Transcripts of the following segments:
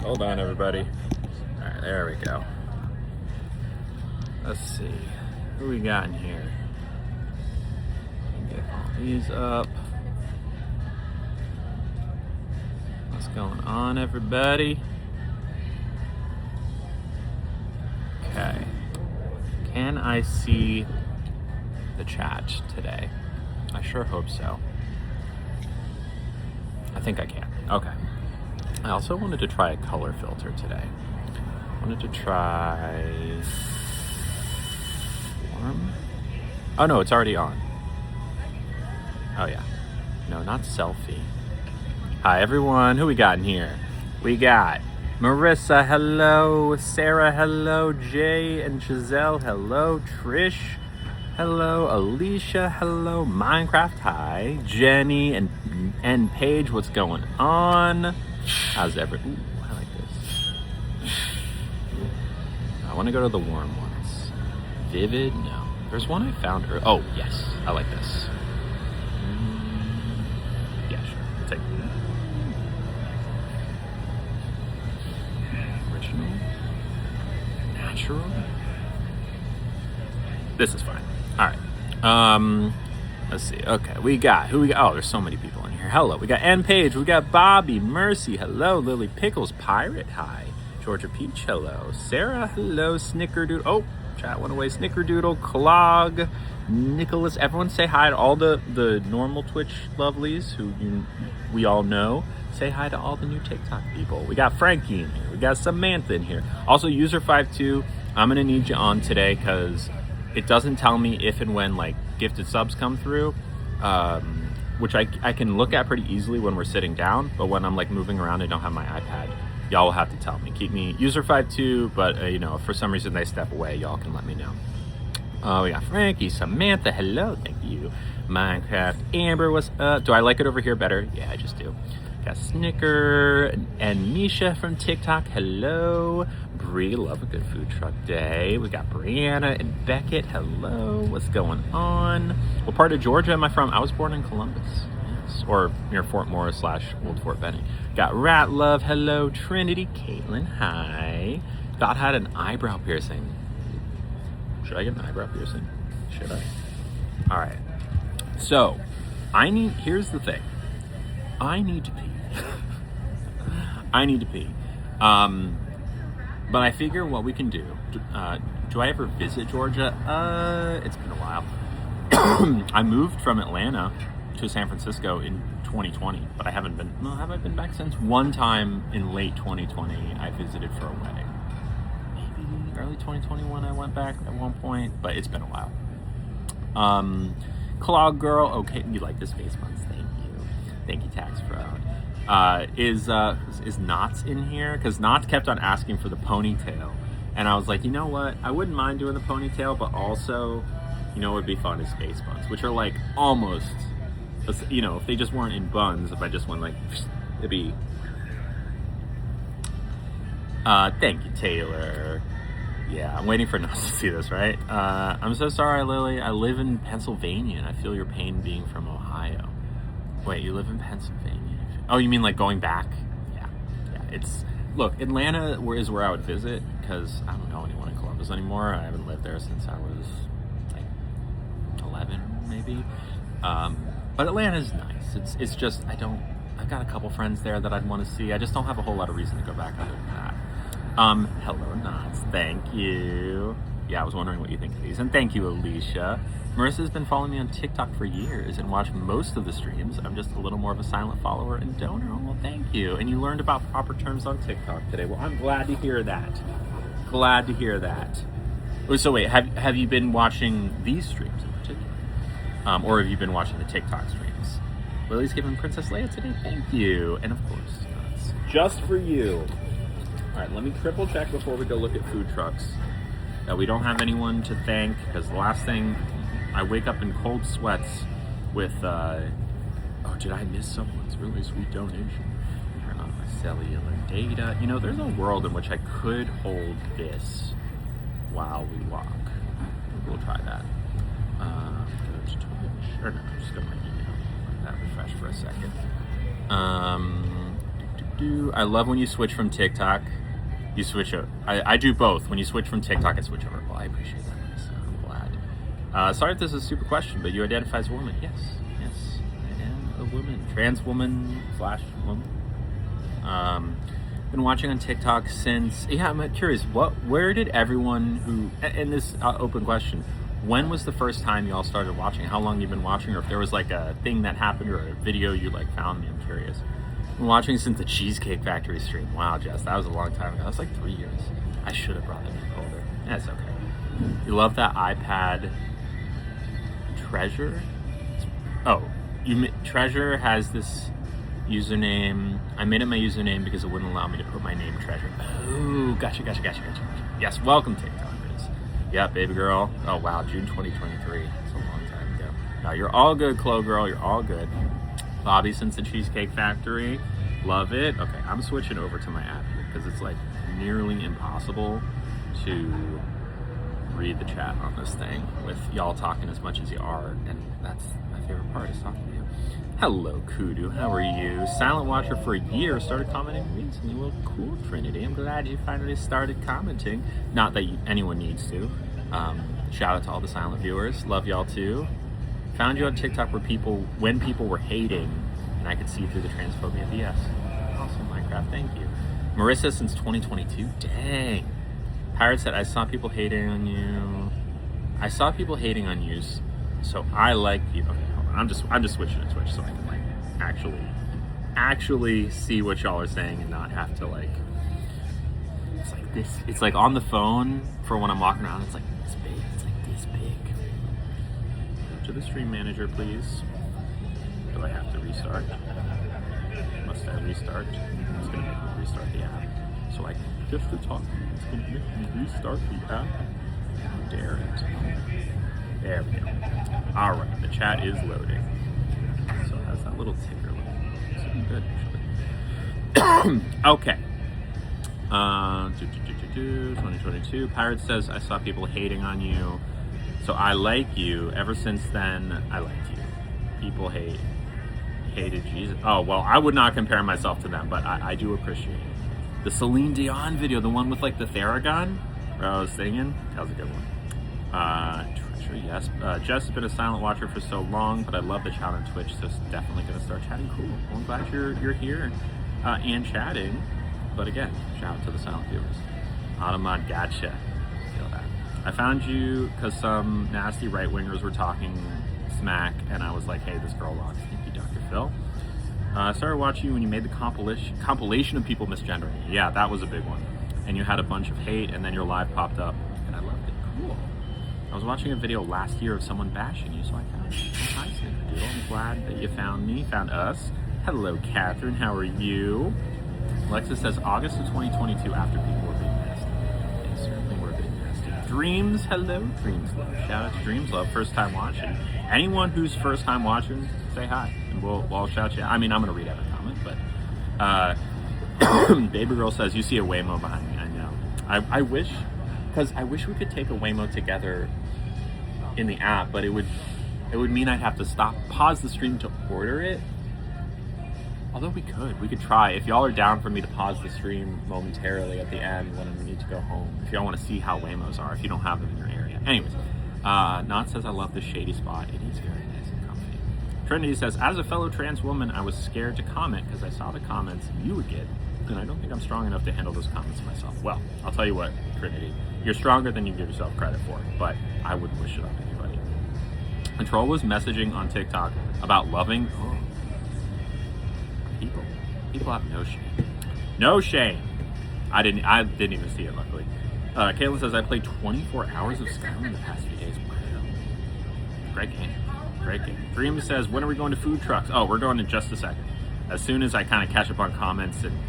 Hold on, everybody. All right, there we go. Let's see. Who we got in here? Get all these up. What's going on, everybody? Okay. Can I see the chat today? I sure hope so. I think I can. Okay. I also wanted to try a color filter today. I wanted to try warm. Oh no, it's already on. Oh yeah. No, not selfie. Hi everyone, who we got in here? We got Marissa, hello. Sarah, hello. Jay and Giselle, hello. Trish, hello. Alicia, hello. Minecraft, hi. Jenny and Paige, what's going on? How's everything? Ooh, I like this. I want to go to the warm ones. Vivid? No. There's one I found earlier. Oh, yes. I like this. Yeah, sure. I'll take it. Original? Natural? This is fine. All right. Let's see. Okay, who we got? Oh, there's so many people in here. Hello. We got Ann Page. We got Bobby. Mercy. Hello. Lily Pickles. Pirate. Hi. Georgia Peach. Hello. Sarah. Hello. Snickerdoodle. Oh, chat went away. Snickerdoodle. Clog. Nicholas. Everyone say hi to all the normal Twitch lovelies who we all know. Say hi to all the new TikTok people. We got Frankie in here. We got Samantha in here. Also, user52. I'm going to need you on today because it doesn't tell me if and when like gifted subs come through, which I can look at pretty easily when we're sitting down, but when I'm like moving around, I don't have my iPad. Y'all will have to tell me. Keep me user52, but you know, if for some reason they step away, y'all can let me know. We got Frankie, Samantha, hello, thank you. Minecraft, Amber, what's up? Do I like it over here better? Yeah, I just do. Got Snicker and Misha from TikTok, hello. Bree, love a good food truck day. We got Brianna and Beckett, hello. What's going on? What part of Georgia am I from? I was born in Columbus, yes, or near Fort Morris / Old Fort Benning. Got Rat Love, hello. Trinity, Caitlin, hi. Thought had an eyebrow piercing. Should I get an eyebrow piercing? Should I? All right. So, here's the thing. I need to pee. I need to pee. But I figure what we can do, do I ever visit Georgia? It's been a while. I moved from Atlanta to San Francisco in 2020, but I haven't been, no, have I been back since? One time in late 2020, I visited for a wedding. Maybe early 2021 I went back at one point, but it's been a while. Clog Girl, okay, you like the space buns, thank you. Thank you, Tax Fraud. Is Knots in here? Because Knots kept on asking for the ponytail, and I was like, you know what? I wouldn't mind doing the ponytail, but also, you know, what would be fun is space buns, which are like almost, you know, if they just weren't in buns, if I just went like, it'd be. Thank you, Taylor. Yeah, I'm waiting for Knots to see this, right? I'm so sorry, Lily. I live in Pennsylvania, and I feel your pain being from Ohio. Wait, you live in Pennsylvania? Oh, you mean like going back? Yeah. Look, Atlanta is where I would visit because I don't know anyone in Columbus anymore. I haven't lived there since I was like 11, maybe. But Atlanta's nice. It's just, I've got a couple friends there that I'd want to see. I just don't have a whole lot of reason to go back other than that. Hello, Knots. Thank you. Yeah, I was wondering what you think of these. And thank you, Alicia. Marissa's been following me on TikTok for years and watched most of the streams. I'm just a little more of a silent follower and donor. Oh, well, thank you. And you learned about proper terms on TikTok today. Well, I'm glad to hear that. Glad to hear that. So wait, have you been watching these streams in particular? Or have you been watching the TikTok streams? Lily's giving Princess Leia today. Thank you. And of course, just for you. All right, let me triple check before we go look at food trucks that we don't have anyone to thank, because the last thing, I wake up in cold sweats with, oh, did I miss someone's really sweet donation? Turn on my cellular data. You know, there's a world in which I could hold this while we walk. We'll try that. Go to Twitch, or no, just go to my email. Let that refresh for a second. you. I love when you switch from TikTok. You switch over. I do both. When you switch from TikTok, I switch over. Well, I appreciate that. So I'm glad. Sorry if this is a stupid question, but you identify as a woman. Yes, I am a woman. Trans woman / woman. Been watching on TikTok since. Yeah, I'm curious. Where did everyone who? And this open question. When was the first time y'all started watching? How long you've been watching, or if there was like a thing that happened or a video you like found me? I'm curious. I've been watching since the Cheesecake Factory stream. Wow, Jess, that was a long time ago. That was like 3 years. I should have brought that in older. That's okay. You love that iPad Treasure? Oh, Treasure has this username. I made it my username because it wouldn't allow me to put my name Treasure. Oh, gotcha. Yes, welcome TikTokers. Yep, baby girl. Oh wow, June 2023. That's a long time ago. No, you're all good, Chloe girl. You're all good. Bobby since the Cheesecake Factory. Love it. Okay, I'm switching over to my app here because it's like nearly impossible to read the chat on this thing with y'all talking as much as you are, and that's my favorite part is talking to you. Hello, Kudu. How are you? Silent watcher for a year. Started commenting recently. Well, cool, Trinity. I'm glad you finally started commenting. Not that anyone needs to. Shout out to all the silent viewers. Love y'all too. Found you on TikTok when people were hating, and I could see through the transphobia BS. Awesome, Minecraft. Thank you. Marissa since 2022. Dang. Pirate said, I saw people hating on you. I saw people hating on you, so I like you. Okay, hold on. I'm just switching to Twitch so I can like actually see what y'all are saying and not have to like. It's like this. It's like on the phone for when I'm walking around. It's like this big. It's like this big. Go to the stream manager, please. Do I have to restart? Must I restart? It's gonna make me restart the app. So I just to talk. It's gonna make me restart the app. How dare it? There we go. All right, the chat is loading. So it has that little ticker loading. It's looking good, actually. Okay. 2022. Pirate says, I saw people hating on you, so I like you. Ever since then, I liked you. People hated Jesus. Oh, well, I would not compare myself to them, but I do appreciate it. The Celine Dion video, the one with like the Theragun, where I was singing, that was a good one. Treasure, yes. Jess has been a silent watcher for so long, but I love the chat on Twitch, so it's definitely going to start chatting. Cool. Well, I'm glad you're here and chatting. But again, shout out to the silent viewers. Automod, gotcha. Feel that. I found you because some nasty right-wingers were talking smack, and I was like, hey, this girl rocks. Thank you, Dr. Phil. I started watching you when you made the compilation of people misgendering. Yeah, that was a big one. And you had a bunch of hate, and then your live popped up, and I loved it. Cool. I was watching a video last year of someone bashing you, so I found you. Hi, Snickerdoodle. I'm glad that you found me, found us. Hello, Catherine. How are you? Alexa says August of 2022 after people were being nasty. They certainly were being nasty. Dreams, hello, Dreams Love. Shout out to Dreams Love, first time watching. Anyone who's first time watching, say hi, and we'll shout you. I mean, I'm gonna read every comment, but Baby Girl says you see a Waymo behind me. I know. I wish, because I wish we could take a Waymo together in the app, but it would mean I'd have to pause the stream to order it. Although we could try. If y'all are down for me to pause the stream momentarily at the end when I need to go home, if y'all want to see how Waymos are, if you don't have them in your area. Anyways, Not says I love the shady spot. It is very nice and comfy. Trinity says, as a fellow trans woman, I was scared to comment because I saw the comments you would get, and I don't think I'm strong enough to handle those comments myself. Well, I'll tell you what, Trinity, you're stronger than you give yourself credit for, but I wouldn't wish it on anybody. Control was messaging on TikTok about loving. People have no shame. No shame. I didn't even see it, luckily. Caitlin says, I played 24 hours of Skyrim the past few days. Wow. Great game. Great game. Dream says, when are we going to food trucks? Oh, we're going in just a second. As soon as I kind of catch up on comments. And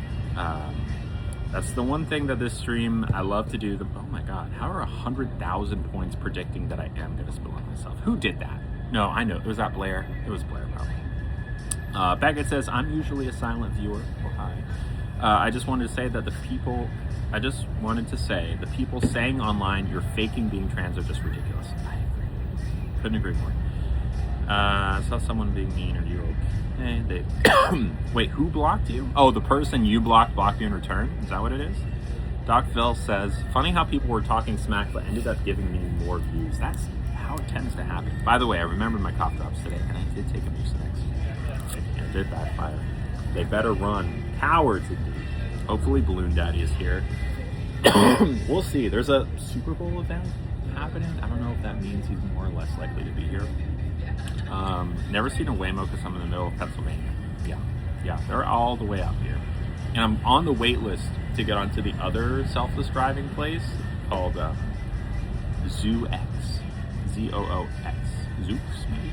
that's the one thing that this stream I love to do. Oh my God. How are 100,000 points predicting that I am going to spill on myself? Who did that? No, I know. Was that Blair? It was Blair, probably. Baggett says, I'm usually a silent viewer. Oh, hi. I just wanted to say that the people saying online you're faking being trans are just ridiculous. I agree. Couldn't agree more. I saw someone being mean. Are you okay? They wait, who blocked you? Oh, the person you blocked you in return? Is that what it is? Doc Phil says, funny how people were talking smack but ended up giving me more views. That's how it tends to happen. By the way, I remembered my cough drops today, and I did take a Mucinex. It did backfire. They better run. Cowards indeed. Hopefully Balloon Daddy is here. We'll see. There's a Super Bowl event happening. I don't know if that means he's more or less likely to be here. Never seen a Waymo because I'm in the middle of Pennsylvania. Yeah, they're all the way out here. And I'm on the wait list to get onto the other selfless driving place called ZooX. Z-O-O-X. Zooks, maybe?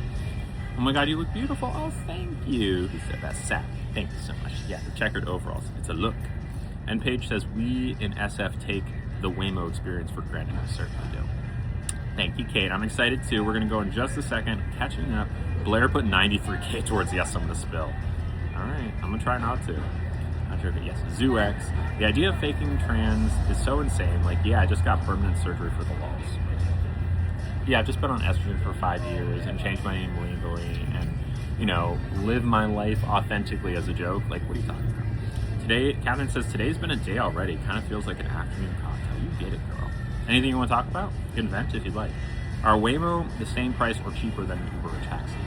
Oh my god, you look beautiful. Oh, thank you. He said that's sad. Thank you so much. Yeah, the checkered overalls. It's a look. And Paige says, we in SF take the Waymo experience for granted. I certainly do. Thank you, Kate. I'm excited too. We're going to go in just a second. Catching up. Blair put 93K towards yes, I'm going to spill. All right. I'm going to try not to. Not sure, but yes. ZooX. The idea of faking trans is so insane. Like, yeah, I just got permanent surgery for the walls. Yeah, I've just been on estrogen for 5 years and changed my name legally and, you know, live my life authentically as a joke. Like, what are you talking about? Today, Catherine says, today's been a day already. Kind of feels like an afternoon cocktail. You get it, girl. Anything you want to talk about? You can vent if you'd like. Are Waymo the same price or cheaper than an Uber or taxi?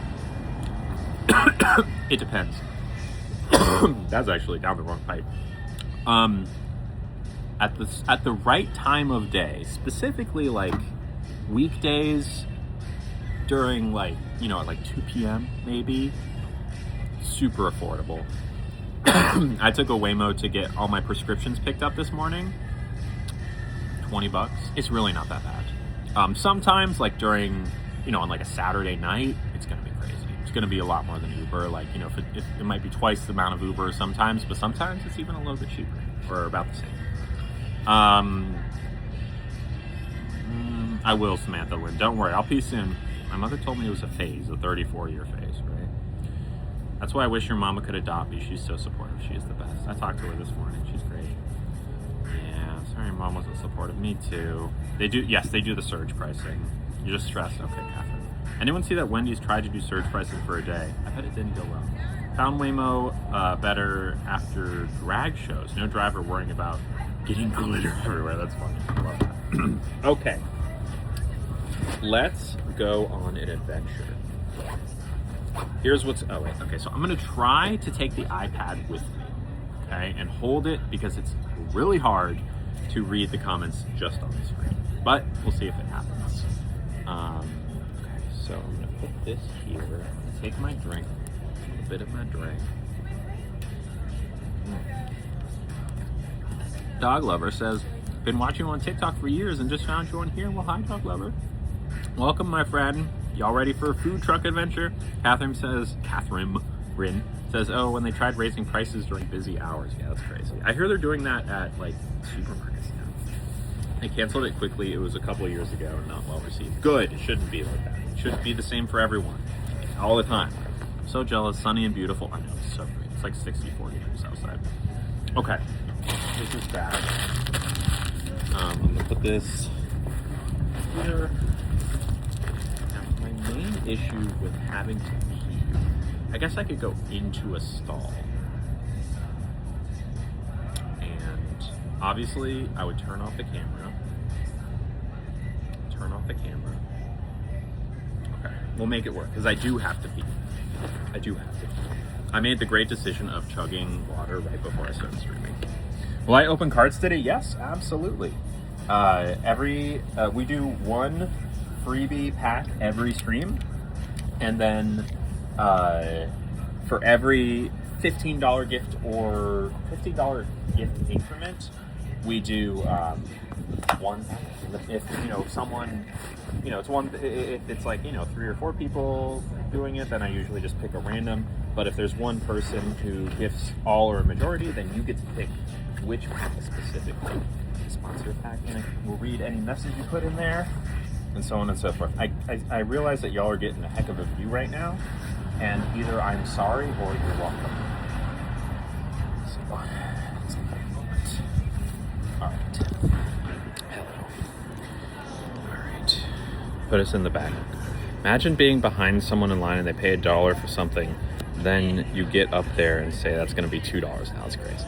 It depends. That's actually down the wrong pipe. At the right time of day, specifically like weekdays during like, you know, at like 2 p.m. maybe, super affordable. I took a Waymo to get all my prescriptions picked up this morning. $20. It's really not that bad. Sometimes like during, you know, on like a Saturday night, it's going to be crazy. It's going to be a lot more than Uber. Like, you know, if it might be twice the amount of Uber sometimes, but sometimes it's even a little bit cheaper or about the same. I will, Samantha Lynn. Don't worry, I'll pee soon. My mother told me it was a phase, a 34-year phase, right? That's why I wish your mama could adopt me. She's so supportive. She is the best. I talked to her this morning. She's great. Yeah, sorry mom wasn't supportive. Me too. They do, yes, they do the surge pricing. You're just stressed. Okay, Catherine. Anyone see that Wendy's tried to do surge pricing for a day? I bet it didn't go well. Found Waymo better after drag shows. No driver worrying about getting glitter everywhere. That's funny. I love that. Okay. Let's go on an adventure. Here's what's, oh wait, okay, so I'm gonna try to take the iPad with me, okay, and hold it because it's really hard to read the comments just on the screen, but we'll see if it happens. Okay, so I'm gonna put this here, I'm gonna take my drink, a little bit of my drink. Dog Lover says, been watching you on TikTok for years and just found you on here. Well, hi, Dog Lover. Welcome, my friend. Y'all ready for a food truck adventure? Catherine Rin says, oh, when they tried raising prices during busy hours. Yeah, that's crazy. I hear they're doing that at like supermarkets now. They canceled it quickly. It was a couple of years ago and not well received. Good. It shouldn't be like that. It should be the same for everyone. All the time. I'm so jealous. Sunny and beautiful. I know, it's so great. It's like 64 degrees outside. Okay. This is bad. I'm going to put this here. Main issue with having to pee, I guess I could go into a stall, and obviously I would turn off the camera. Okay, we'll make it work because I do have to pee. I made the great decision of chugging water right before I started streaming. Will I open cards today? Yes, absolutely. We do one freebie pack every stream, and then for every $15 gift or $50 gift increment, we do one pack. If you know someone, you know, if it's like, you know, 3 or 4 people doing it, then I usually just pick a random. But if there's one person who gifts all or a majority, then you get to pick which pack specifically. Sponsor pack, and we'll read any message you put in there, and so on and so forth. I realize that y'all are getting a heck of a view right now, and either I'm sorry or you're welcome. So, let's give it a moment. Alright. Hello. Alright. Put us in the back. Imagine being behind someone in line and they pay $1 for something. Then you get up there and say that's going to be $2 now. That's crazy.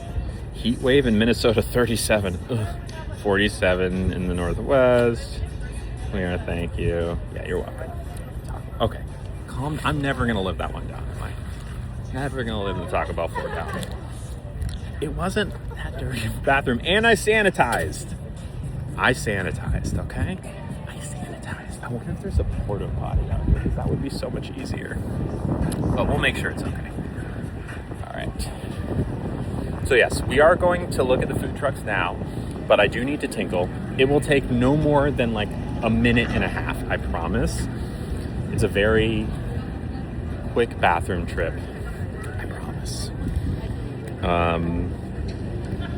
Heat wave in Minnesota, 37. Ugh. 47 in the Northwest. Clear, thank you. Yeah, you're welcome. Okay, calm. I'm never going to live that one down, am I? Never going to live the Taco Bell floor down. It wasn't that dirty of a bathroom, and I sanitized. Okay? I sanitized. I wonder if there's a porta potty out here, because that would be so much easier. But we'll make sure it's okay. All right. So yes, we are going to look at the food trucks now, but I do need to tinkle. It will take no more than like a minute and a half, I promise. It's a very quick bathroom trip, I promise.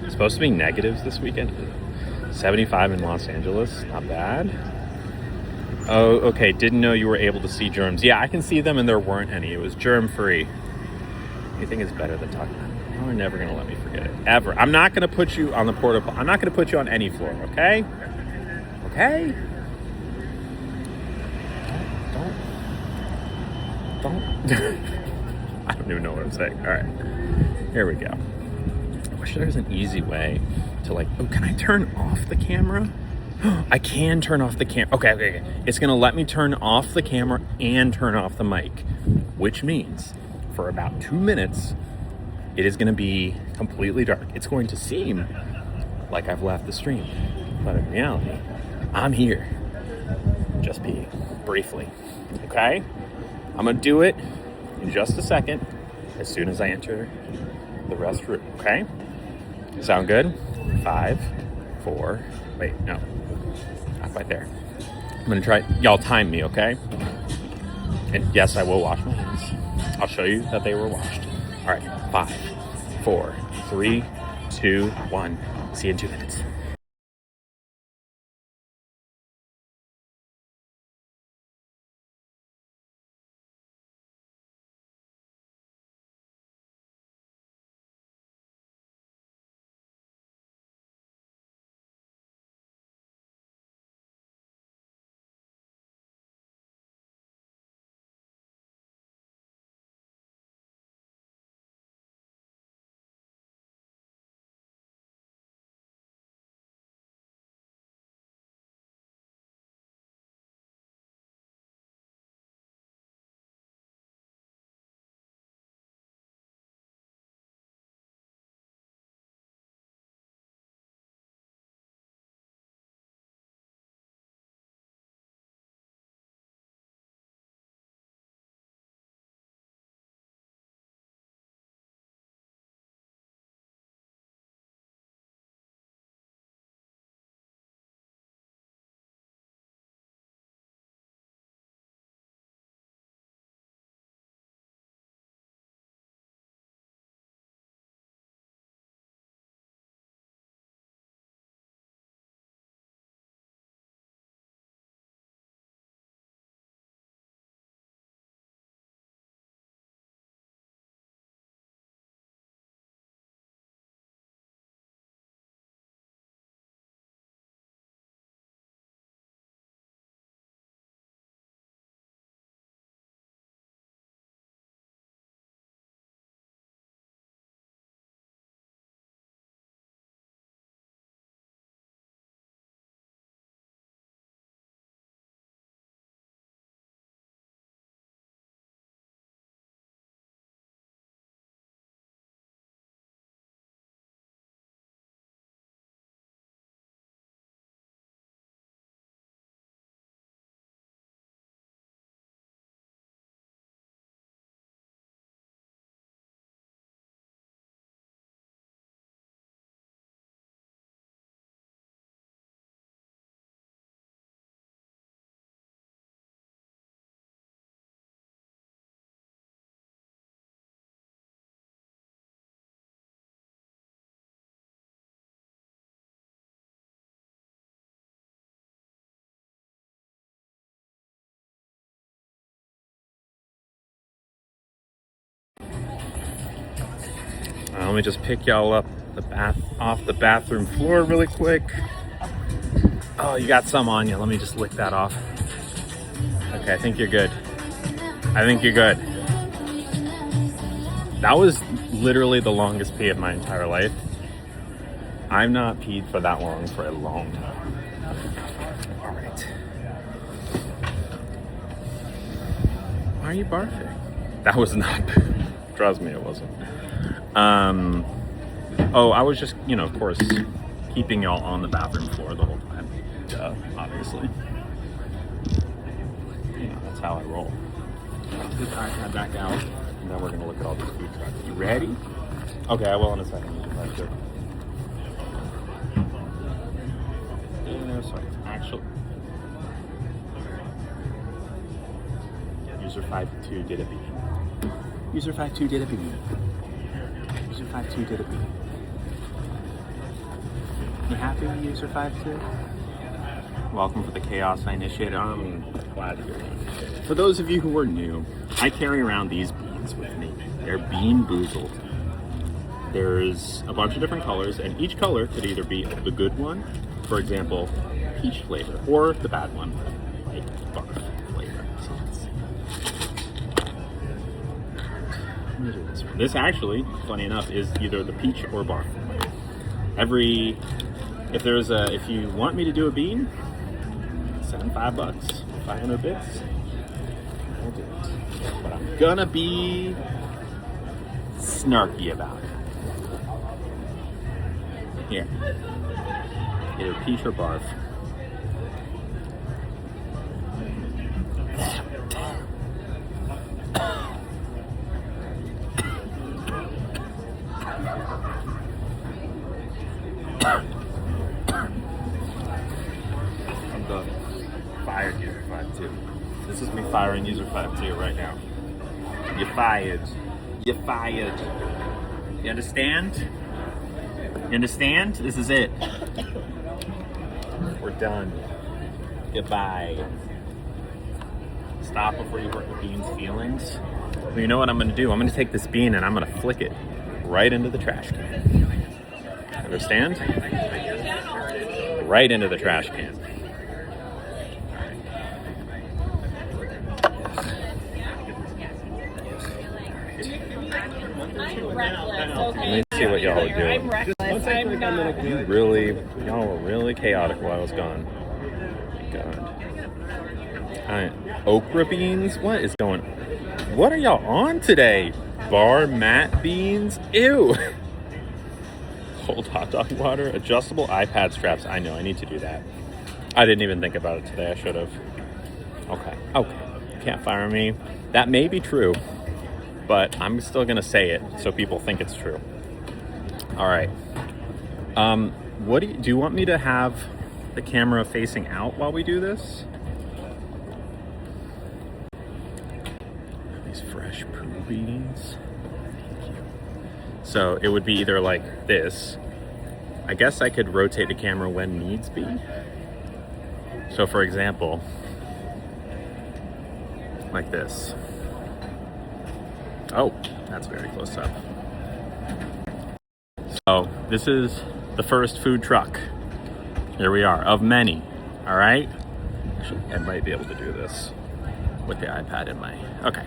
It's supposed to be negatives this weekend. 75 in Los Angeles, not bad. Oh, okay, didn't know you were able to see germs. Yeah, I can see them and there weren't any. It was germ-free. Anything is better than talking. You're never gonna let me forget it, ever. I'm not gonna put you on the porta potty. I'm not gonna put you on any floor, okay? Okay? Don't. I don't even know what I'm saying. All right, here we go. I wish there was an easy way to like, oh, can I turn off the camera? I can turn off the camera. Okay. It's gonna let me turn off the camera and turn off the mic, which means for about 2 minutes, it is gonna be completely dark. It's going to seem like I've left the stream, but in reality, I'm here, just peeing, briefly, okay? I'm gonna do it in just a second, as soon as I enter the restroom, okay? Sound good? 5, 4, wait, no, not quite there. I'm gonna try, y'all time me, okay? And yes, I will wash my hands. I'll show you that they were washed. All right, 5, 4, 3, 2, 1. See you in 2 minutes. Let me just pick y'all up off the bathroom floor really quick. Oh, you got some on you. Let me just lick that off. Okay, I think you're good. I think you're good. That was literally the longest pee of my entire life. I've not peed for that long for a long time. All right. Why are you barfing? That was not. Trust me, it wasn't. Oh, I was just, of course, keeping y'all on the bathroom floor the whole time. Duh, obviously. That's how I roll. Put this iPad back out, and then we're gonna look at all these food trucks. You ready? Okay, I will in a second. Sorry, actually. User 52 did a beat. User 52 did a beat. User 52 did a beat. You happy, User 52? Welcome to the chaos I initiated. I'm glad you're here. For those of you who are new, I carry around these beans with me. They're Bean Boozled. There's a bunch of different colors, and each color could either be the good one, for example, peach flavor, or the bad one, like barf flavor. So let's do this one. This actually, funny enough, is either the peach or barf. If you want me to do a bean, send $5, 500 bits. I'll do it. But I'm gonna be snarky about it. Here. Either peach or barf. I'm done. Fired user 52. This is me firing user 52 right now. You're fired. You're fired. You understand? You understand? This is it. We're done. Goodbye. Stop before you hurt the bean's feelings. Well, you know what I'm going to do? I'm going to take this bean and I'm going to flick it right into the trash can. Understand? Right into the trash can. Let me see what y'all are doing. I'm reckless. I'm not. Y'all were really chaotic while I was gone. God. Okra beans? What is going on? What are y'all on today? Bar mat beans? Ew. Cold hot dog water? Adjustable iPad straps. I know, I need to do that. I didn't even think about it today. I should have. Okay. Can't fire me. That may be true, but I'm still going to say it so people think it's true. All right. Do you want me to have the camera facing out while we do this? These fresh poo beans. Thank you. So it would be either like this. I guess I could rotate the camera when needs be. So for example, like this. Oh, that's very close up. So this is the first food truck. Here we are, of many. All right. Actually, I might be able to do this with the iPad in my. Okay.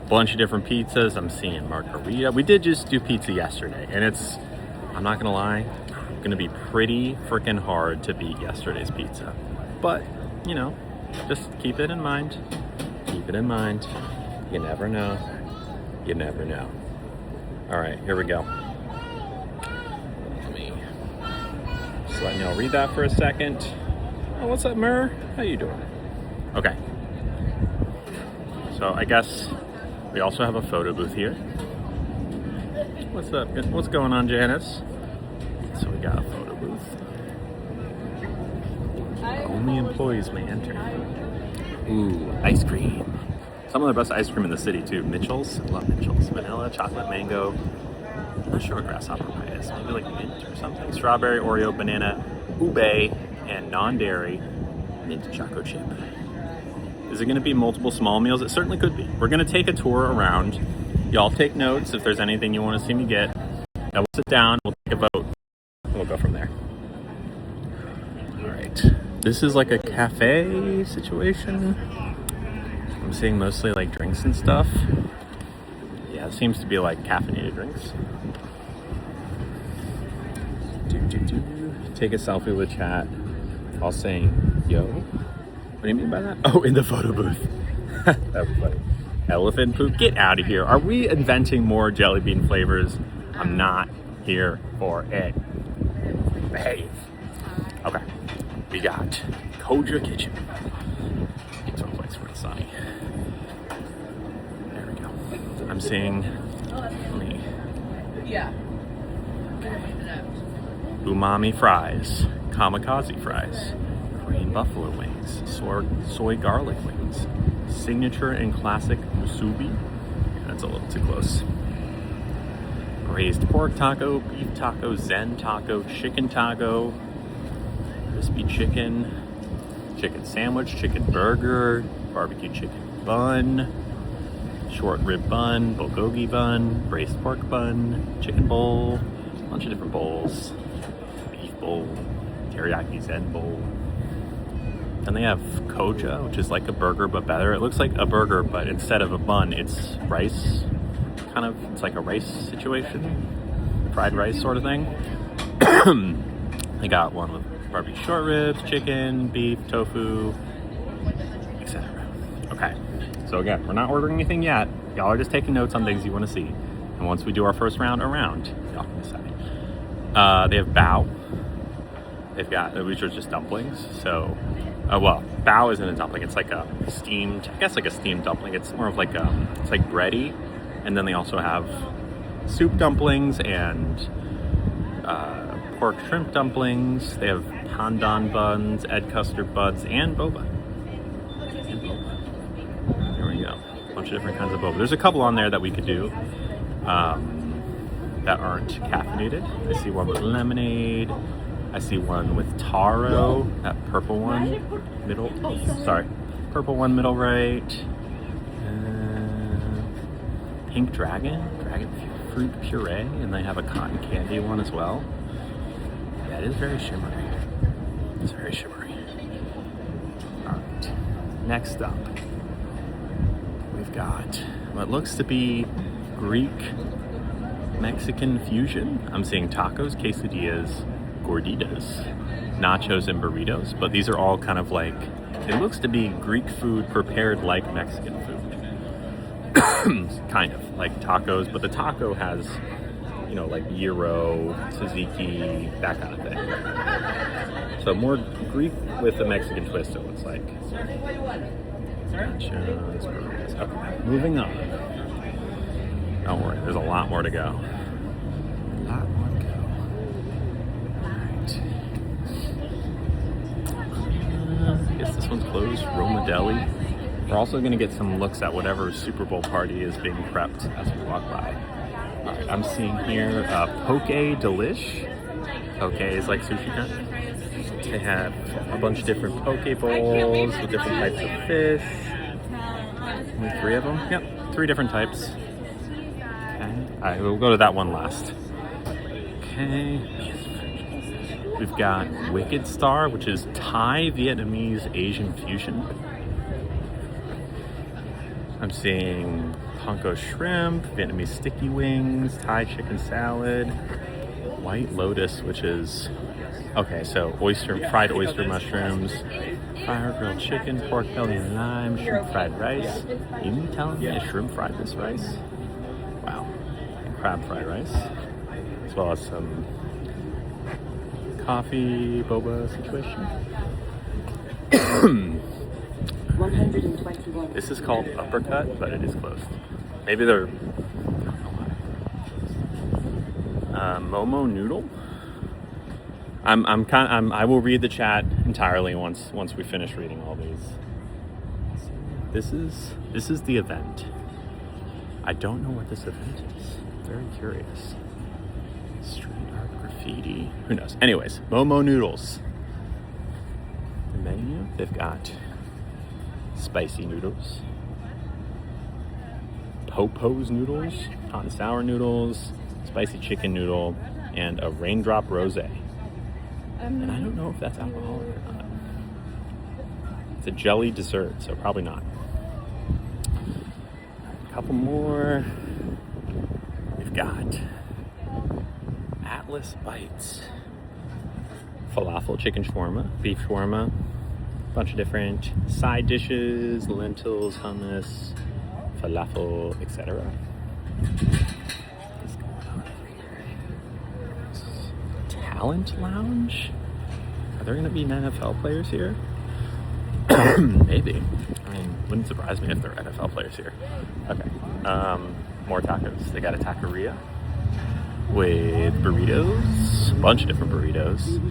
Bunch of different pizzas. I'm seeing margarita. We did just do pizza yesterday, and I'm not gonna lie, gonna be pretty freaking hard to beat yesterday's pizza. But just keep it in mind. Keep it in mind. You never know. You never know. All right, here we go. Let me just letting y'all read that for a second. Oh, what's up, Murr? How you doing? Okay. So I guess we also have a photo booth here. What's up? What's going on, Janice? So we got a photo booth. Only employees may enter. Ooh, ice cream. Some of the best ice cream in the city too. Mitchell's, I love Mitchell's. Vanilla, chocolate, mango. I'm not sure what grasshopper pie is. Maybe like mint or something. Strawberry, Oreo, banana, ube, and non-dairy mint choco chip. Is it going to be multiple small meals? It certainly could be. We're going to take a tour around. Y'all take notes if there's anything you want to see me get. Then we'll sit down, we'll take a vote, and we'll go from there. All right. This is like a cafe situation. I'm seeing mostly like drinks and stuff. Yeah, it seems to be like caffeinated drinks. Take a selfie with chat while saying, yo. What do you mean by that? Oh, in the photo booth. That was funny. Elephant poop, get out of here. Are we inventing more jelly bean flavors? I'm not here for it. Behave. Okay, we got Koja Kitchen. It's our place where it's sunny. There we go. I'm seeing umami fries, kamikaze fries, Korean buffalo wings, soy garlic wings, signature and classic musubi. That's a little too close. Braised pork taco, beef taco, zen taco, chicken taco, crispy chicken, chicken sandwich, chicken burger, barbecue chicken bun, short rib bun, bulgogi bun, braised pork bun, chicken bowl, a bunch of different bowls, beef bowl, teriyaki zen bowl. Then they have koja, which is like a burger but better. It looks like a burger, but instead of a bun, it's rice. Kind of, it's like a rice situation, fried rice sort of thing. They got one with barbecue short ribs, chicken, beef, tofu, etc. Okay, so again, we're not ordering anything yet. Y'all are just taking notes on things you want to see. And once we do our first round around, y'all can decide. They have bao. They've got, which are just dumplings. So, well, bao isn't a dumpling. It's like a steamed, I guess like a steamed dumpling. It's more of like a, it's like bready. And then they also have soup dumplings and pork shrimp dumplings. They have pandan buns, Ed custard buds, and boba. There we go. A bunch of different kinds of boba. There's a couple on there that we could do that aren't caffeinated. I see one with lemonade. I see one with taro. That purple one, middle. Sorry, purple one, middle right. Pink dragon fruit puree, and they have a cotton candy one as well. Yeah, it is very shimmery. It's very shimmery. All right, next up, we've got what looks to be Greek Mexican fusion. I'm seeing tacos, quesadillas, gorditas, nachos, and burritos, but these are all kind of like, it looks to be Greek food prepared like Mexican food. Kind of like tacos, but the taco has, you know, like gyro, tzatziki, that kind of thing. So more Greek with a Mexican twist, it looks like. Nachos, burritos. Okay, moving on. Don't worry, there's a lot more to go. A lot more to go. I guess this one's closed. Roma Deli. We're also going to get some looks at whatever Super Bowl party is being prepped as we walk by. All right, I'm seeing here Poke Delish. Poke is like sushi kind. They have a bunch of different poke bowls with different types of fish. Only 3 of them? Yep, 3 different types. Okay. All right, we'll go to that one last. Okay. We've got Wicked Star, which is Thai, Vietnamese, Asian fusion. I'm seeing panko shrimp, Vietnamese sticky wings, Thai chicken salad, White Lotus, which is, okay, so fried oyster mushrooms, fire grilled chicken, pork belly and lime, shrimp fried rice. You mean telling me a shrimp fried this rice? Wow. And crab fried rice, as well as some coffee boba situation. 121. This is called Uppercut, but it is closed. Maybe they're, Momo Noodle. I will read the chat entirely once we finish reading all these. This is the event. I don't know what this event is. I'm very curious. Street art, graffiti. Who knows? Anyways, Momo Noodles. The menu, they've got spicy noodles, Popo's noodles, hot and sour noodles, spicy chicken noodle, and a raindrop rosé. And I don't know if that's alcoholic or not. It's a jelly dessert, so probably not. couple more. We've got Atlas Bites. Falafel, chicken shawarma, beef shawarma, bunch of different side dishes, lentils, hummus, falafel, etc. What's going on over here? Talent Lounge? Are there going to be NFL players here? Maybe. I mean, wouldn't surprise me if there are NFL players here. Okay. More tacos. They got a taqueria with burritos, a bunch of different burritos,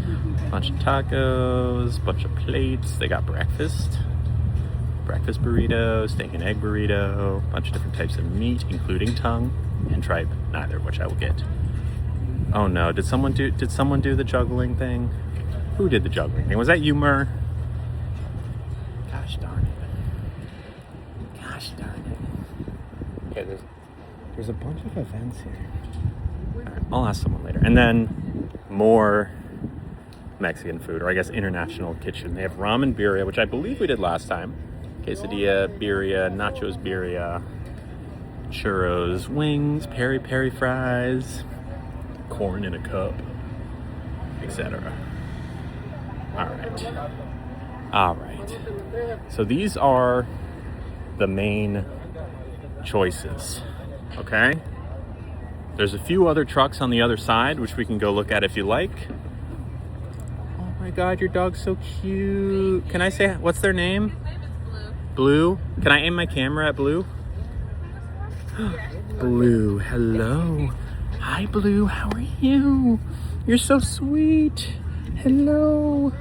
bunch of tacos, bunch of plates. They got breakfast burrito, steak and egg burrito, bunch of different types of meat, including tongue and tripe, neither of which I will get. Oh no, did someone do the juggling thing? Who did the juggling thing? Was that you, Mur? Gosh darn it. Gosh darn it. Okay, there's a bunch of events here. I'll ask someone later. And then more Mexican food, or I guess international kitchen. They have ramen birria, which I believe we did last time. Quesadilla, birria, nachos birria, churros, wings, peri-peri fries, corn in a cup, etc. All right. So these are the main choices, okay? There's a few other trucks on the other side, which we can go look at if you like. Oh my God, your dog's so cute. Can I say, what's their name? His name is Blue. Blue? Can I aim my camera at Blue? Blue, hello. Hi, Blue, how are you? You're so sweet. Hello.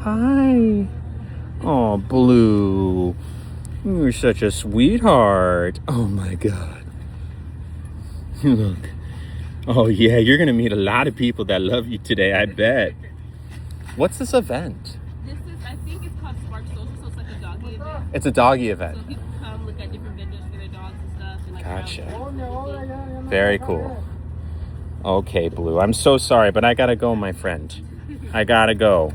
Hi. Oh, Blue. You're such a sweetheart. Oh my God. Look. Oh yeah, you're gonna meet a lot of people that love you today, I bet. What's this event? This is, I think it's called Spark Social, so it's like a doggy event. It's a doggy event. So people come look at different vendors for their dogs and stuff. And like Gotcha. Very cool. Okay, Blue. I'm so sorry, but I gotta go, my friend. I gotta go.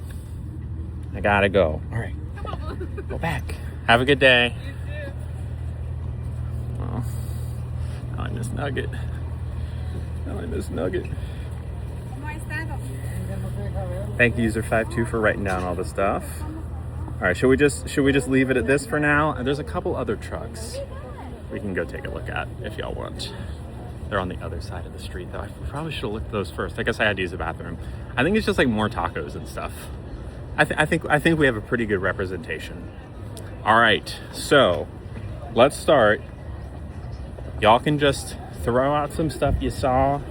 All right. Come on, Blue. Go back. Have a good day. Oh, I miss Nugget. Thank you, user52, for writing down all the stuff. All right, should we just leave it at this for now? And there's a couple other trucks we can go take a look at if y'all want. They're on the other side of the street, though. I probably should have looked at those first. I guess I had to use the bathroom. I think it's just like more tacos and stuff. I think we have a pretty good representation. All right, so let's start. Y'all can just throw out some stuff you saw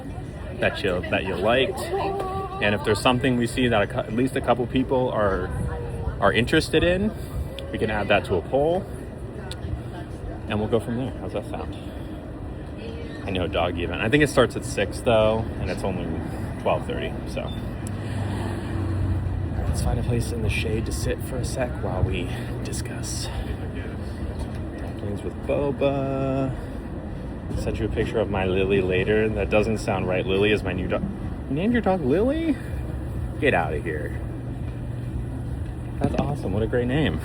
that you liked, and if there's something we see that at least a couple people are interested in, we can add that to a poll, and we'll go from there. How's that sound? I know, doggy event. I think it starts at 6 though, and it's only 12:30. So let's find a place in the shade to sit for a sec while we discuss. Dumplings with boba. Send you a picture of my Lily later. That doesn't sound right. Lily is my new dog. You named your dog Lily? Get out of here. That's awesome. What a great name.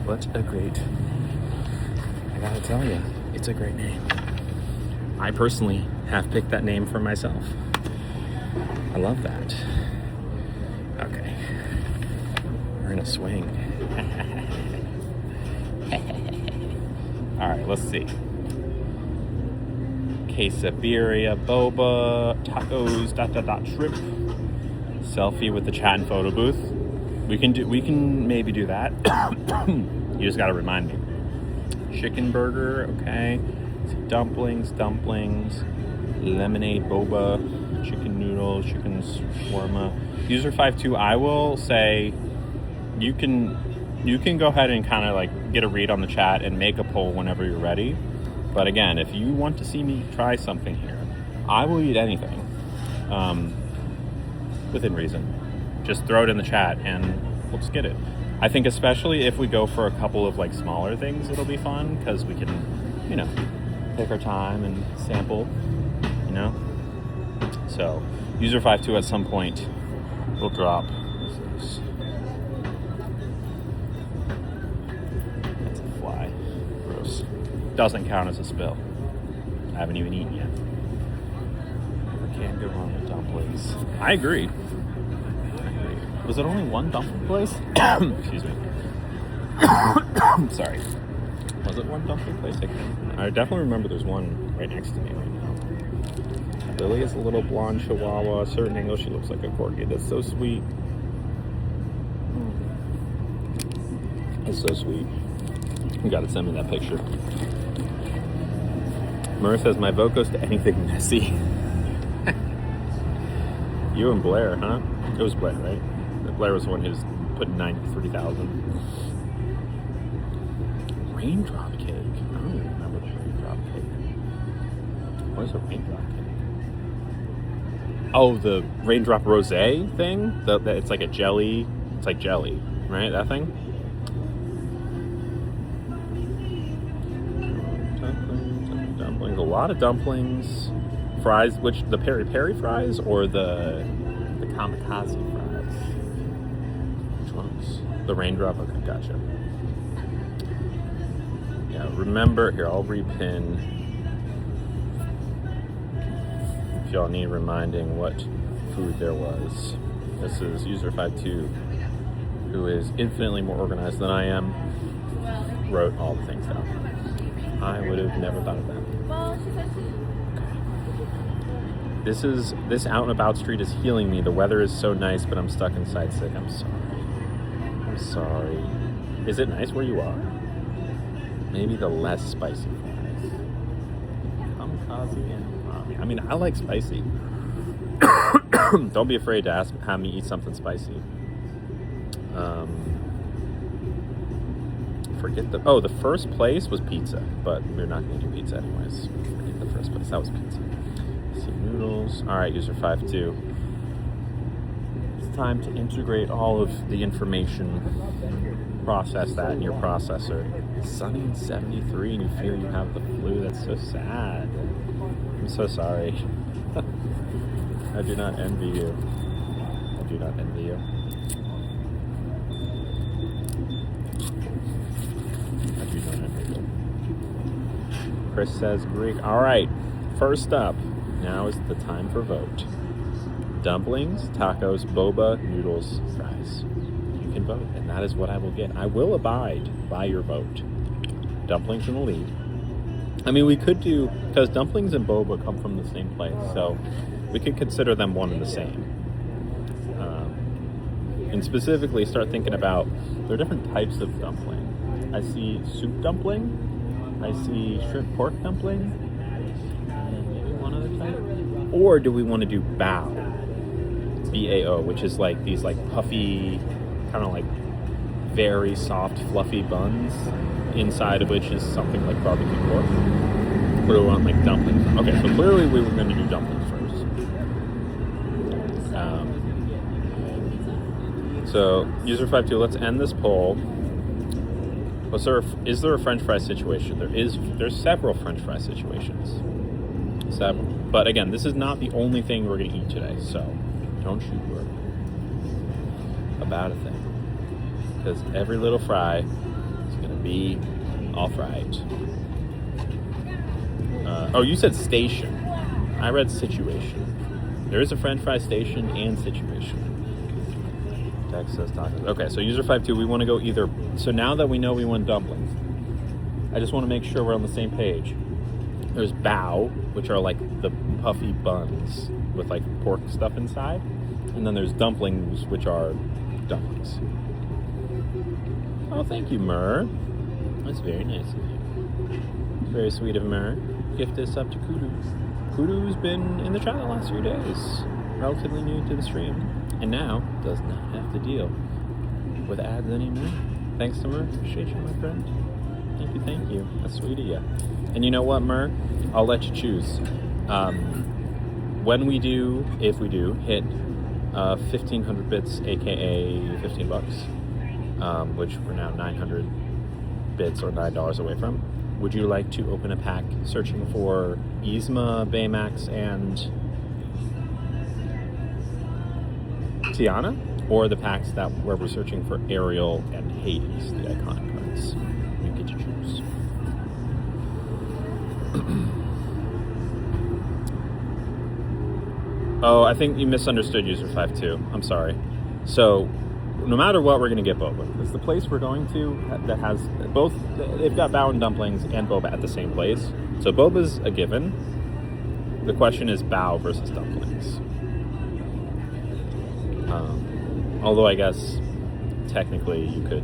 I gotta tell you, it's a great name. I personally have picked that name for myself. I love that. Okay. We're in a swing. All right, let's see. Quesadilla, boba, tacos, shrimp. Selfie with the chat and photo booth. We can maybe do that. You just gotta remind me. Chicken burger, okay. Dumplings, lemonade, boba, chicken noodles, chicken shawarma. User52, I will say you can go ahead and kind of like get a read on the chat and make a poll whenever you're ready. But again, if you want to see me try something here, I will eat anything, within reason. Just throw it in the chat and we'll just get it. I think especially if we go for a couple of like smaller things, it'll be fun because we can, take our time and sample, So, user52 at some point will drop. That's a fly. Gross. doesn't count as a spill. I haven't even eaten yet. We can't go wrong with dumplings. I agree. Was it only one dumpling place? Excuse me. Sorry. Was it one dumpling place? I definitely remember there's one right next to me right now. Lily is a little blonde chihuahua. A certain angle, she looks like a corgi. That's so sweet. That's so sweet. You gotta send me that picture. Murr says, my vote goes to anything messy. You and Blair, huh? It was Blair, right? Blair was the one who's putting 93,000. Raindrop cake. I don't even remember the raindrop cake. What is a raindrop cake? Oh, the raindrop rosé thing? It's like a jelly. It's like jelly, right? That thing? Dumplings. A lot of dumplings. Fries, which the peri-peri fries or the kamikaze fries? Which ones? The raindrop? Okay, gotcha. Yeah, remember, here, I'll repin if y'all need reminding what food there was. This is user52, who is infinitely more organized than I am, wrote all the things down. I would have never thought of that. This out and about street is healing me. The weather is so nice, but I'm stuck inside sick. I'm sorry. Is it nice where you are? Maybe the less spicy fries. Kamikaze and umami. I mean, I like spicy. Don't be afraid to have me eat something spicy. The first place was pizza, but we're not going to do pizza anyways. Forget the first place. That was pizza. See, noodles. All right, user 52. It's time to integrate all of the information. Process that in your processor. Sunny and 73 and you feel you have the flu. That's so sad. I'm so sorry. I do not envy you. I do not envy you. I do not envy you. Chris says Greek. Alright, first up. Now is the time for vote. Dumplings, tacos, boba, noodles, fries. You can vote, and that is what I will get. I will abide by your vote. Dumplings in the lead. I mean, we could do, because dumplings and boba come from the same place, so we could consider them one and the same. And specifically start thinking about, there are different types of dumpling. I see soup dumpling, I see shrimp pork dumpling, and maybe one other type. Or do we want to do bao? B-A-O, which is like these like puffy, kind of like very soft, fluffy buns, inside of which is something like barbecue pork. Or do we want like dumplings? Okay, so clearly we were going to do dumplings first. So, user 52, let's end this poll. Is there a French fry situation? There's several French fry situations. Several. But again, this is not the only thing we're going to eat today, so don't you worry about a thing. Because every little fry is going to be all fried. You said station. I read situation. There is a French fry station and situation. Text says tacos. Okay, so user 52, we want to go either. So now that we know we want dumplings, I just want to make sure we're on the same page. There's bao, which are like the puffy buns with like pork stuff inside. And then there's dumplings, which are dumplings. Oh, thank you, Murr. That's very nice of you. Very sweet of Murr. Gift this up to Kudu. Kudu's been in the chat the last few days. Relatively new to the stream. And now does not have to deal with ads anymore. Thanks to Murr. Appreciate you, my friend. Thank you. That's sweet of you. And you know what, Murr? I'll let you choose. When we do, if we do, hit 1,500 bits, aka $15, which we're now 900 bits or $9 away from. Would you like to open a pack searching for Yzma, Baymax, and Tiana? Or the packs where we're searching for Ariel and Hades, the iconic cards? You get to choose. Oh, I think you misunderstood user 52. I'm sorry. So, no matter what, we're going to get boba. It's the place we're going to that has both. They've got bao and dumplings and boba at the same place. So boba's a given. The question is bao versus dumplings. Although I guess technically you could.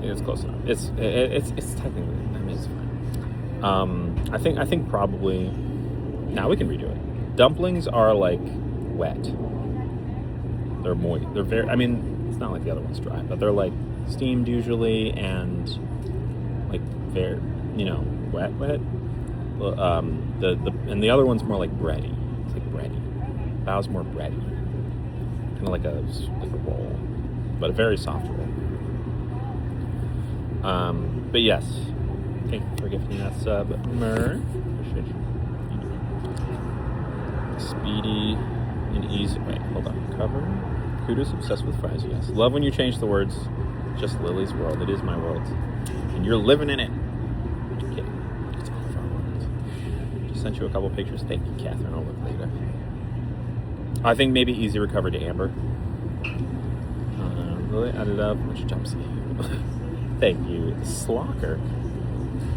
It's close enough. It's technically. I mean, it's fine. I think probably. Now we can redo it. Dumplings are like wet. They're moist. They're very. I mean, it's not like the other one's dry, but they're like steamed usually and like very, wet. And the other one's more like bready. It's like bready. Bao's more bready, kind of like a roll, but a very soft roll. But yes, thank you for gifting that sub, Mer. Appreciate you. Speedy and easy. Wait, hold on. Cover. Kudos obsessed with fries, yes. Love when you change the words. Just Lily's world. It is my world. And you're living in it. I'm kidding. It's all of our world. Just sent you a couple pictures. Thank you, Catherine. I'll look later. I think maybe easy recovery to Amber. Lily, I love which jumps at you. Thank you. Slocker.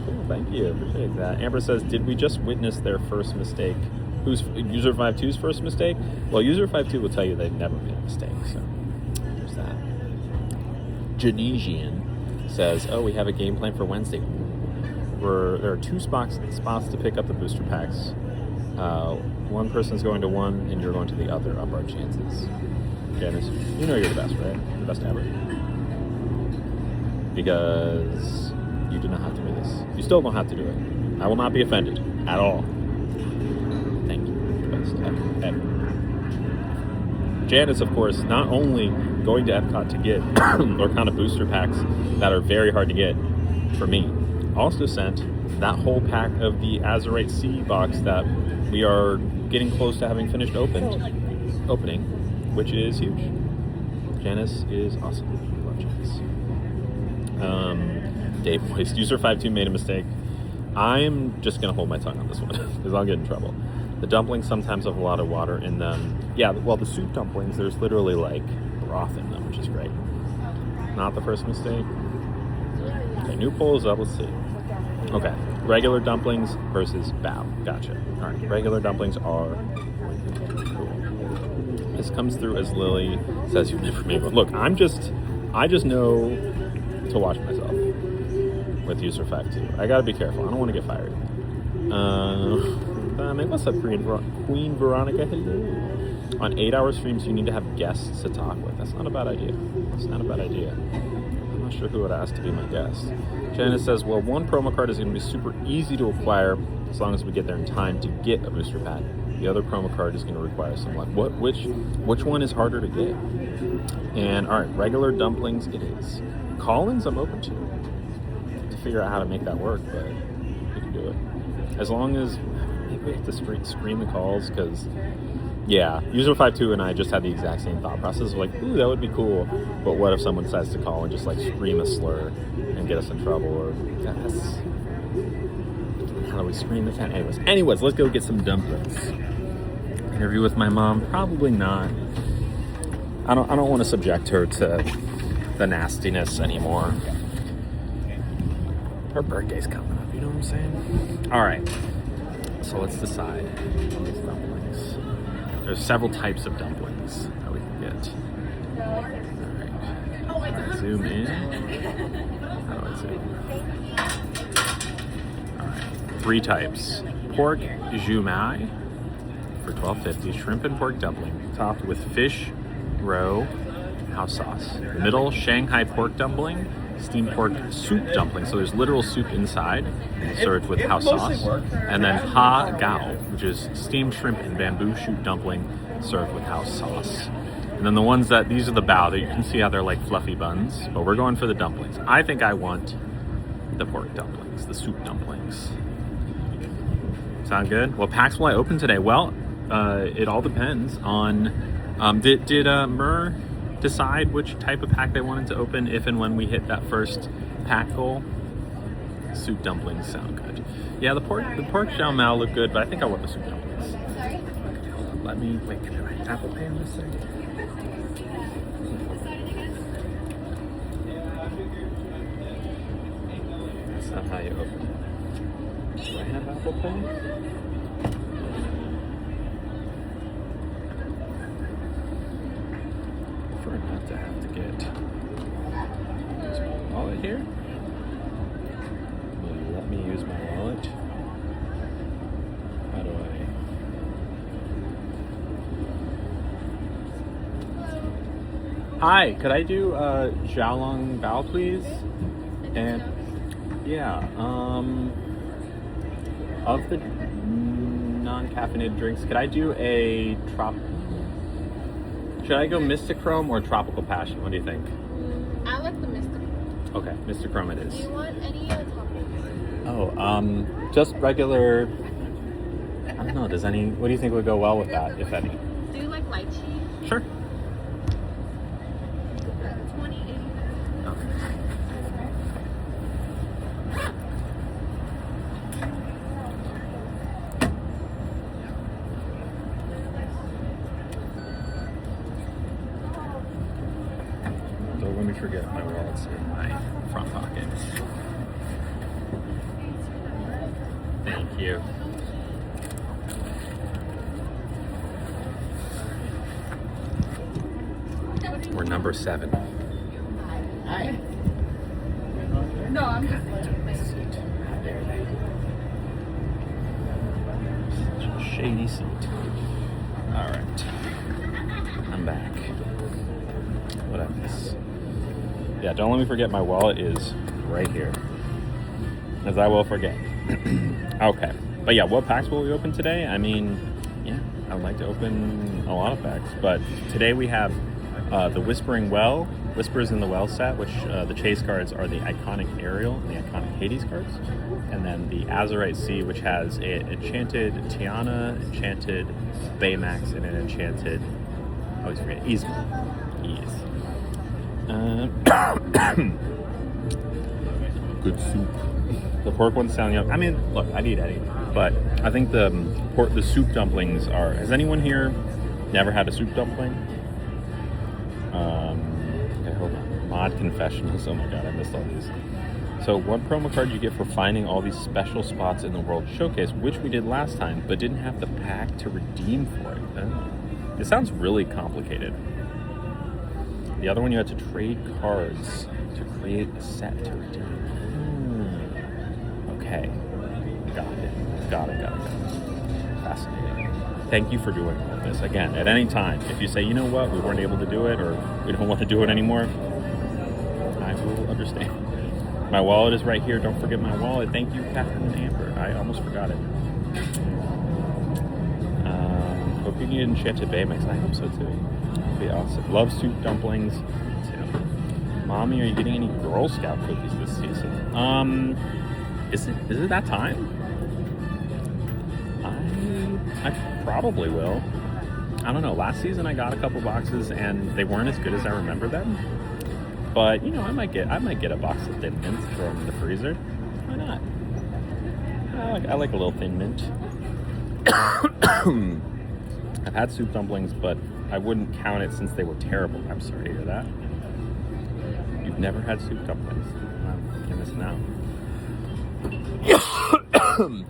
Cool, thank you. Appreciate that. Amber says, did we just witness their first mistake? Who's user 52's first mistake? Well, user 52 will tell you they've never made a mistake, so there's that. Janesian says, oh, we have a game plan for Wednesday. There are 2 spots to pick up the booster packs. One person's going to one, and you're going to the other. Up our chances. Janice, you know you're the best, right? The best ever. Because you did not have to do this. You still don't have to do it. I will not be offended at all. Thank you. Best ever. Janice, of course, not only going to Epcot to get Lorcana booster packs that are very hard to get for me, also sent that whole pack of the Azurite Sea box that we are getting close to having finished opening, which is huge. Janice is awesome. I love Janice. Dave Voice, user 52 made a mistake. I'm just going to hold my tongue on this one because I'll get in trouble. The dumplings sometimes have a lot of water in them. Yeah, well, the soup dumplings, there's literally like broth in them, which is great. Not the first mistake. Okay, new poll is up. Let's see. Okay, regular dumplings versus bao. Gotcha. All right, regular dumplings are cool. This comes through as Lily says you've never made one. Look, I just know to watch myself with user 52. I gotta be careful. I don't want to get fired. What's up, Queen Veronica? Hello. On 8-hour streams, you need to have guests to talk with. That's not a bad idea. It's not a bad idea. I'm not sure who would ask to be my guest. Janice says, well, one promo card is going to be super easy to acquire as long as we get there in time to get a booster pack. The other promo card is going to require some luck. Which one is harder to get? And all right, regular dumplings it is. Call-ins I'm open to figure out how to make that work, but we can do it. As long as maybe we have to screen the calls, because yeah, user 52 and I just had the exact same thought process of like, ooh, that would be cool, but what if someone decides to call and just like scream a slur and get us in trouble, or how do we screen the cat? Anyways, let's go get some dumplings. Interview with my mom? Probably not. I don't want to subject her to the nastiness anymore. Her birthday's coming up, you know what I'm saying? All right, so let's decide on these dumplings. There's several types of dumplings that we can get. All right, zoom in. How do I zoom? All right, 3 types. Pork jumai for $12.50. Shrimp and pork dumpling, topped with fish roe house sauce. The middle, Shanghai pork dumpling, steamed pork soup dumpling, so there's literal soup inside, served with house sauce. And then ha gao, which is steamed shrimp and bamboo shoot dumpling, served with house sauce. And then these are the bao, that you can see how they're like fluffy buns, but we're going for the dumplings. I think I want the pork dumplings, the soup dumplings. Sound good? Well, packs will I open today? Well, it all depends on, did Mur decide which type of pack they wanted to open if and when we hit that first pack goal? Soup dumplings sound good. Yeah, the pork xiao mao look good, but I think I want the soup dumplings. let me, wait, can I Apple Pay on this thing? That's not how you open it. Do I have Apple Pay? For not to have to get my wallet here. Will you let me use my wallet? How do I? Hi, could I do Xiaolong Bao, please? And yeah, of the non-caffeinated drinks, could I do a Should I go Mystic Chrome or Tropical Passion? What do you think? I like the Mystic. Okay, Mystic Chrome it is. Do you want any toppings? Oh, just regular. I don't know. What do you think would go well with that, if any? Do you like lychee? Sure. 20.80. Okay. Don't let me forget my wallet's in my front pocket. Thank you. We're number 7. Hi. No, I'm just How dare they? Such a shady seat. Alright. I'm back. What I miss? Yeah, don't let me forget my wallet is right here. As I will forget. Okay. But yeah, what packs will we open today? I mean, yeah, I would like to open a lot of packs. But today we have the Whispers in the Well set, which the chase cards are the iconic Ariel and the iconic Hades cards. And then the Azurite Sea, which has an enchanted Tiana, enchanted Baymax, and an enchanted, I always forget, Yzma. Good soup. The pork one's sounding up. I mean, look, I'd eat any. But I think the soup dumplings are... Has anyone here never had a soup dumpling? Okay, hold on. Mod confessionals. Oh my god, I missed all these. So one promo card you get for finding all these special spots in the World Showcase, which we did last time, but didn't have the pack to redeem for it. It sounds really complicated. The other one, you had to trade cards to create a set to redeem. Okay. Got it. Fascinating. Thank you for doing all this. Again, at any time, if you say, you know what, we weren't able to do it, or we don't want to do it anymore, I will understand. My wallet is right here. Don't forget my wallet. Thank you, Catherine and Amber. I almost forgot it. Hope you need enchanted Baymax. I hope so too. That'd be awesome. Love soup dumplings. Too. Mommy, are you getting any Girl Scout cookies this season? Is it that time? I probably will. I don't know. Last season I got a couple boxes and they weren't as good as I remember them. But you know, I might get a box of Thin Mints from the freezer. Why not? I like a little Thin Mint. I've had soup dumplings, but I wouldn't count it since they were terrible. I'm sorry to hear that. You've never had soup dumplings. Wow, you're missing out. I'm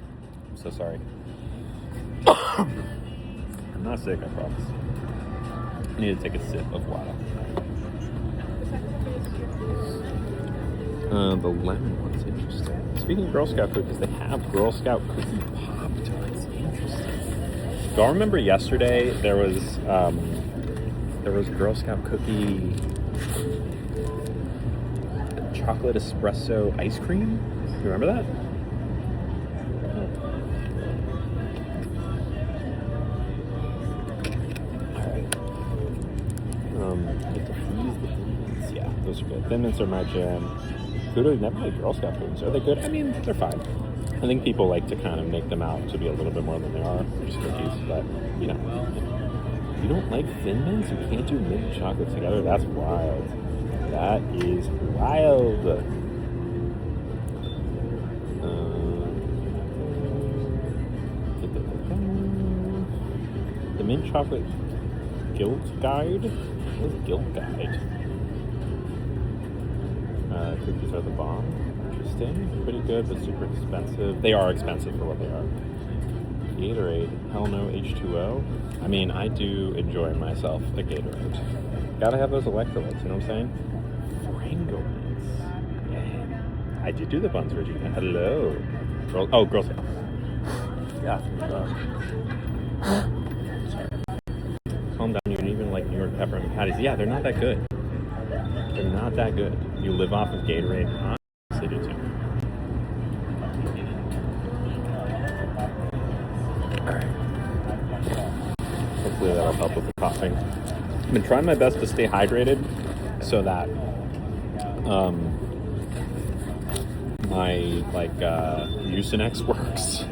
so sorry. I'm not sick, I promise. I need to take a sip of water. The lemon one's interesting. Speaking of Girl Scout cookies, they have Girl Scout cookie Pop-Tarts. Interesting. Do I remember yesterday there was Girl Scout cookie chocolate espresso ice cream? You remember that? Get to freeze the Thin Mints. Yeah, those are good. Thin Mints are my jam. Kudo, never had Girl Scout cookies. Are they good? I mean, they're fine. I think people like to kind of make them out to be a little bit more than they are. They're just cookies, but you know, you don't like Thin Mints? You can't do mint and chocolate together? That's wild. That is wild. The mint chocolate guilt guide. What is guilt guide? Cookies are the bomb. Interesting. Pretty good, but super expensive. They are expensive for what they are. Gatorade. Hell no, H2O. I mean, I do enjoy myself a Gatorade. Gotta have those electrolytes, you know what I'm saying? Frango buns. Yeah. I did do the buns, Regina. Hello. Girl Scout. Yeah. Sorry. Calm down, you can even like New York peppermint patties. Yeah, they're not that good. They're not that good. You live off of Gatorade. I do too. Alright. Hopefully that'll help with the coughing. I've been trying my best to stay hydrated so that my Mucinex works.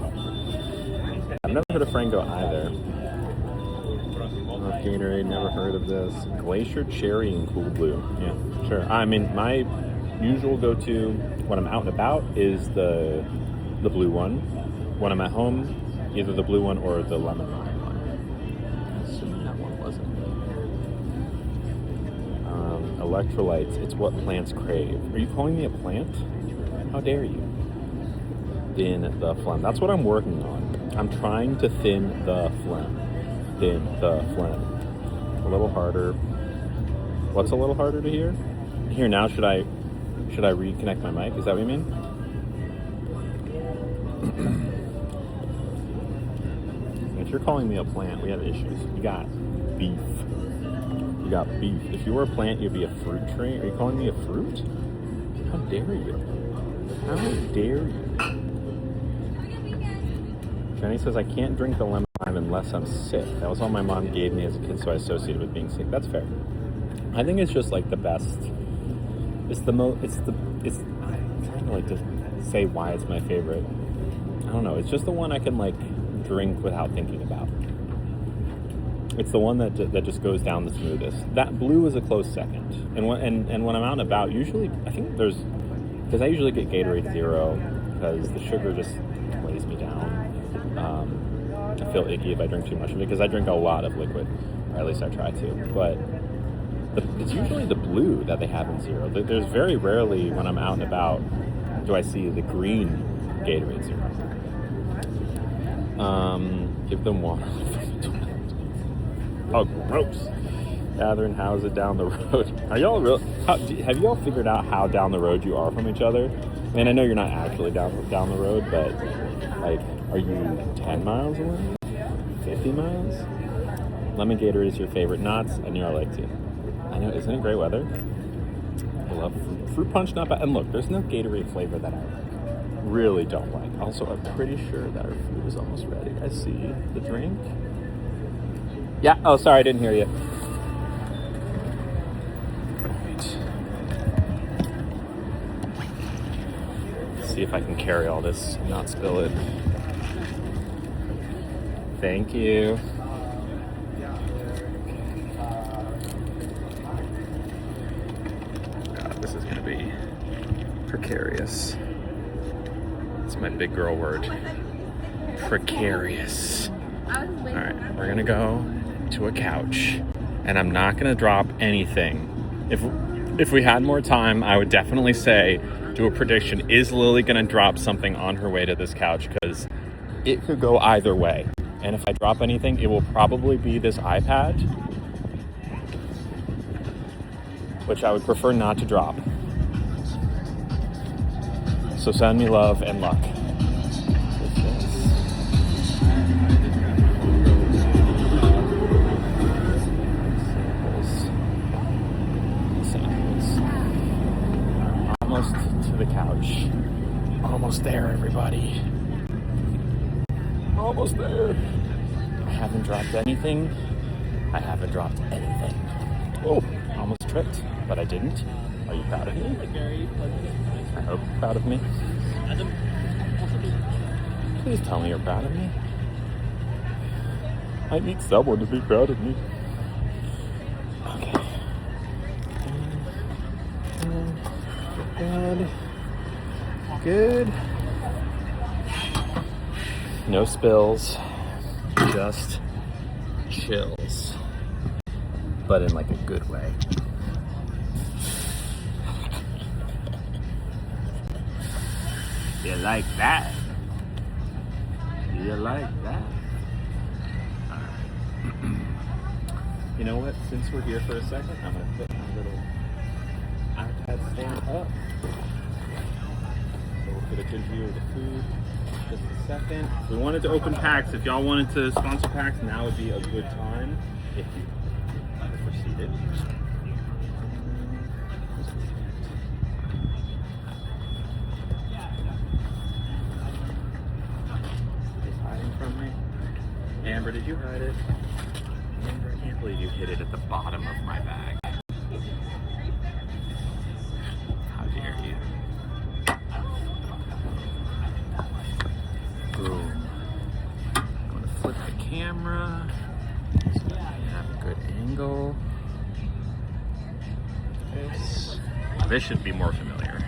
I've never heard of Frango either. Gatorade, never heard of this. Glacier Cherry and Cool Blue. Yeah, sure. I mean, my usual go-to when I'm out and about is the blue one. When I'm at home, either the blue one or the lemon lime one. I assume that one wasn't. Electrolytes, it's what plants crave. Are you calling me a plant? How dare you? Thin the phlegm. That's what I'm working on. I'm trying to thin the phlegm. Thin the phlegm. A little harder. What's a little harder to hear? Here now, should I reconnect my mic? Is that what you mean? If you're calling me a plant, we have issues. You got beef. You got beef. If you were a plant, you'd be a fruit tree. Are you calling me a fruit? How dare you? How dare you? Jenny says, I can't drink the lemon lime unless I'm sick. That was all my mom gave me as a kid, so I associated with being sick. That's fair. I think it's just like the best. I'm trying to like just say why it's my favorite. I don't know. It's just the one I can like drink without thinking about. It's the one that just goes down the smoothest. That blue is a close second. And when I'm out and about, usually I think because I usually get Gatorade Zero because the sugar just weighs me down. I feel icky if I drink too much of it because I drink a lot of liquid, or at least I try to. But it's usually the blue that they have in Zero. There's very rarely when I'm out and about do I see the green Gatorade Zero. Give them water. Oh, gross. Catherine, how's it down the road? Are y'all have y'all figured out how down the road you are from each other? I mean, I know you're not actually down the road, but like, are you 10 miles away? 50 miles? Lemon Gatorade is your favorite. Nuts, I knew I liked it. I know, isn't it great weather? I love fruit punch, not bad. And look, there's no Gatorade flavor that I really don't like. Also, I'm pretty sure that our food is almost ready. I see the drink. Yeah, oh, sorry, I didn't hear you. Right. See if I can carry all this and not spill it. Thank you. God, this is gonna be precarious. It's my big girl word. Precarious. All right, we're gonna go to a couch, and I'm not gonna drop anything. If we had more time, I would definitely say, do a prediction. Is Lily gonna drop something on her way to this couch? Because it could go either way. And if I drop anything, it will probably be this iPad, which I would prefer not to drop. So send me love and luck. Almost to the couch. Almost there, everybody. Almost there. I haven't dropped anything. Oh, almost tripped, but I didn't. Are you proud of me? I hope you're proud of me. Please tell me you're proud of me. I need someone to be proud of me. Okay. Good. No spills. Just chills, but in like a good way. You like that? You like that? Alright. You know what? Since we're here for a second, I'm going to put my little iPad stand up. So we'll get a good view of the food. Just a second. We wanted to open packs. If y'all wanted to sponsor packs, now would be a good time. If we're seated. From me. Amber, did you hide it? Amber, I can't believe you hid it at the bottom of my bag. How dare you? Boom. I'm gonna flip the camera so we have a good angle. This should be more familiar.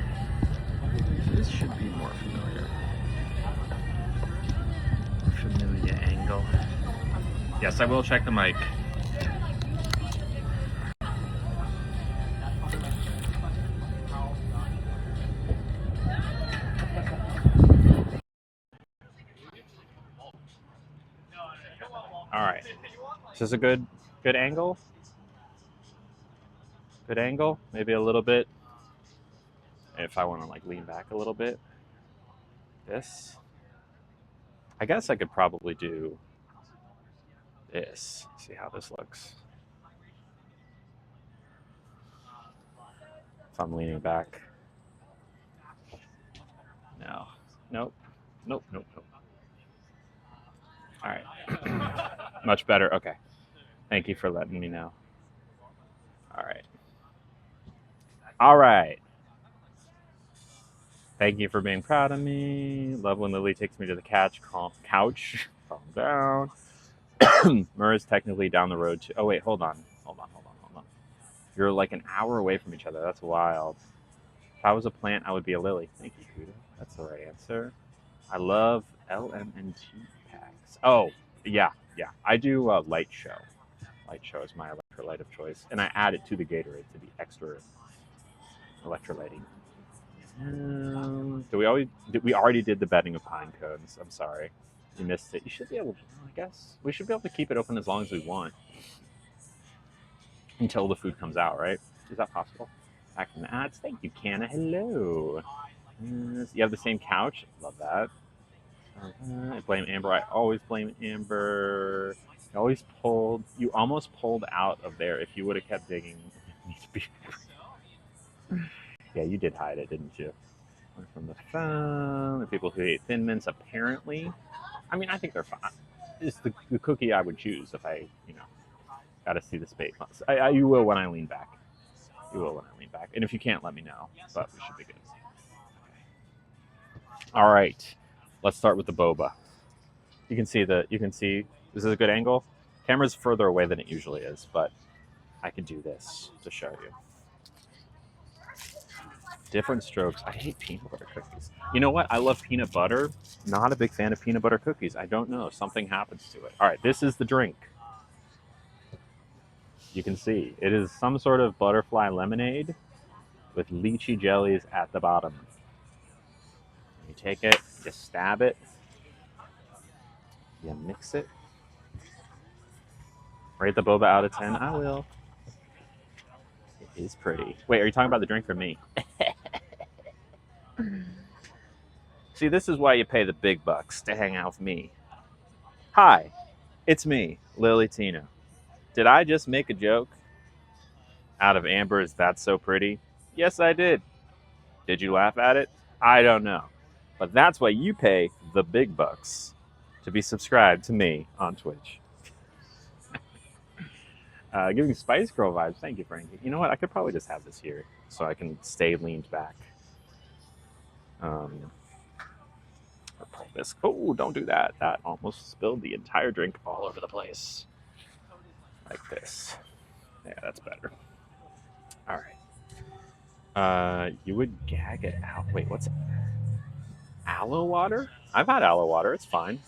This should be more familiar. Familiar angle. Yes, I will check the mic. All right. Is this a good angle? Good angle? Maybe a little bit. If I want to like lean back a little bit. This. I guess I could probably do this. See how this looks. If I'm leaning back. No. Nope. Nope. Nope. Nope. All right. Much better. Okay. Thank you for letting me know. All right. All right. Thank you for being proud of me. Love when Lily takes me to the couch. Calm down. Mur is technically down the road too. Oh wait, hold on. You're like an hour away from each other. That's wild. If I was a plant, I would be a lily. Thank you, Kuda. That's the right answer. I love LMNT packs. Oh, yeah. I do Light Show. Light Show is my electrolyte of choice. And I add it to the Gatorade to be extra electrolyting. We already did the betting of pine cones. I'm sorry. You missed it. You should be able to, I guess. We should be able to keep it open as long as we want. Until the food comes out, right? Is that possible? Back from the ads. Thank you, Canna. Hello. Yes, you have the same couch. Love that. I blame Amber. I always blame Amber. You almost pulled out of there. If you would have kept digging. Yeah, you did hide it, didn't you? From the phone. The people who hate Thin Mints, apparently. I mean, I think they're fine. It's the cookie I would choose if I, got to see the space. You will when I lean back. And if you can't, let me know. But we should be good. Okay. All right. Let's start with the boba. You can see this is a good angle. Camera's further away than it usually is, but I can do this to show you. Different strokes. I hate peanut butter cookies. You know what? I love peanut butter. Not a big fan of peanut butter cookies. I don't know. Something happens to it. All right, this is the drink. You can see it is some sort of butterfly lemonade with lychee jellies at the bottom. You take it, you stab it, you mix it. Rate the boba out of 10. I will. It is pretty. Wait, are you talking about the drink or me? See, this is why you pay the big bucks to hang out with me. Hi, it's me, Lily Tina. Did I just make a joke out of Amber's "That's So Pretty"? Yes, I did. Did you laugh at it? I don't know. But that's why you pay the big bucks to be subscribed to me on Twitch. Giving Spice Girl vibes. Thank you, Frankie. You know what? I could probably just have this here so I can stay leaned back. This. Oh, don't do that. That almost spilled the entire drink all over the place. Like this. Yeah, that's better. All right. You would gag it out. Wait, what's it? Aloe water? I've had aloe water. It's fine.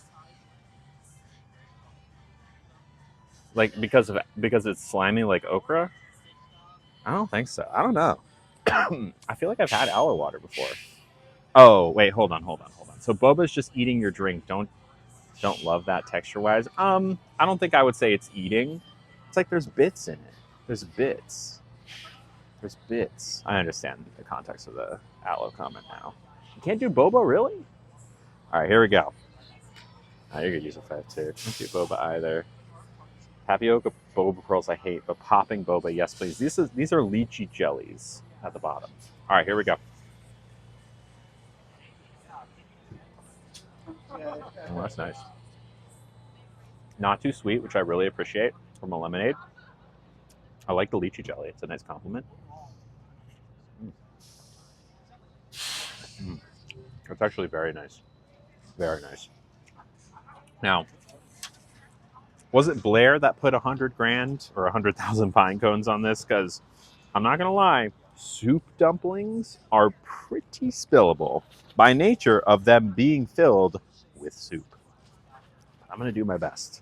Like because it's slimy like okra? I don't think so. I don't know. I feel like I've had aloe water before. Oh wait, hold on. So boba's just eating your drink. Don't love that texture wise. I don't think I would say it's eating. It's like there's bits in it. There's bits. There's bits. I understand the context of the aloe comment now. You can't do boba, really? All right, here we go. Oh, you're gonna use a 5-2. Can't do boba either. Tapioca boba pearls I hate, but popping boba, yes please. These are lychee jellies at the bottom. All right, here we go. Oh, that's nice. Not too sweet, which I really appreciate from a lemonade. I like the lychee jelly. It's a nice compliment. Mm. It's actually very nice. Very nice. Now, was it Blair that put 100 grand or 100,000 pine cones on this? Because I'm not going to lie, soup dumplings are pretty spillable by nature of them being filled with soup. I'm going to do my best.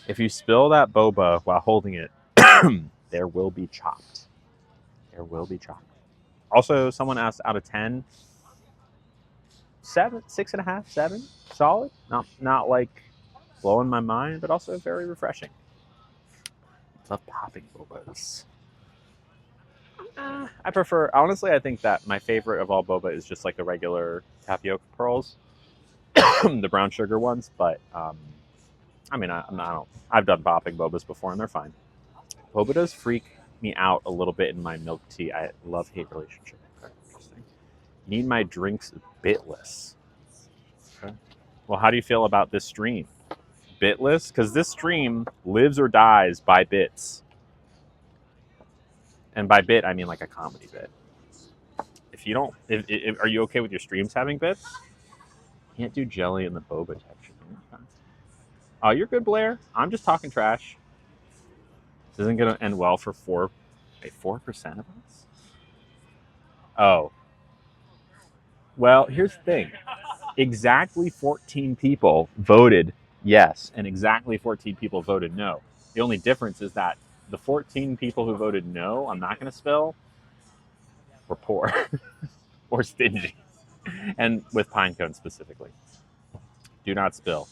If you spill that boba while holding it, there will be chopped. There will be chopped. Also, someone asked out of 10, 7, 6.5, 7, solid. Not like blowing my mind, but also very refreshing. Love popping bobas. I prefer, honestly, I think that my favorite of all boba is just like the regular tapioca pearls, the brown sugar ones. But I mean, I don't. I've done popping bobas before, and they're fine. Boba does freak me out a little bit in my milk tea. I love hate relationship. Okay, interesting. Need my drinks bitless. Okay. Well, how do you feel about this stream? Bitless? Because this stream lives or dies by bits. And by bit, I mean like a comedy bit. If you don't, are you okay with your streams having bits? Can't do jelly in the boba texture. Okay. Oh, you're good, Blair. I'm just talking trash. This isn't gonna end well for 4% of us. Oh, well, here's the thing. Exactly 14 people voted yes, and exactly 14 people voted no. The only difference is that the 14 people who voted no, I'm not going to spill, were poor or stingy, and with pine cones specifically. Do not spill.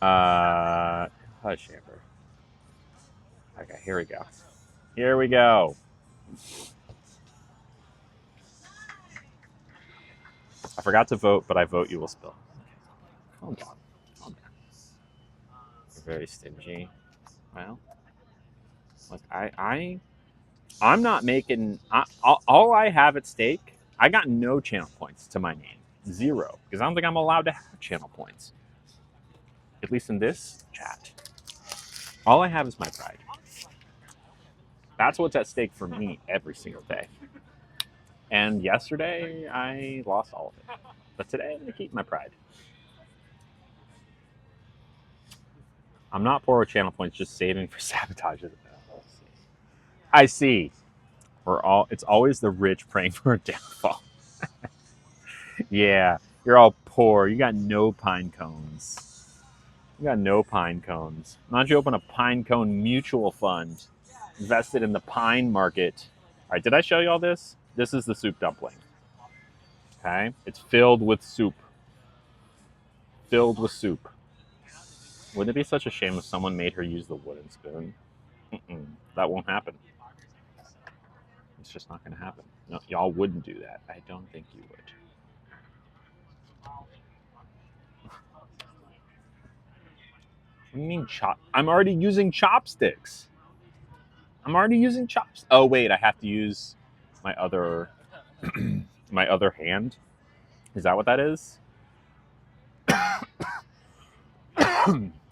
Hush, Amber. Okay, here we go. Here we go. I forgot to vote, but I vote you will spill. Calm down. Calm down. You're very stingy. Well, like I'm not making. All I have at stake. I got no channel points to my name, 0, because I don't think I'm allowed to have channel points. At least in this chat. All I have is my pride. That's what's at stake for me every single day. And yesterday, I lost all of it. But today, I'm going to keep my pride. I'm not poor with channel points, just saving for sabotages. I see. It's always the rich praying for a downfall. Yeah, you're all poor. You got no pine cones. You got no pine cones. Why don't you open a pine cone mutual fund invested in the pine market? All right, did I show you all this? This is the soup dumpling. Okay, it's filled with soup. Filled with soup. Wouldn't it be such a shame if someone made her use the wooden spoon? That won't happen. It's just not going to happen. No, y'all wouldn't do that. I don't think you would. What do you mean chop? I'm already using chopsticks. Oh wait, I have to use my other my other hand. Is that what that is? I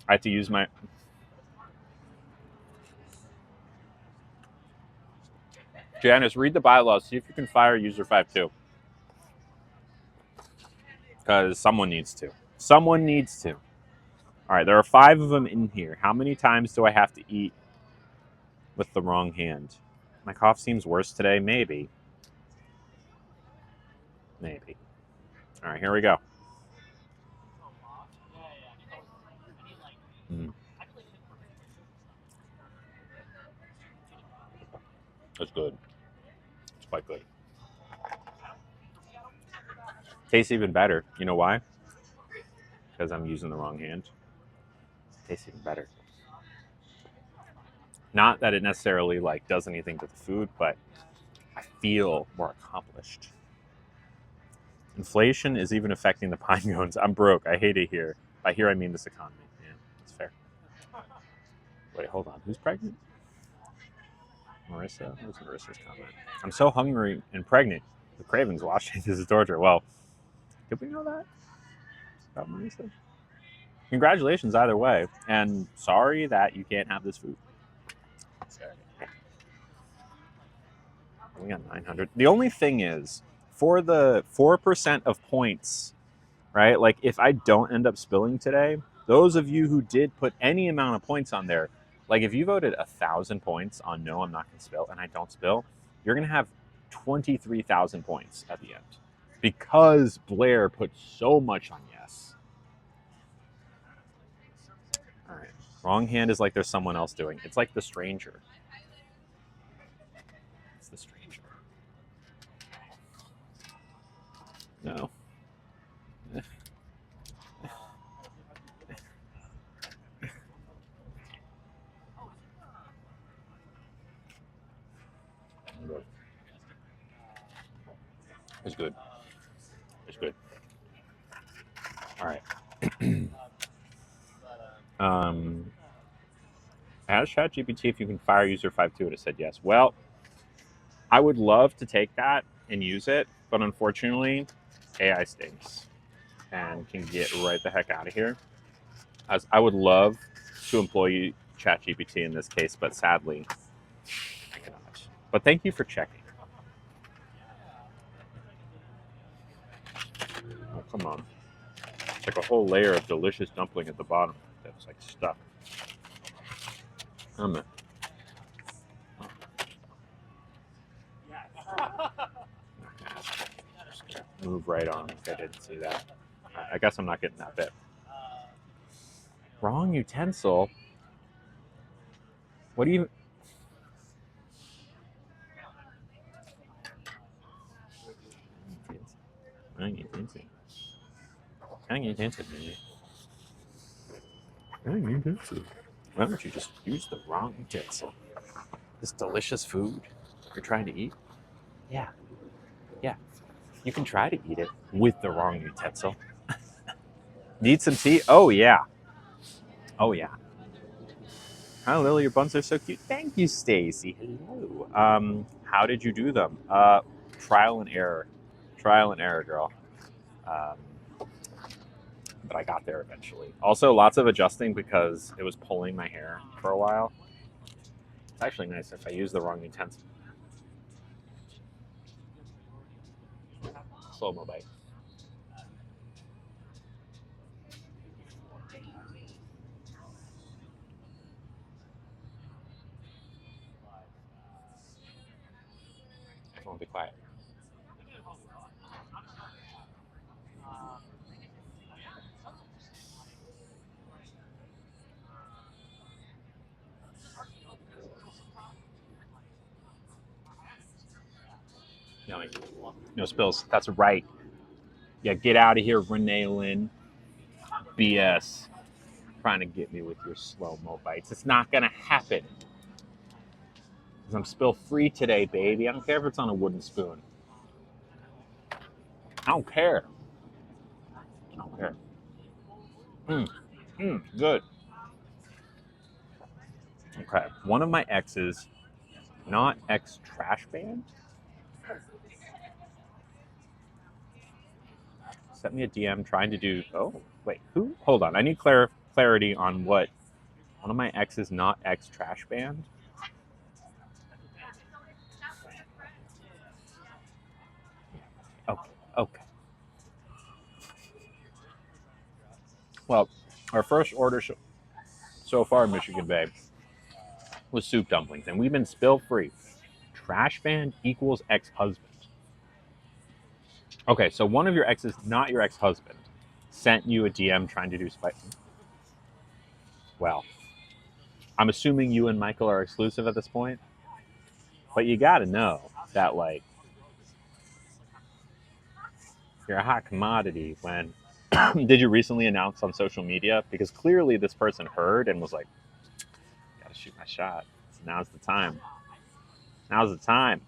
have to use my. Janice, read the bylaws. See if you can fire user 5-2. Because someone needs to. Someone needs to. All right, there are 5 of them in here. How many times do I have to eat with the wrong hand? My cough seems worse today. Maybe. Maybe. All right, here we go. It's good. It's quite good. Tastes even better. You know why? Because I'm using the wrong hand. Tastes even better. Not that it necessarily like does anything to the food, but I feel more accomplished. Inflation is even affecting the pine cones. I'm broke. I hate it here. By here I mean this economy. Yeah, that's fair. Wait, hold on. Who's pregnant? Marissa? What's Marissa's comment? I'm so hungry and pregnant. The cravings watching this is torture. Well, did we know that about Marissa? Congratulations either way. And sorry that you can't have this food. We got 900. The only thing is, for the 4% of points, right? Like, if I don't end up spilling today, those of you who did put any amount of points on there, like if you voted 1,000 points on no, I'm not going to spill, and I don't spill, you're going to have 23,000 points at the end. Because Blair put so much on yes. All right. Wrong hand is like there's someone else doing. It's like the stranger. It's the stranger. No. It's good. It's good. All right. Ask ChatGPT if you can fire user 52. It said yes. Well, I would love to take that and use it, but unfortunately, AI stinks and can get right the heck out of here. As I would love to employ ChatGPT in this case, but sadly, I cannot. But thank you for checking. Oh, come on. It's like a whole layer of delicious dumpling at the bottom that's like stuck. I'm not move right on if I didn't see that. I guess I'm not getting that bit. Wrong utensil? What do you... Wrong utensil. Why don't you just use the wrong utensil? This delicious food you're trying to eat? Yeah. Yeah. You can try to eat it with the wrong utensil. Need some tea? Oh, yeah. Oh, yeah. Hi, Lily. Your buns are so cute. Thank you, Stacy. Hello. How did you do them? Trial and error. Trial and error, girl. But I got there eventually. Also, lots of adjusting because it was pulling my hair for a while. It's actually nice if I use the wrong utensil. Slow-mo bite. Everyone be quiet. No spills. That's right. Yeah, get out of here, Renee Lynn. BS. Trying to get me with your slow-mo bites. It's not going to happen. Because I'm spill free today, baby. I don't care if it's on a wooden spoon. I don't care. I don't care. Good. Okay. One of my exes, not ex-trash band, sent me a DM trying to do... Oh, wait. Who? Hold on. I need clarity on what... One of my exes, not ex-trash band? Okay. Well, our first order so far in Michigan Bay was soup dumplings, and we've been spill-free. Trash band equals ex-husband. Okay, so one of your exes, not your ex-husband, sent you a DM trying to do spice. Well, I'm assuming you and Michael are exclusive at this point. But you got to know that, like, you're a hot commodity when. Did you recently announce on social media? Because clearly this person heard and was like, gotta shoot my shot. Now's the time. Now's the time.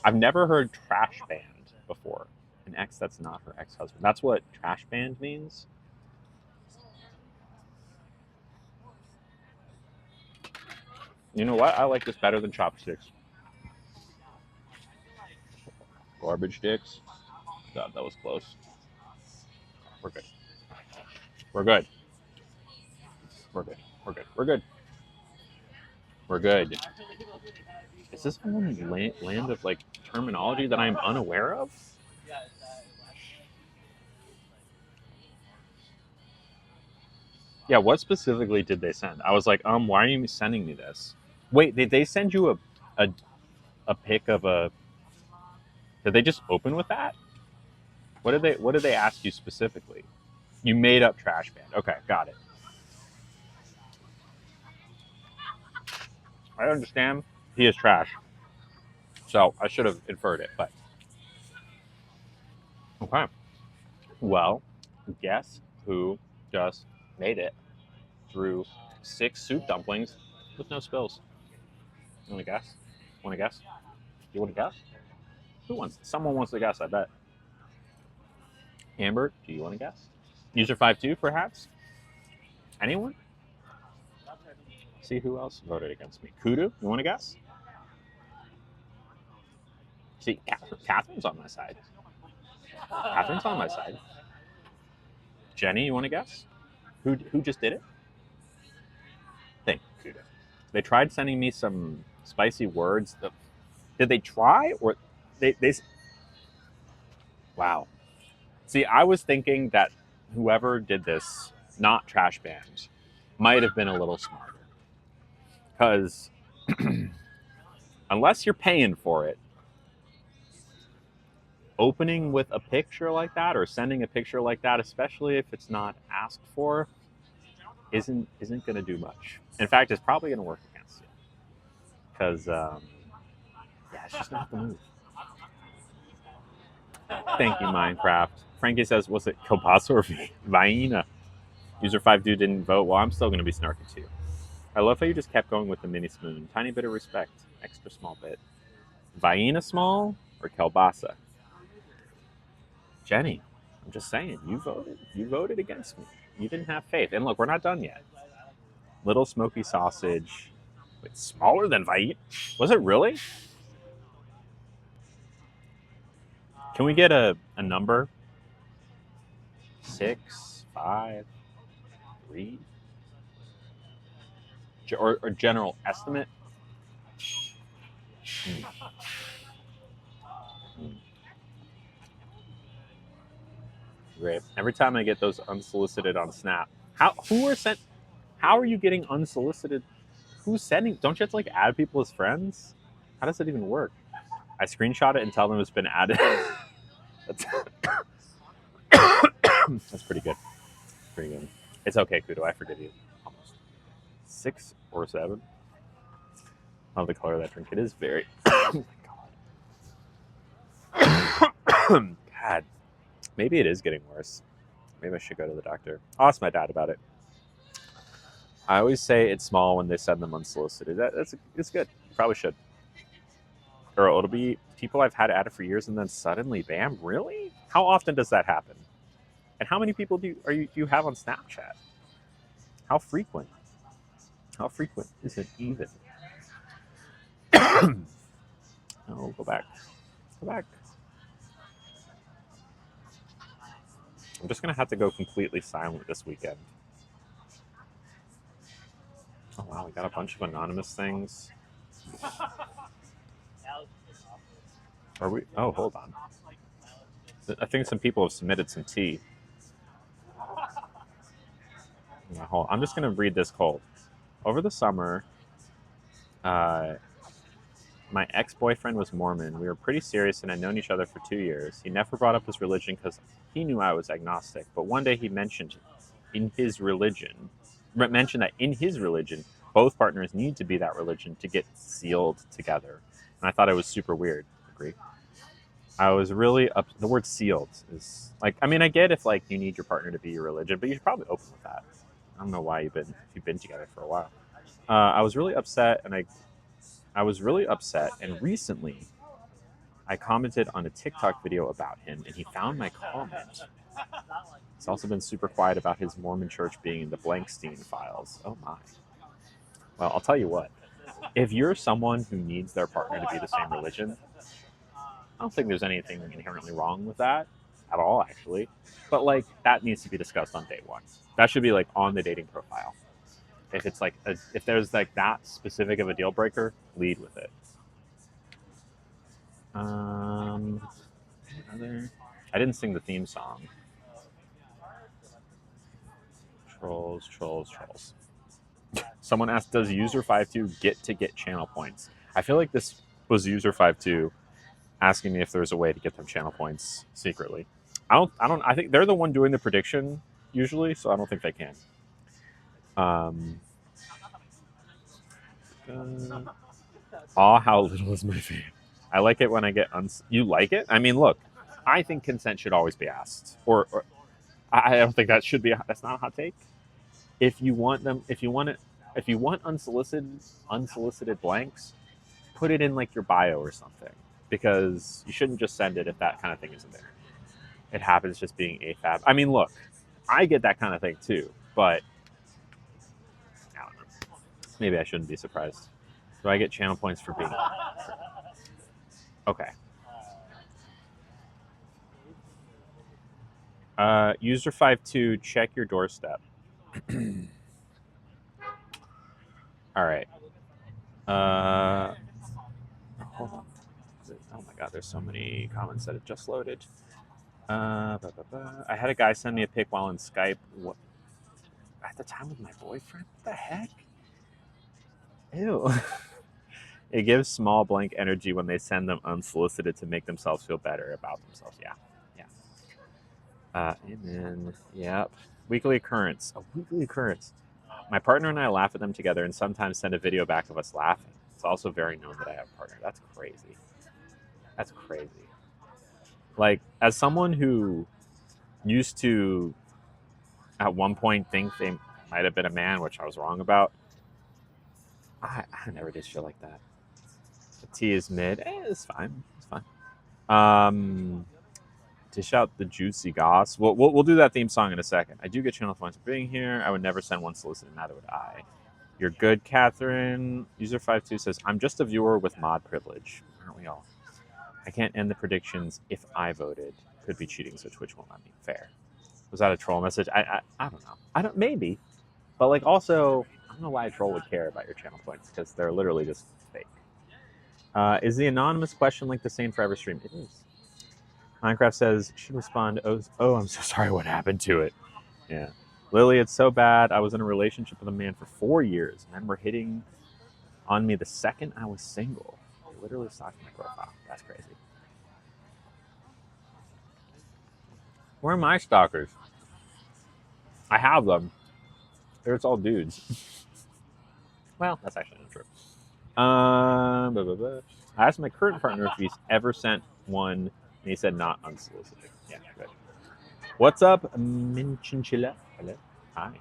I've never heard trash band before. An ex that's not her ex-husband. That's what trash band means? You know what? I like this better than chopsticks. Garbage dicks. God, that was close. We're good. We're good. We're good. We're good. We're good. We're good. Is this one land of like terminology that I'm unaware of? Yeah, what specifically did they send? I was like, why are you sending me this? Wait, did they send you a, a pic of a? Did they just open with that? What did they ask you specifically? You made up trash band. Okay, got it. I understand. He is trash. So I should have inferred it, but okay. Well, guess who just made it through 6 soup dumplings with no spills? You want to guess? Want to guess? You want to guess? Who wants? Someone wants to guess. I bet. Amber, do you want to guess? User 52, perhaps? Anyone? See who else voted against me. Kudu, you want to guess? See, Catherine's on my side. Catherine's on my side. Jenny, you want to guess? Who just did it? Thank you, Kudu. They tried sending me some spicy words. Did they try or they? Wow. See, I was thinking that whoever did this, not trash band, might have been a little smarter. Because unless you're paying for it, opening with a picture like that or sending a picture like that, especially if it's not asked for, isn't going to do much. In fact, it's probably going to work against you. Because, yeah, it's just not the move. Thank you, Minecraft. Frankie says, was it Kielbasa or Vienna? User 5 dude didn't vote. Well, I'm still going to be snarky too. I love how you just kept going with the mini spoon. Tiny bit of respect. Extra small bit. Vienna small or Kielbasa? Jenny, I'm just saying, you voted. You voted against me. You didn't have faith. And look, we're not done yet. Little smoky sausage. Wait, smaller than Vienna? Was it really? Can we get a number? 6, 5, 3? Or general estimate? Great. Every time I get those unsolicited on Snap, how are you getting unsolicited? Who's sending? Don't you have to like add people as friends? How does that even work? I screenshot it and tell them it's been added. That's pretty good. Pretty good. It's okay, Kudo. I forgive you. Almost 6 or 7. I love the color of that drink. It is very. Oh my god. God. Maybe it is getting worse. Maybe I should go to the doctor. I'll ask my dad about it. I always say it's small when they send them unsolicited. It's good. You probably should. Or it'll be people I've had added for years and then suddenly, bam, really? How often does that happen? And how many people do you have on Snapchat? How frequent? How frequent is it even? No, go back. Go back. I'm just going to have to go completely silent this weekend. Oh, wow. We got a bunch of anonymous things. Are we? Oh, hold on. I think some people have submitted some tea. I'm just going to read this cold. Over the summer, my ex-boyfriend was Mormon. We were pretty serious and had known each other for 2 years. He never brought up his religion because he knew I was agnostic. But one day he mentioned that in his religion, but both partners need to be that religion to get sealed together. And I thought it was super weird. Agree. I was really up. The word sealed is like, I mean, I get if like you need your partner to be your religion, but you should probably open with that. I don't know why if you've been together for a while. I was really upset, and I was really upset, and recently I commented on a TikTok video about him, and he found my comment. He's also been super quiet about his Mormon church being in the Blankstein files. Oh my. Well, I'll tell you what. If you're someone who needs their partner to be the same religion, I don't think there's anything inherently wrong with that at all, actually. But like that needs to be discussed on day one. That should be like on the dating profile. If it's like if there's like that specific of a deal breaker, lead with it. I didn't sing the theme song. Trolls. Someone asked, does user 52 get channel points? I feel like this was user 52 asking me if there's a way to get them channel points secretly. I think they're the one doing the prediction usually, so I don't think they can. How little is my fan? I like it when I get you like it? I mean, look, I think consent should always be asked. Or I don't think that should be. That's not a hot take. If you want unsolicited blanks, put it in like your bio or something, because you shouldn't just send it if that kind of thing isn't there. It happens just being AFAB. I mean, look, I get that kind of thing too, but I don't know. Maybe I shouldn't be surprised. Do I get channel points for being? Okay. User 52, check your doorstep. All right. Hold on. Oh my god, there's so many comments that have just loaded. I had a guy send me a pic while in Skype. What? At the time with my boyfriend? What the heck? Ew. It gives small blank energy when they send them unsolicited to make themselves feel better about themselves. Yeah. Amen. Yep. Weekly occurrence. A weekly occurrence. My partner and I laugh at them together and sometimes send a video back of us laughing. It's also very known that I have a partner. That's crazy. That's crazy. Like, as someone who used to, at one point, think they might have been a man, which I was wrong about, I never did shit like that. The T is mid. It's fine. It's fine. Dish out the juicy goss. We'll do that theme song in a second. I do get channel points for being here. I would never send one solicited, neither would I. You're good, Catherine. User 52 says, I'm just a viewer with mod privilege. Aren't we all? I can't end the predictions if I voted. Could be cheating, so Twitch won't let me. Fair. Was that a troll message? I don't know. Maybe. But like also, I don't know why a troll would care about your channel points, because they're literally just fake. Is the anonymous question link the same for every stream? It is. Minecraft says, should respond, oh, I'm so sorry what happened to it. Yeah. Lily, it's so bad. I was in a relationship with a man for 4 years. Men were hitting on me the second I was single. They literally stalked my profile. That's crazy. Where are my stalkers? I have them. It's all dudes. Well, that's actually not true. I asked my current partner if he's ever sent one, and he said not unsolicited. Yeah, good. What's up, Minchinchilla? Hello. Hi.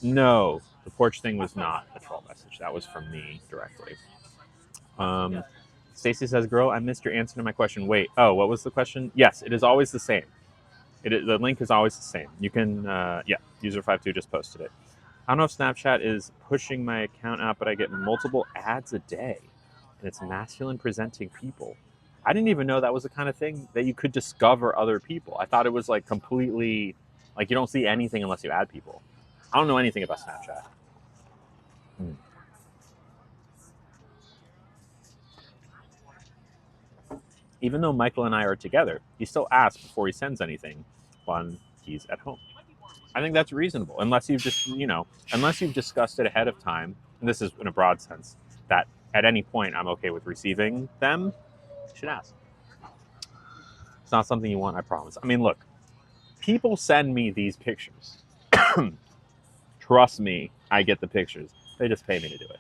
No, the porch thing was not a troll message. That was from me directly. Stacy says, girl, I missed your answer to my question. Wait, what was the question? Yes, it is always the same. The link is always the same. You can, user 52 just posted it. I don't know if Snapchat is pushing my account out, but I get multiple ads a day, and it's masculine presenting people. I didn't even know that was the kind of thing that you could discover other people. I thought it was like completely, like you don't see anything unless you add people. I don't know anything about Snapchat. Even though Michael and I are together, he still asks before he sends anything when he's at home. I think that's reasonable, unless you've discussed it ahead of time, and this is in a broad sense, that at any point I'm okay with receiving them, you should ask. It's not something you want, I promise. I mean, look, people send me these pictures. trust me, I get the pictures. They just pay me to do it.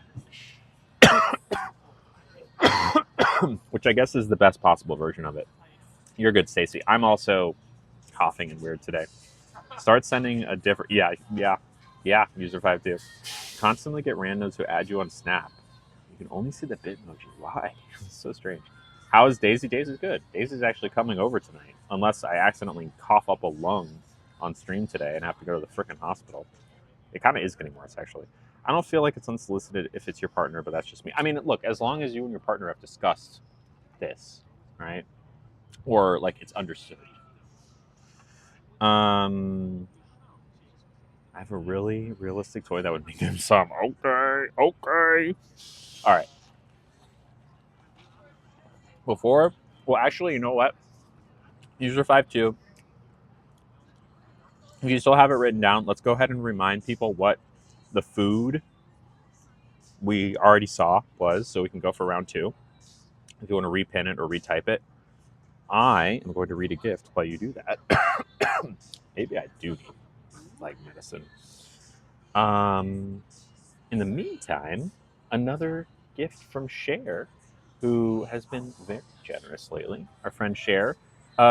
Which I guess is the best possible version of it. You're good, Stacy. I'm also coughing and weird today. Start sending a different... Yeah, user52. Constantly get randos who add you on Snap. You can only see the bit emoji. Why? It's so strange. How is Daisy? Daisy's good. Daisy's actually coming over tonight. Unless I accidentally cough up a lung on stream today and have to go to the frickin' hospital. It kind of is getting worse, actually. I don't feel like it's unsolicited if it's your partner, but that's just me. I mean, look, as long as you and your partner have discussed this, right? Or, like, it's understood. I have a really realistic toy that would make him some. Okay. All right. Actually, you know what? User52, if you still have it written down, let's go ahead and remind people what the food we already saw was, so we can go for round 2. If you want to repin it or retype it, I am going to read a gift while you do that. Maybe I do need, like, medicine. In the meantime, another gift from Cher, who has been very generous lately. Our friend Cher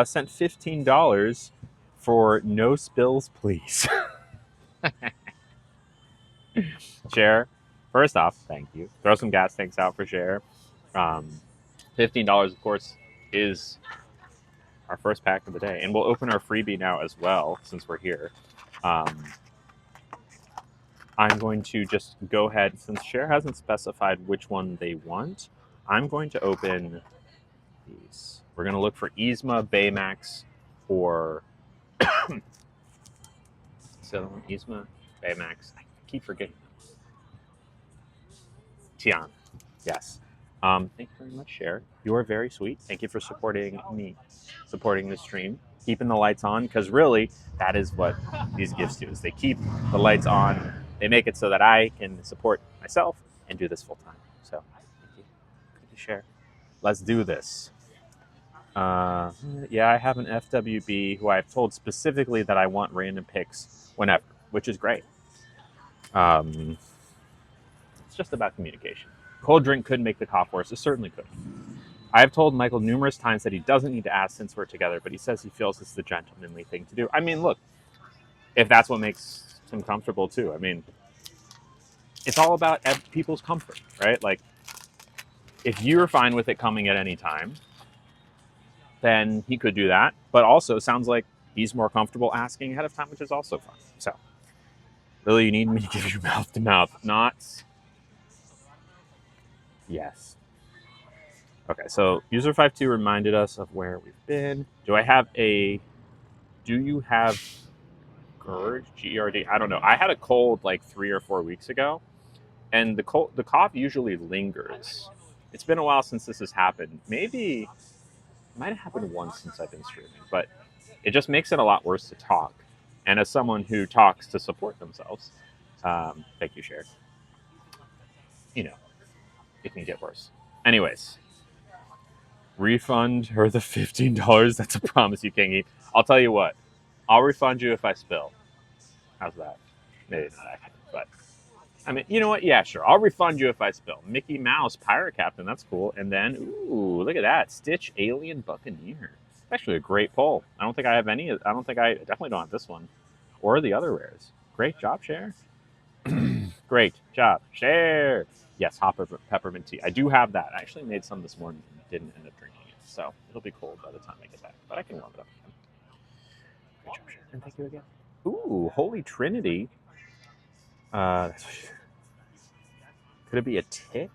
sent $15 for no spills, please. Cher, first off, thank you. Throw some gas tanks out for Cher. $15, of course, is our first pack of the day. And we'll open our freebie now as well, since we're here. I'm going to just go ahead, since Cher hasn't specified which one they want, I'm going to open these. We're going to look for Yzma, Baymax, or... the other one, Yzma, Baymax. I keep forgetting them. Tiana. Yes. Thank you very much, Cher. You are very sweet. Thank you for supporting me, supporting the stream, keeping the lights on, because really, that is what these gifts do, is they keep the lights on. They make it so that I can support myself and do this full time. So, thank you. Good to share. Let's do this. Yeah, I have an FWB who I've told specifically that I want random picks whenever, which is great. It's just about communication. Cold drink could make the cough worse. It certainly could. I have told Michael numerous times that he doesn't need to ask since we're together, but he says he feels it's the gentlemanly thing to do. I mean, look, if that's what makes him comfortable too. I mean, it's all about people's comfort, right? Like, if you're fine with it coming at any time, then he could do that. But also, it sounds like he's more comfortable asking ahead of time, which is also fun. So, Lily, you need me to give you mouth to mouth, not... Yes. Okay, so user52 reminded us of where we've been. Do you have GERD? G-E-R-D? I don't know. I had a cold like 3 or 4 weeks ago, and the cough usually lingers. It's been a while since this has happened. Maybe, it might have happened once since I've been streaming, but it just makes it a lot worse to talk. And as someone who talks to support themselves, thank you, Cher. You know, it can get worse. Anyways, refund her the $15. That's a promise you can't eat. I'll tell you what, I'll refund you if I spill. How's that? Maybe not actually, but I mean, you know what? Yeah, sure. I'll refund you if I spill. Mickey Mouse, Pirate Captain. That's cool. And then, ooh, look at that. Stitch, Alien Buccaneer. Actually a great poll. I definitely don't have this one. Or the other rares. Great job, Cher. Great job, Cher. Yes, hot peppermint tea. I do have that. I actually made some this morning and didn't end up drinking it. So it'll be cold by the time I get back. But I can warm it up again. Great job, Cher. And thank you again. Ooh, Holy Trinity. Could it be a tick?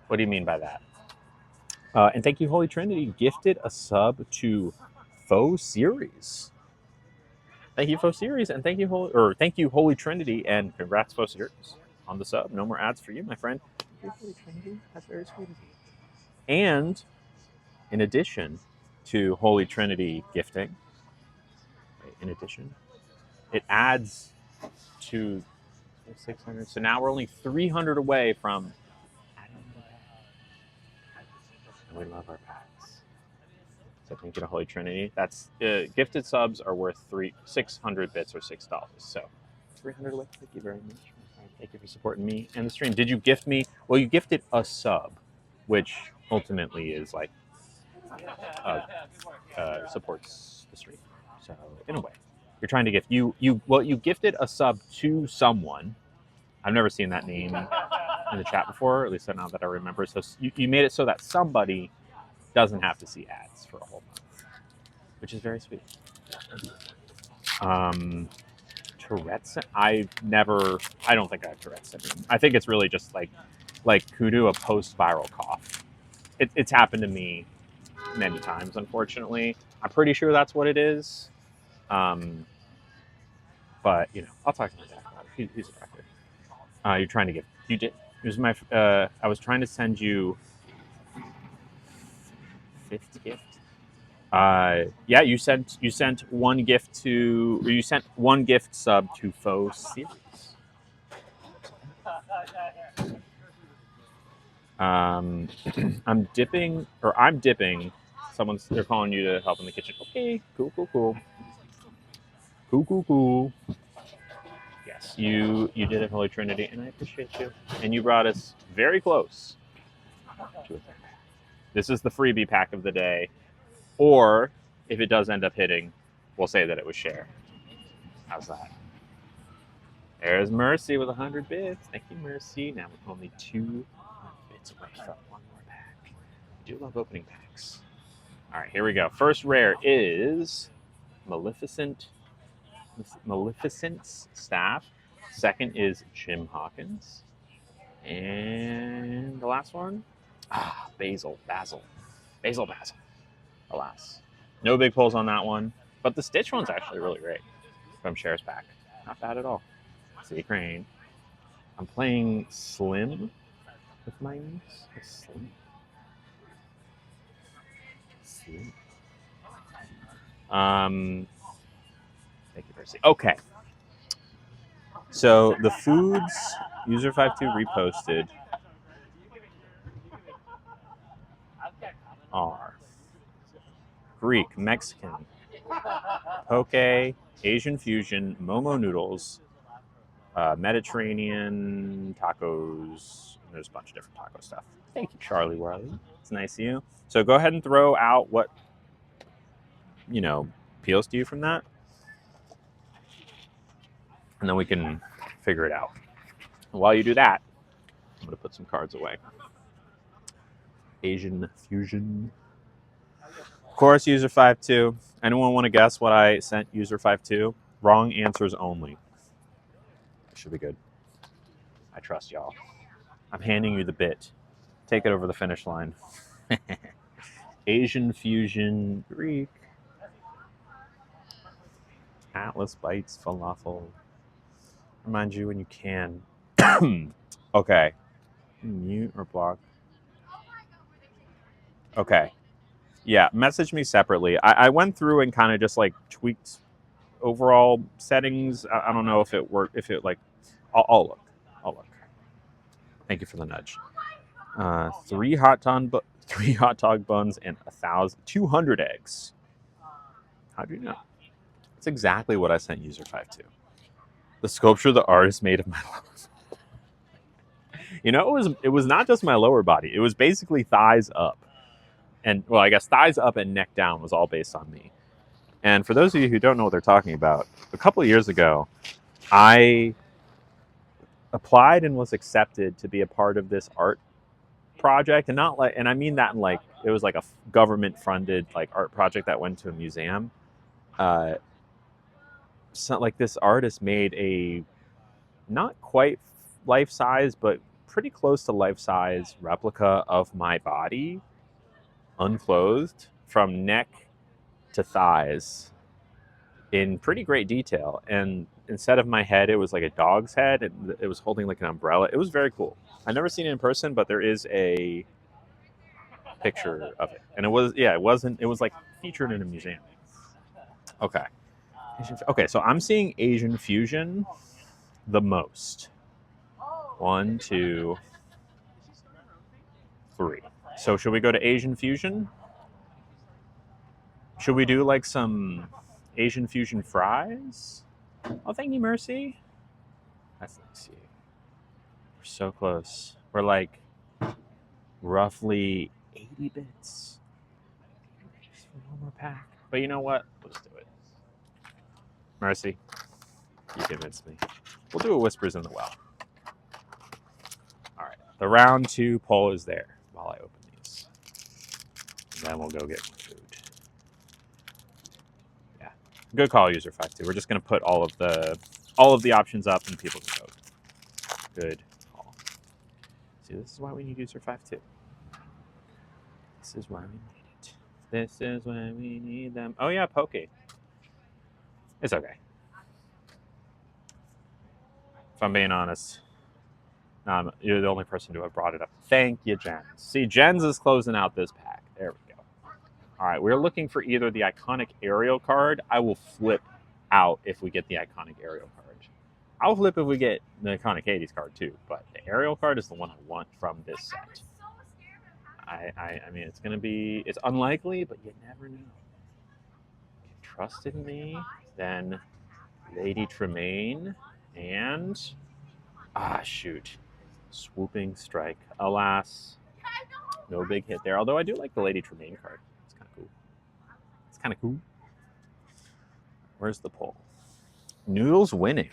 What do you mean by that? And thank you, Holy Trinity. Gifted a sub to Faux Series. Thank you, Faux Series, and thank you, Holy Trinity, and congrats, Faux Series, on the sub. No more ads for you, my friend. Thank you, Holy Trinity. That's very sweet of you. And in addition to Holy Trinity gifting, it adds to 600. So now we're only 300 away from. And we love our packs. So thank you to Holy Trinity. That's gifted subs are worth 600 bits or $6. So 300 away. Thank you very much. Thank you for supporting me and the stream. Did you gift me? Well, you gifted a sub, which ultimately is like supports the stream. So in a way, you're trying to gift you gifted a sub to someone. I've never seen that name in the chat before, at least not that I remember. So you made it so that somebody doesn't have to see ads for a whole month, which is very sweet. Tourette's. I don't think I have Tourette's syndrome. I think it's really just like kudu, a post-viral cough. It's happened to me many times, unfortunately. I'm pretty sure that's what it is. But I'll talk to my dad about it. He's a doctor. You're trying to get. You did. Here's my. I was trying to send you. Fifth gift. Yeah, you sent one gift to, or you sent one gift sub to Faux Series. I'm dipping. They're calling you to help in the kitchen. Okay, cool. Yes, you did it, Holy Trinity, and I appreciate you. And you brought us very close to it. This is the freebie pack of the day. Or, if it does end up hitting, we'll say that it was share. How's that? There's Mercy with 100 bits. Thank you, Mercy. Now we're only 2 bits away from one more pack. I do love opening packs. All right, here we go. First rare is Maleficent's Staff. Second is Jim Hawkins. And the last one? Basil. Alas. No big pulls on that one. But the Stitch one's actually really great from Cher's pack. Not bad at all. See, Crane. I'm playing Slim with my niece. Slim. Thank you, Percy. Okay. So the foods user52 reposted are Greek, Mexican, poke, Asian fusion, momo noodles, Mediterranean tacos. There's a bunch of different taco stuff. Thank you, Charlie Wiley. It's nice of you. So go ahead and throw out what appeals to you from that, and then we can figure it out. And while you do that, I'm going to put some cards away. Asian fusion. Of course, user52. Anyone want to guess what I sent user52? Wrong answers only. Should be good. I trust y'all. I'm handing you the bit. Take it over the finish line. Asian fusion Greek. Atlas bites falafel. Remind you when you can. Okay. Mute or block. Okay. Yeah, message me separately. I went through and kind of just like tweaked overall settings. I don't know if it worked. I'll look. Thank you for the nudge. 3 hot dog buns and 200 eggs. How do you know? That's exactly what I sent user52. The sculpture the artist made of my lower body. It was not just my lower body. It was basically thighs up. And, well, I guess thighs up and neck down was all based on me. And for those of you who don't know what they're talking about, a couple of years ago, I applied and was accepted to be a part of this art project. And I mean that in like, it was like a government-funded like art project that went to a museum. So like this artist made a not quite life-size, but pretty close to life-size replica of my body, unclothed, from neck to thighs in pretty great detail. And instead of my head, it was like a dog's head. It was holding like an umbrella. It was very cool. I've never seen it in person, but there is a picture of it. And it was like featured in a museum. Okay. So I'm seeing Asian fusion the most. 1, 2, 3. So should we go to Asian fusion? Should we do like some Asian fusion fries? Oh, thank you, Mercy. That's nice. We're so close. We're like roughly 80 bits. Just one more pack. But you know what? Let's do it. Mercy, you convinced me. We'll do a Whispers in the Well. All right. The round 2 poll is there while I open these. And then we'll go get some food. Yeah. Good call, user 52. We're just going to put all of the options up and people can vote. Good call. See, this is why we need user 52. This is why we need it. This is why we need them. Oh yeah, Poke. It's okay. If I'm being honest, you're the only person to have brought it up. Thank you, Jens. See, Jens is closing out this pack. There we go. All right, we're looking for either the iconic Ariel card. I will flip out if we get the iconic Ariel card. I'll flip if we get the iconic Hades card too, but the Ariel card is the one I want from this set. I mean, it's unlikely, but you never know. If you trust in me, then Lady Tremaine and shoot. Swooping Strike. Alas, no big hit there. Although I do like the Lady Tremaine card. It's kind of cool. Where's the poll? Noodle's winning.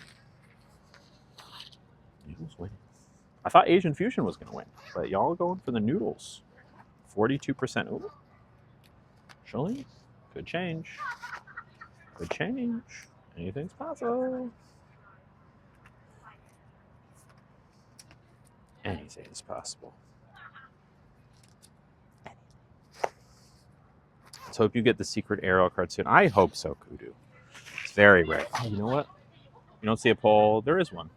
I thought Asian Fusion was going to win, but y'all are going for the Noodles. 42%. Ooh. Actually, could change. Anything's possible. Anything is possible. Let's hope you get the secret Ariel card soon. I hope so, Kudu. It's very rare. Oh, you know what? You don't see a poll. There is one.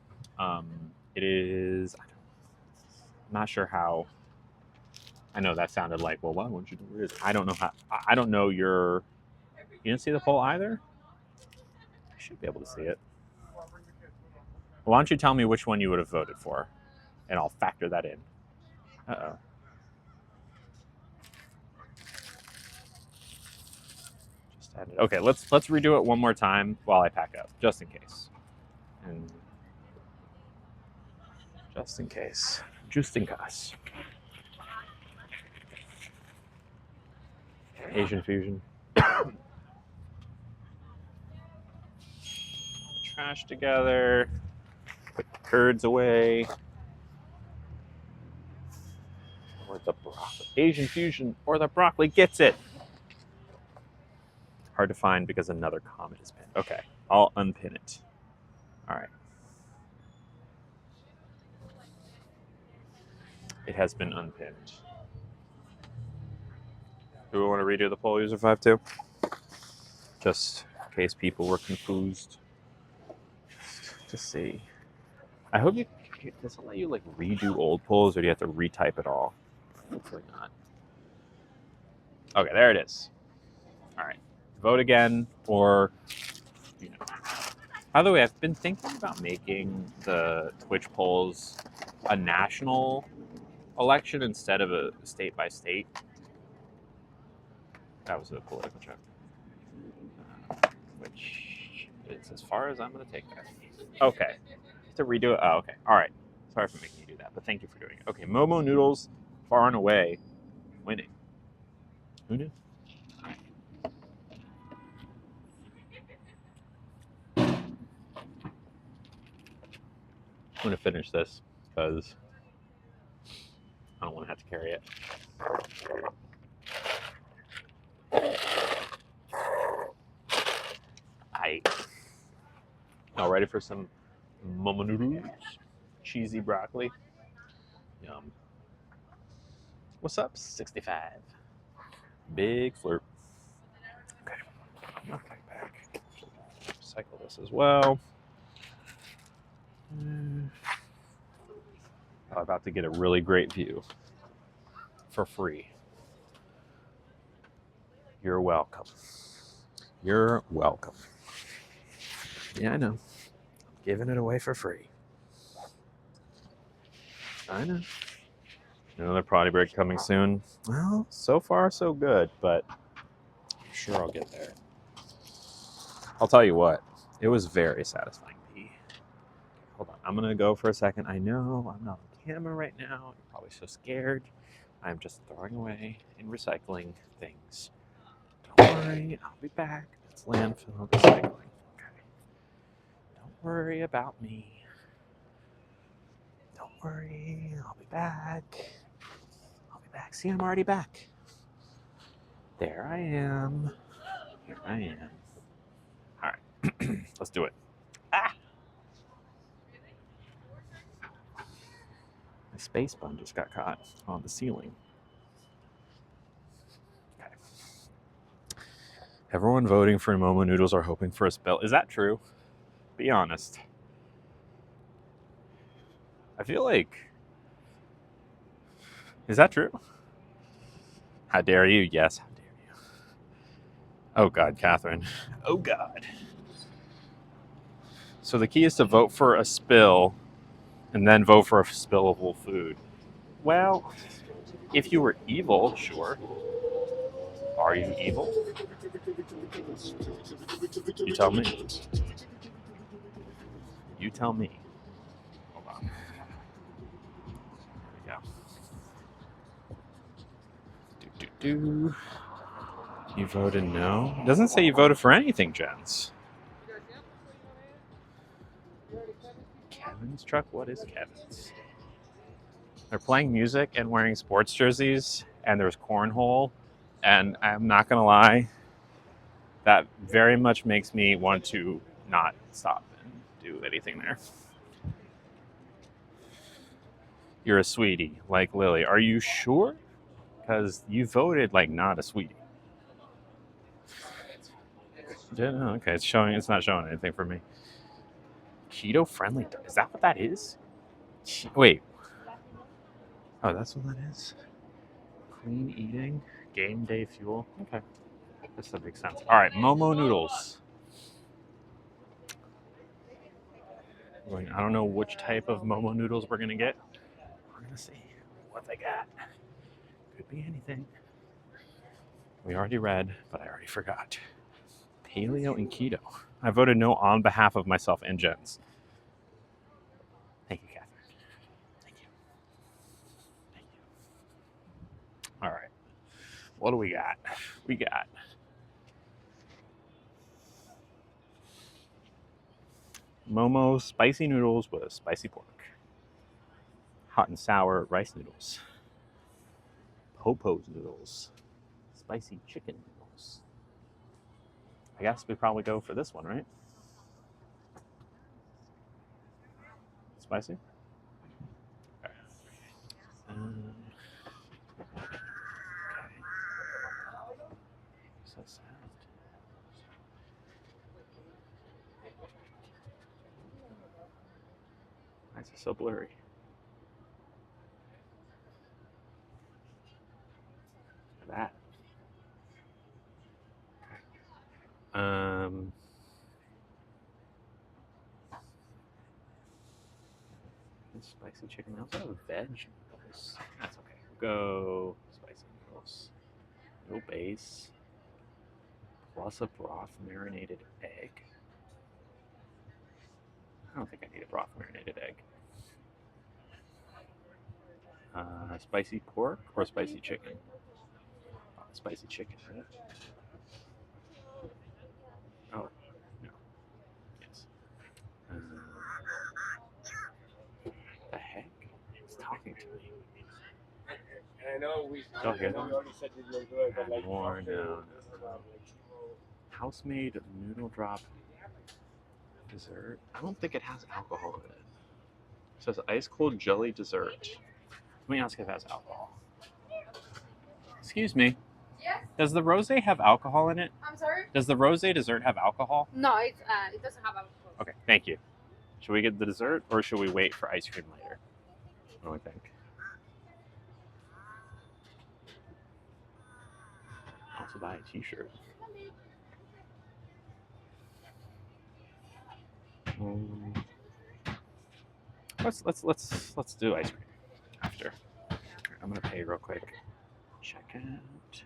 It is... I'm not sure how... I know that sounded like, well, why wouldn't you do it? I don't know how... I don't know your... You didn't see the poll either? I should be able to see it. Why don't you tell me which one you would have voted for? And I'll factor that in. Uh-oh. Just added. Okay, let's redo it one more time while I pack up, just in case. And just in case. Just in case. Asian Fusion. Trash together. Put the curds away. Or the broccoli. Asian Fusion or the broccoli gets it. Hard to find because another comment is pinned. Okay, I'll unpin it. All right. It has been unpinned. Do we want to redo the poll, user 52? Just in case people were confused. To see. I hope does it let you like redo old polls, or do you have to retype it all? Hopefully not. Okay, there it is. All right, vote again, or By the way, I've been thinking about making the Twitch polls a national election instead of a state by state. That was a political joke. Which is as far as I'm going to take that. Okay. To redo it. Oh, okay. All right. Sorry for making you do that, but thank you for doing it. Okay. Momo Noodles, far and away, winning. Who knew? All right. I'm going to finish this because I don't want to have to carry it. All ready for some Momo Noodles? Cheesy broccoli. Yum. What's up, 65? Big flirp. Okay. I'm not going back. Cycle this as well. I'm about to get a really great view for free. You're welcome. You're welcome. Yeah, I know. I'm giving it away for free. I know. Another potty break coming soon. Well, so far so good, but I'm sure I'll get there. I'll tell you what, it was very satisfying. Hold on, I'm gonna go for a second. I know I'm not on camera right now. You're probably so scared. I'm just throwing away and recycling things. Don't worry, I'll be back. It's landfill recycling. Okay. Don't worry about me. Don't worry, I'll be back. I'll be back. See, I'm already back. There I am. Here I am. All right, let's do it. Ah! My space bun just got caught on the ceiling. Okay. Everyone voting for Momo Noodles are hoping for a spell. Is that true? Be honest. I feel like. Is that true? How dare you? Yes, how dare you? Oh, God, Catherine. Oh, God. So the key is to vote for a spill and then vote for a spillable food. Well, if you were evil, sure. Are you evil? You tell me. You tell me. Hold on. There we go. Do. You voted no? It doesn't say you voted for anything, Jens. Kevin's truck? What is Kevin's? They're playing music and wearing sports jerseys, and there's cornhole. And I'm not going to lie, that very much makes me want to not stop and do anything there. You're a sweetie, like Lily. Are you sure? Because you voted like not a sweetie. Yeah, okay, it's not showing anything for me. Keto friendly. Is that what that is? Wait. Oh, that's what that is? Clean eating, game day fuel. Okay. This makes sense. All right, Momo noodles. I don't know which type of Momo noodles we're going to get. We're going to see what they got. Could be anything. We already read, but I already forgot. Paleo and keto. I voted no on behalf of myself and Jens. Thank you, Catherine. Thank you. Thank you. All right. What do we got? We got Momo spicy noodles with spicy pork. Hot and sour rice noodles. Popo's noodles. Spicy chicken noodles. I guess we probably go for this one, right? Spicy? Okay. Okay. So sad. Why is it so blurry? Look at that. Spicy chicken. I also have veg noodles. That's okay. Go spicy noodles. No base. Plus a broth marinated egg. I don't think I need a broth marinated egg. Spicy pork or spicy chicken? Oh, spicy chicken, right? Oh, no. Yes. The heck? It's talking to me. I know we hear that? already said that you're good, but like More, no. House-made noodle drop dessert. I don't think it has alcohol in it. It says ice cold jelly dessert. Let me ask if it has alcohol. Excuse me. Yes. Does the rosé have alcohol in it? I'm sorry. Does the rosé dessert have alcohol? No, it doesn't have alcohol. Okay, thank you. Should we get the dessert or should we wait for ice cream later? What do we think? Also buy a T-shirt. Let's do ice cream after. I'm gonna pay real quick. Check out.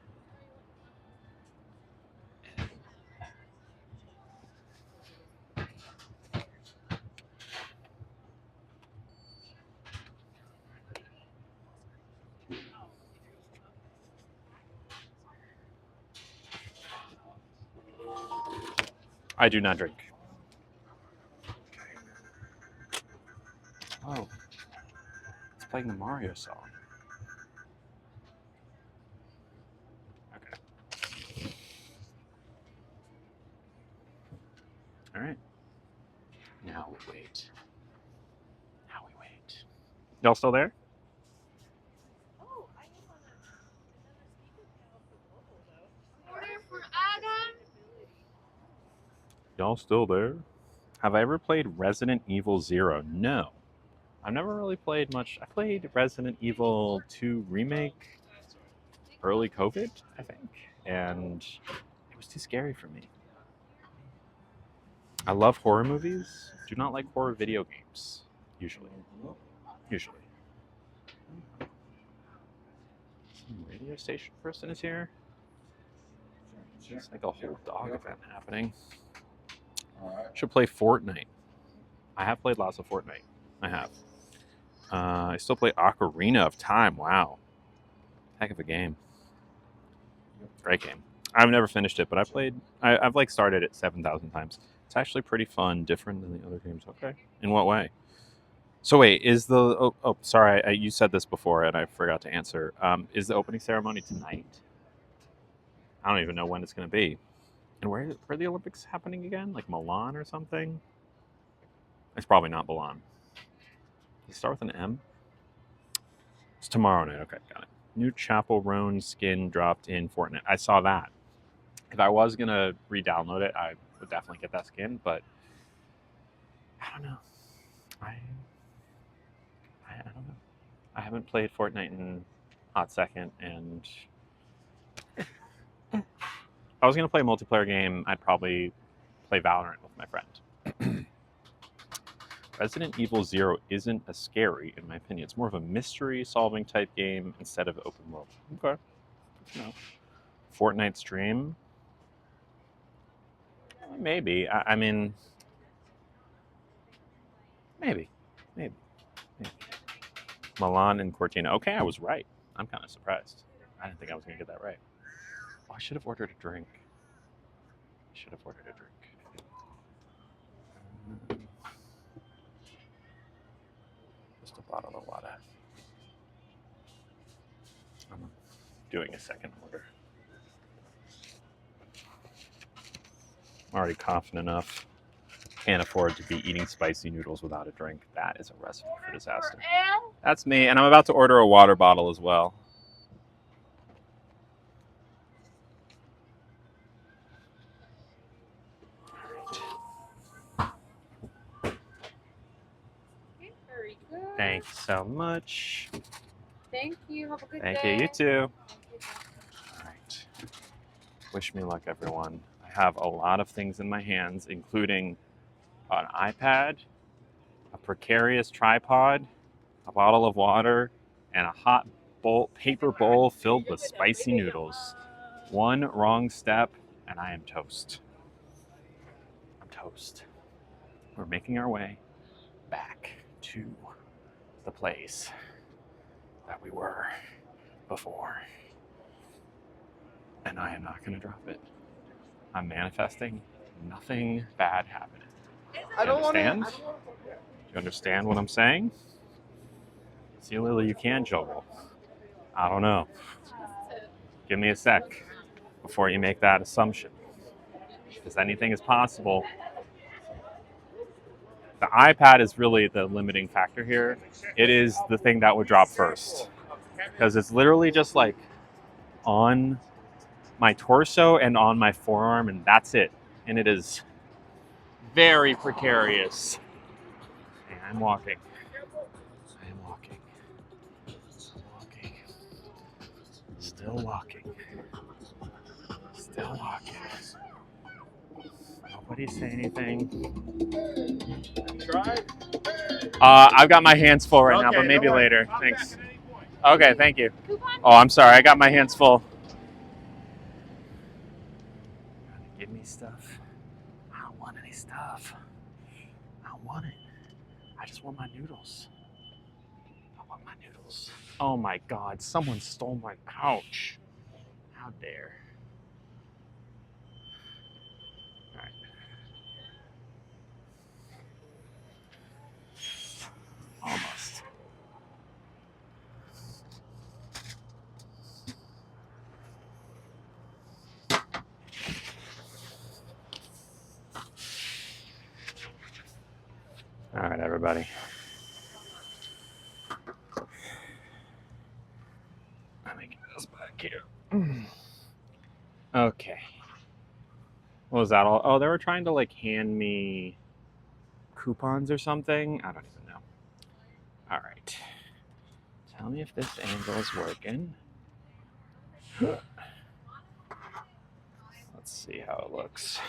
I do not drink. Oh, it's playing the Mario song. Okay. All right. Now we wait. Now we wait. Y'all still there? Oh, I am on another speaker panel for mobile though. Order for Adam. Y'all still there? Have I ever played Resident Evil 0? No. I've never really played much. I played Resident Evil 2 Remake early COVID, I think, and it was too scary for me. I love horror movies. Do not like horror video games. Usually. Some radio station person is here. It's like a whole dog event happening. Should play Fortnite. I have played lots of Fortnite. I have. I still play Ocarina of Time. Wow. Heck of a game. Great game. I've never finished it, but I've like started it 7,000 times. It's actually pretty fun, different than the other games. Okay. In what way? So wait, is the sorry, you said this before and I forgot to answer. Is the opening ceremony tonight? I don't even know when it's going to be. And where are the Olympics happening again? Like Milan or something? It's probably not Milan. Does it start with an M? It's tomorrow night. Okay, got it. New Chapel Roan skin dropped in Fortnite. I saw that. If I was going to re-download it, I would definitely get that skin, but I don't know. I don't know. I haven't played Fortnite in a hot second, and if I was going to play a multiplayer game, I'd probably play Valorant with my friend. Resident Evil 0 isn't as scary, in my opinion. It's more of a mystery-solving type game instead of open world. Okay. No. Fortnite stream? Maybe. I mean, maybe. Milan and Cortina. Okay, I was right. I'm kind of surprised. I didn't think I was going to get that right. Oh, I should have ordered a drink. Just a bottle of water. I'm doing a second order. I'm already confident enough. Can't afford to be eating spicy noodles without a drink. That is a recipe for disaster. That's me, and I'm about to order a water bottle as well. Very good. Thank you so much. Thank you. Have a good Thank day. you. You too. All right. Wish me luck, everyone. I have a lot of things in my hands, including an iPad, a precarious tripod, a bottle of water, and a hot paper bowl filled with spicy noodles. One wrong step, and I am toast. I'm toast. We're making our way back to the place that we were before. And I am not going to drop it. I'm manifesting nothing bad happening. Do you understand? Do you understand what I'm saying? See, Lily, you can juggle. I don't know. Give me a sec before you make that assumption. Because anything is possible. The iPad is really the limiting factor here. It is the thing that would drop first. Because it's literally just like on my torso and on my forearm, and that's it. And it is very precarious. And I'm walking. Still walking. Nobody say anything. Try? I've got my hands full right now, but maybe later. Thanks. Okay, thank you. Oh, I'm sorry. I got my hands full. Give me stuff. I don't want any stuff. I don't want it. I just want my noodles. Oh my God, someone stole my pouch. How dare. All right. buddy. Let me get this back here. Okay. What was that all? Oh, they were trying to like hand me coupons or something. I don't even know. All right. Tell me if this angle is working. Let's see how it looks.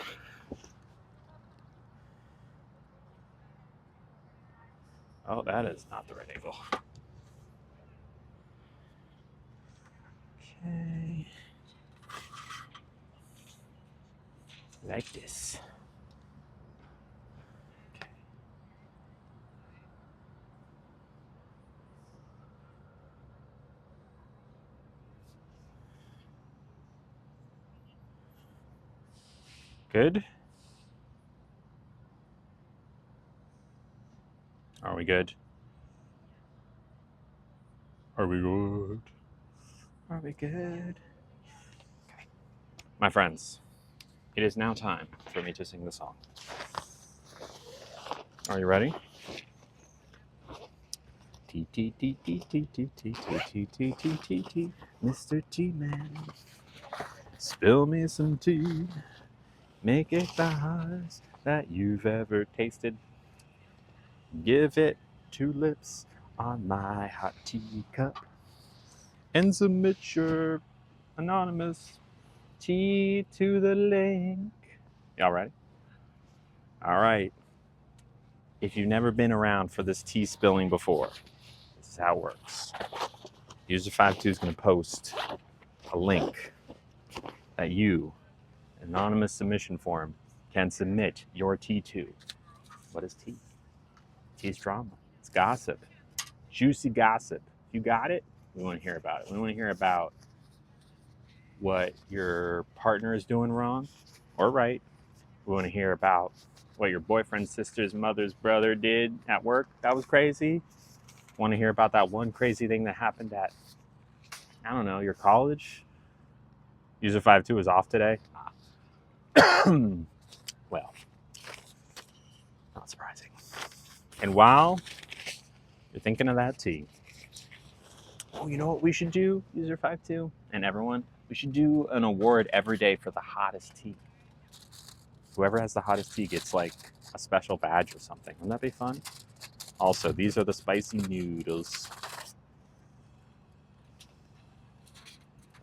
Oh, that is not the right angle. Okay. Like this. Good? Are we good? Are we good? Are we good? Okay. My friends, it is now time for me to sing the song. Are you ready? T T T T T T T T T T T T Mr. T Man, spill me some tea. Make it the hottest that you've ever tasted. Give it 2 lips on my hot teacup. And submit your anonymous tea to the link. Y'all ready? All right. If you've never been around for this tea spilling before, this is how it works. User52 is going to post a link that you, anonymous submission form, can submit your tea to. What is tea? Tea is drama. It's gossip. Juicy gossip. If you got it, we want to hear about it. We want to hear about what your partner is doing wrong or right. We want to hear about what your boyfriend's sister's mother's brother did at work. That was crazy. Want to hear about that one crazy thing that happened at, I don't know, your college? User52 is off today. Well, not surprising. And while you're thinking of that tea, oh, you know what we should do, User52 and everyone? We should do an award every day for the hottest tea. Whoever has the hottest tea gets like a special badge or something. Wouldn't that be fun? Also, these are the spicy noodles.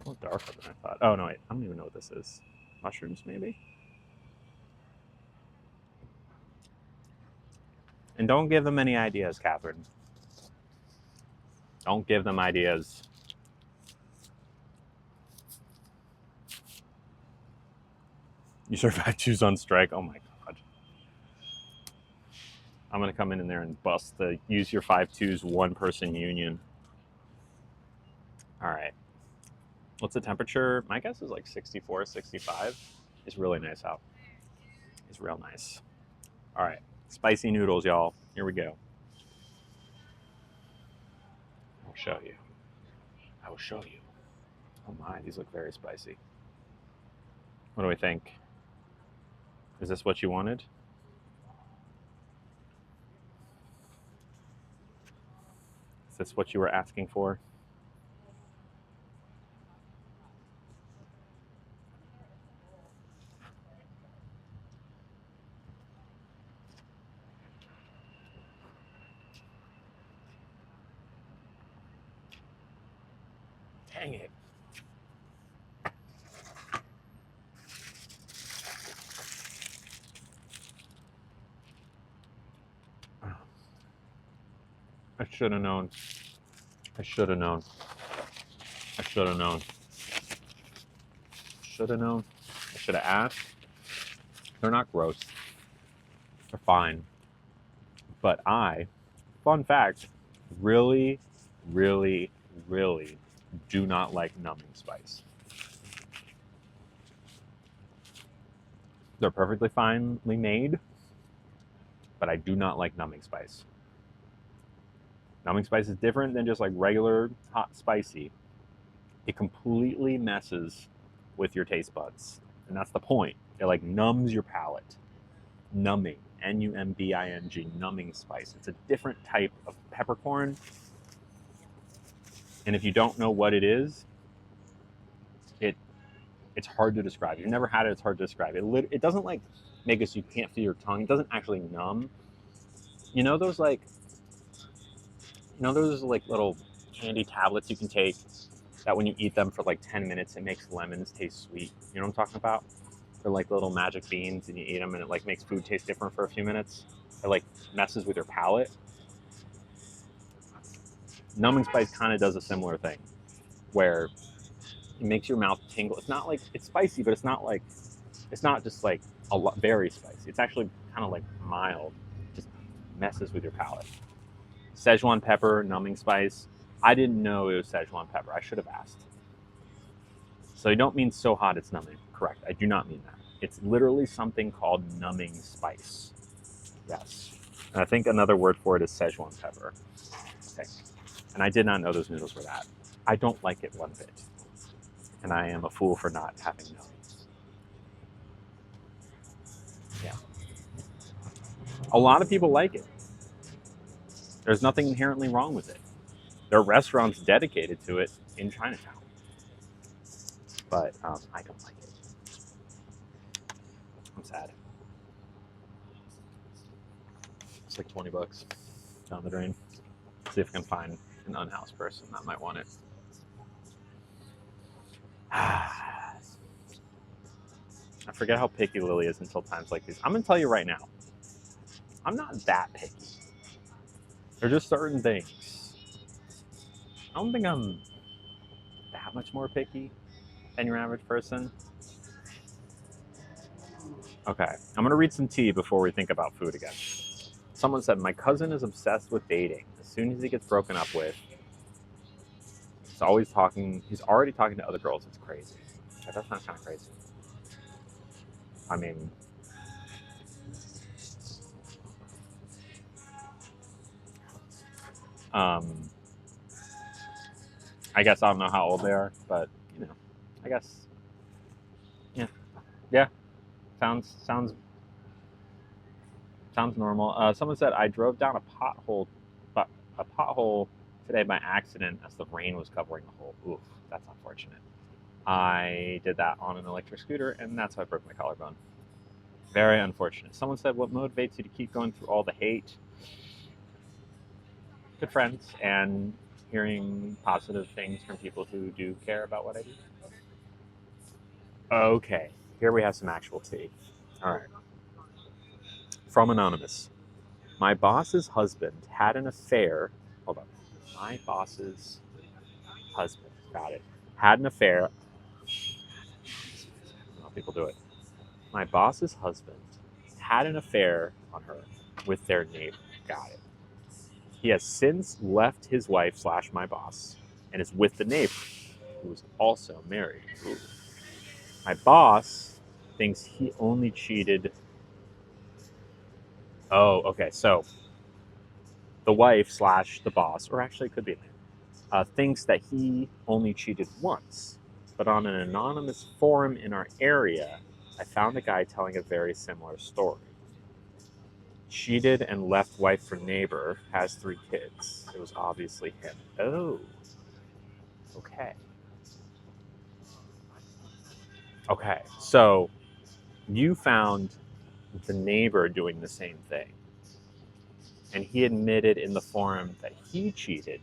A little darker than I thought. Oh, no, wait. I don't even know what this is. Mushrooms, maybe? And don't give them any ideas, Catherine. Don't give them ideas. You survived Choose on strike. Oh, my God. I'm going to come in there and bust the use your 5-2's one-person union. All right. What's the temperature? My guess is like 64, 65. It's really nice out. It's real nice. All right. Spicy noodles, y'all. Here we go. I'll show you. I will show you. Oh my, these look very spicy. What do we think? Is this what you wanted? Is this what you were asking for? Dang it. I should have known. I should have known. I should have known. Should have known. I should have asked. They're not gross. They're fine. But I, fun fact, really, really, really do not like numbing spice. They're perfectly finely made, but I do not like numbing spice. Numbing spice is different than just like regular hot spicy. It completely messes with your taste buds. And that's the point. It like numbs your palate. Numbing. Numbing, numbing spice. It's a different type of peppercorn. And if you don't know what it is, it's hard to describe. If you've never had it, it's hard to describe. It doesn't like make it so you can't feel your tongue. It doesn't actually numb. You know those like little candy tablets you can take that when you eat them for like 10 minutes it makes lemons taste sweet. You know what I'm talking about? They're like little magic beans and you eat them and it like makes food taste different for a few minutes. It like messes with your palate. Numbing spice kind of does a similar thing where it makes your mouth tingle. It's not like it's spicy, but it's not just like a lot, very spicy. It's actually kind of like mild. Just messes with your palate. Szechuan pepper, numbing spice. I didn't know it was Szechuan pepper. I should have asked. So you don't mean so hot it's numbing. Correct. I do not mean that. It's literally something called numbing spice. Yes. And I think another word for it is Szechuan pepper. Okay. And I did not know those noodles were that. I don't like it one bit. And I am a fool for not having known. Yeah. A lot of people like it. There's nothing inherently wrong with it. There are restaurants dedicated to it in Chinatown. But I don't like it. I'm sad. It's like $20 down the drain. See if I can find an unhoused person that might want it. I forget how picky Lily is until times like these. I'm gonna tell you right now, I'm not that picky. There are just certain things. I don't think I'm that much more picky than your average person. Okay, I'm gonna read some tea before we think about food again. Someone said, my cousin is obsessed with dating. As soon as he gets broken up with, he's already talking to other girls. It's crazy. That does sound kind of crazy. I mean, I guess I don't know how old they are, but I guess, yeah. Sounds normal. Someone said I drove down a pothole today by accident as the rain was covering the hole. Oof, that's unfortunate. I did that on an electric scooter, and that's how I broke my collarbone. Very unfortunate. Someone said, what motivates you to keep going through all the hate? Good friends and hearing positive things from people who do care about what I do. Okay, here we have some actual tea. All right. From Anonymous. My boss's husband had an affair. Hold on. My boss's husband, got it, had an affair. I don't know how people do it. My boss's husband had an affair on her with their neighbor. Got it. He has since left his wife / my boss and is with the neighbor, who is also married. Ooh. My boss thinks he only cheated. Oh, okay. So the wife / the boss, or actually it could be a man, thinks that he only cheated once. But on an anonymous forum in our area, I found a guy telling a very similar story. Cheated and left wife for neighbor, has 3 kids. It was obviously him. Oh, okay. Okay, so you found the neighbor doing the same thing. And he admitted in the forum that he cheated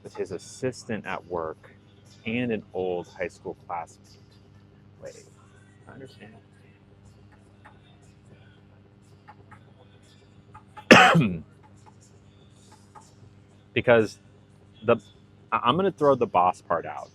with his assistant at work and an old high school classmate. Wait, I understand. Because I'm going to throw the boss part out.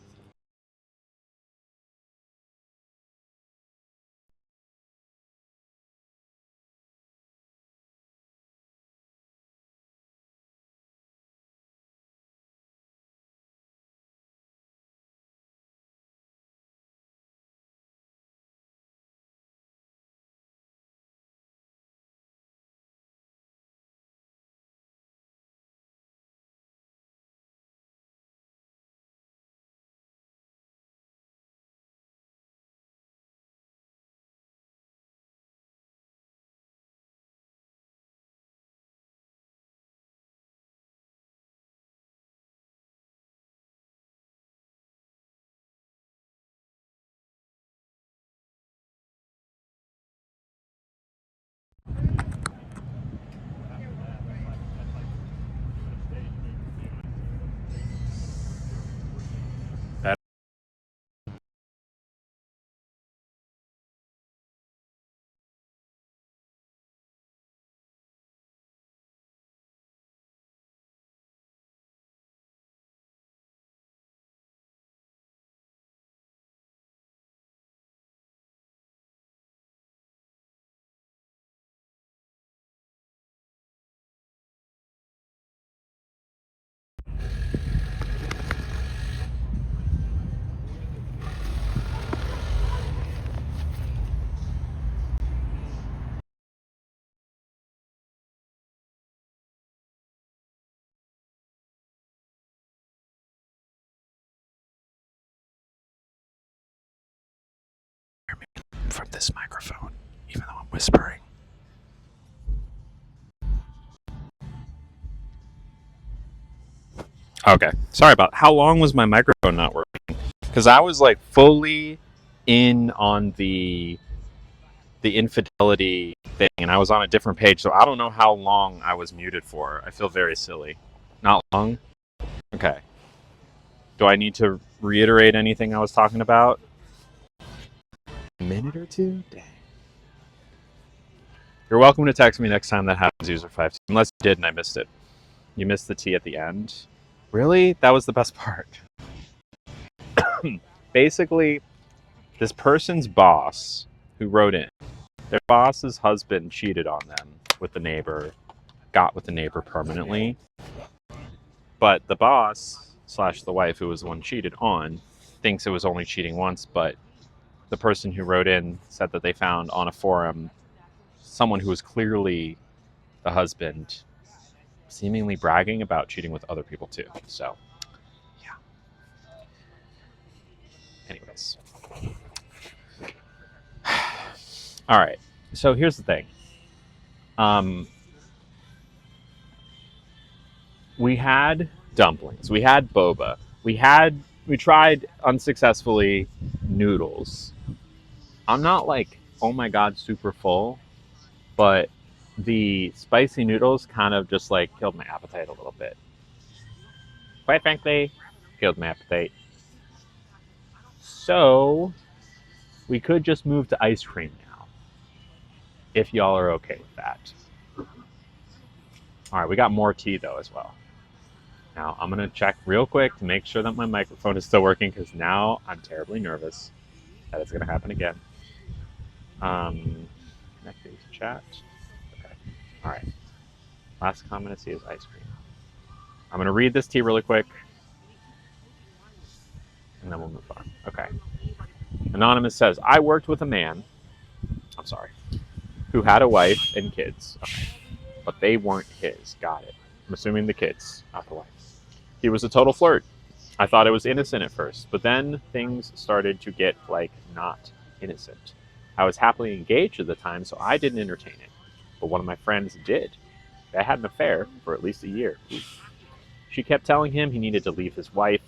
from this microphone, even though I'm whispering. Okay, sorry about how long was my microphone not working? Because I was like fully in on the infidelity thing, and I was on a different page, so I don't know how long I was muted for. I feel very silly. Not long? Okay. Do I need to reiterate anything I was talking about? A minute or two? Dang. You're welcome to text me next time that happens, user 5. Unless you did and I missed it. You missed the T at the end. Really? That was the best part. Basically, this person's boss who wrote in, their boss's husband cheated on them with the neighbor, got with the neighbor permanently. But the boss slash the wife who was the one cheated on thinks it was only cheating once, but the person who wrote in said that they found on a forum someone who was clearly the husband seemingly bragging about cheating with other people too. So, yeah. Anyways. All right. So here's the thing. We had dumplings. We had boba. We tried unsuccessfully noodles. I'm not like, oh my god, super full, but the spicy noodles kind of just like killed my appetite a little bit. Quite frankly, killed my appetite. So we could just move to ice cream now, if y'all are okay with that. All right, we got more tea though as well. Now I'm gonna check real quick to make sure that my microphone is still working because now I'm terribly nervous that it's gonna happen again. Connecting to chat. Okay. All right. Last comment I see is ice cream. I'm gonna read this tea really quick, and then we'll move on. Okay. Anonymous says, I worked with a man, I'm sorry, who had a wife and kids. Okay. But they weren't his. Got it. I'm assuming the kids, not the wife. He was a total flirt. I thought it was innocent at first, but then things started to get, like, not innocent. I was happily engaged at the time, so I didn't entertain it. But one of my friends did. They had an affair for at least a year. She kept telling him he needed to leave his wife,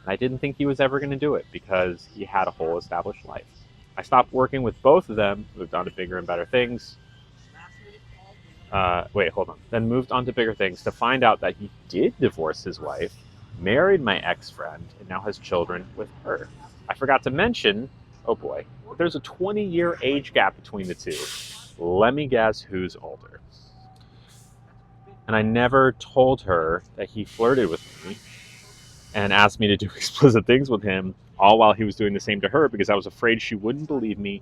and I didn't think he was ever going to do it because he had a whole established life. I stopped working with both of them, moved on to bigger and better things. Then moved on to bigger things to find out that he did divorce his wife, married my ex-friend, and now has children with her. I forgot to mention, oh boy, there's a 20-year age gap between the two. Let me guess who's older. And I never told her that he flirted with me and asked me to do explicit things with him, all while he was doing the same to her because I was afraid she wouldn't believe me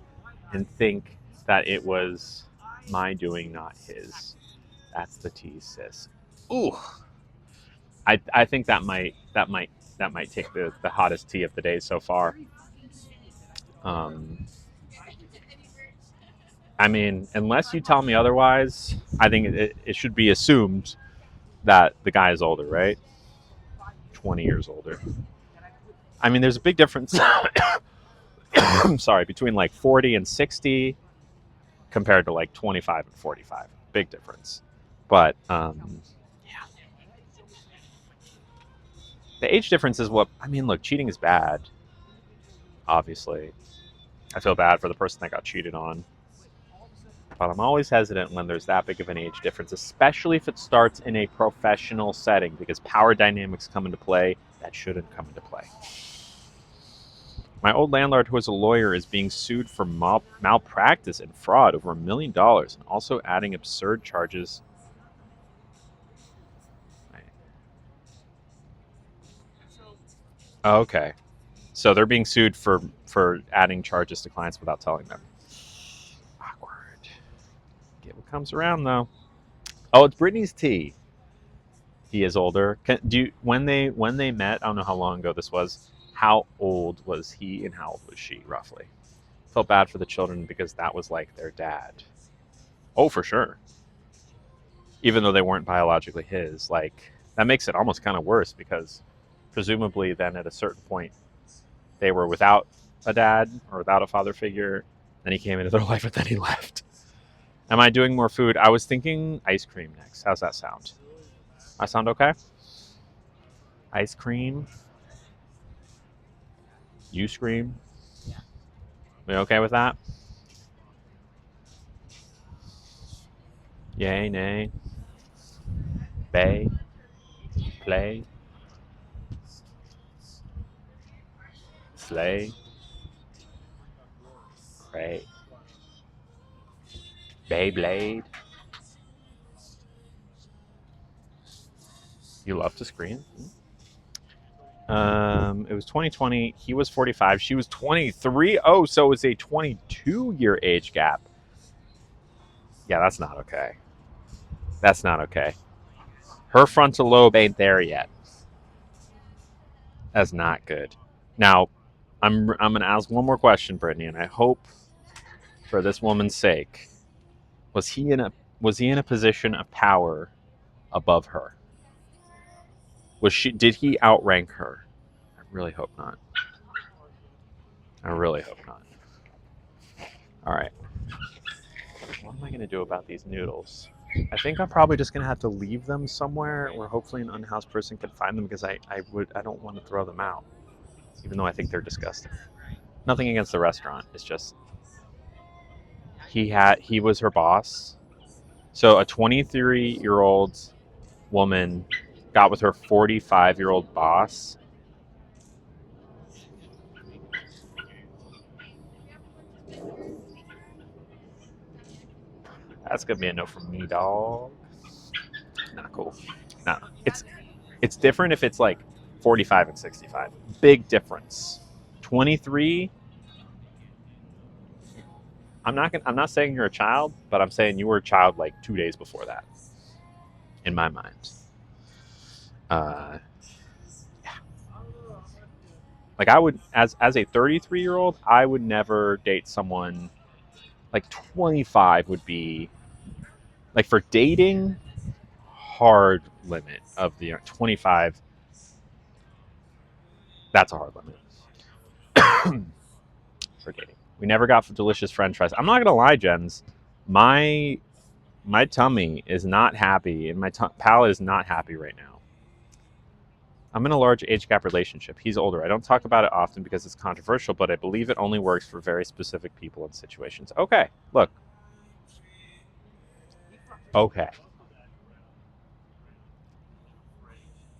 and think that it was my doing, not his. That's the tea, sis. Ooh. I think that might take the hottest tea of the day so far. I mean, unless you tell me otherwise, I think it should be assumed that the guy is older, right? 20 years older. I mean, there's a big difference. I'm sorry, between like 40 and 60 compared to like 25 and 45. Big difference. But yeah. The age difference is what, I mean, look, cheating is bad. Obviously. I feel bad for the person that got cheated on. But I'm always hesitant when there's that big of an age difference, especially if it starts in a professional setting, because power dynamics come into play that shouldn't come into play. My old landlord, who was a lawyer, is being sued for malpractice and fraud over $1 million, and also adding absurd charges. Okay. So they're being sued for adding charges to clients without telling them. Awkward. Get what comes around, though. Oh, it's Brittany's tea. He is older. When they met, I don't know how long ago this was, how old was he and how old was she, roughly? Felt bad for the children because that was like their dad. Oh, for sure. Even though they weren't biologically his. Like, that makes it almost kind of worse because presumably then at a certain point they were without a dad or without a father figure, Then he came into their life, but then he left. Am I doing more food? I was thinking ice cream next. How's that sound? I sound okay? Ice cream. You scream. We okay with that? Yay, nay. Bay. Play. Slay. Pray. Beyblade. You love to scream? It was 2020. He was 45. She was 23. Oh, so it's a 22-year age gap. Yeah, that's not okay. That's not okay. Her frontal lobe ain't there yet. That's not good. Now, I'm gonna ask one more question, Brittany, and I hope, for this woman's sake, was he in a position of power above her? Did he outrank her? I really hope not. I really hope not. All right. What am I going to do about these noodles? I think I'm probably just going to have to leave them somewhere where hopefully an unhoused person can find them because I don't want to throw them out, even though I think they're disgusting. Nothing against the restaurant. It's just he was her boss. So a 23-year-old woman got with her 45-year-old boss. That's gonna be a no from me, dog. Not cool. No, it's different if it's like 45 and 65. Big difference. 23. I'm not saying you're a child, but I'm saying you were a child like 2 days before that. In my mind. Yeah. Like I would, as a 33-year-old, I would never date someone like 25 would be like for dating hard limit of the 25. That's a hard limit for dating. We never got delicious French fries. I'm not gonna lie, Jens. My tummy is not happy, and my palate is not happy right now. I'm in a large age gap relationship. He's older. I don't talk about it often because it's controversial, but I believe it only works for very specific people and situations. Okay, look. Okay.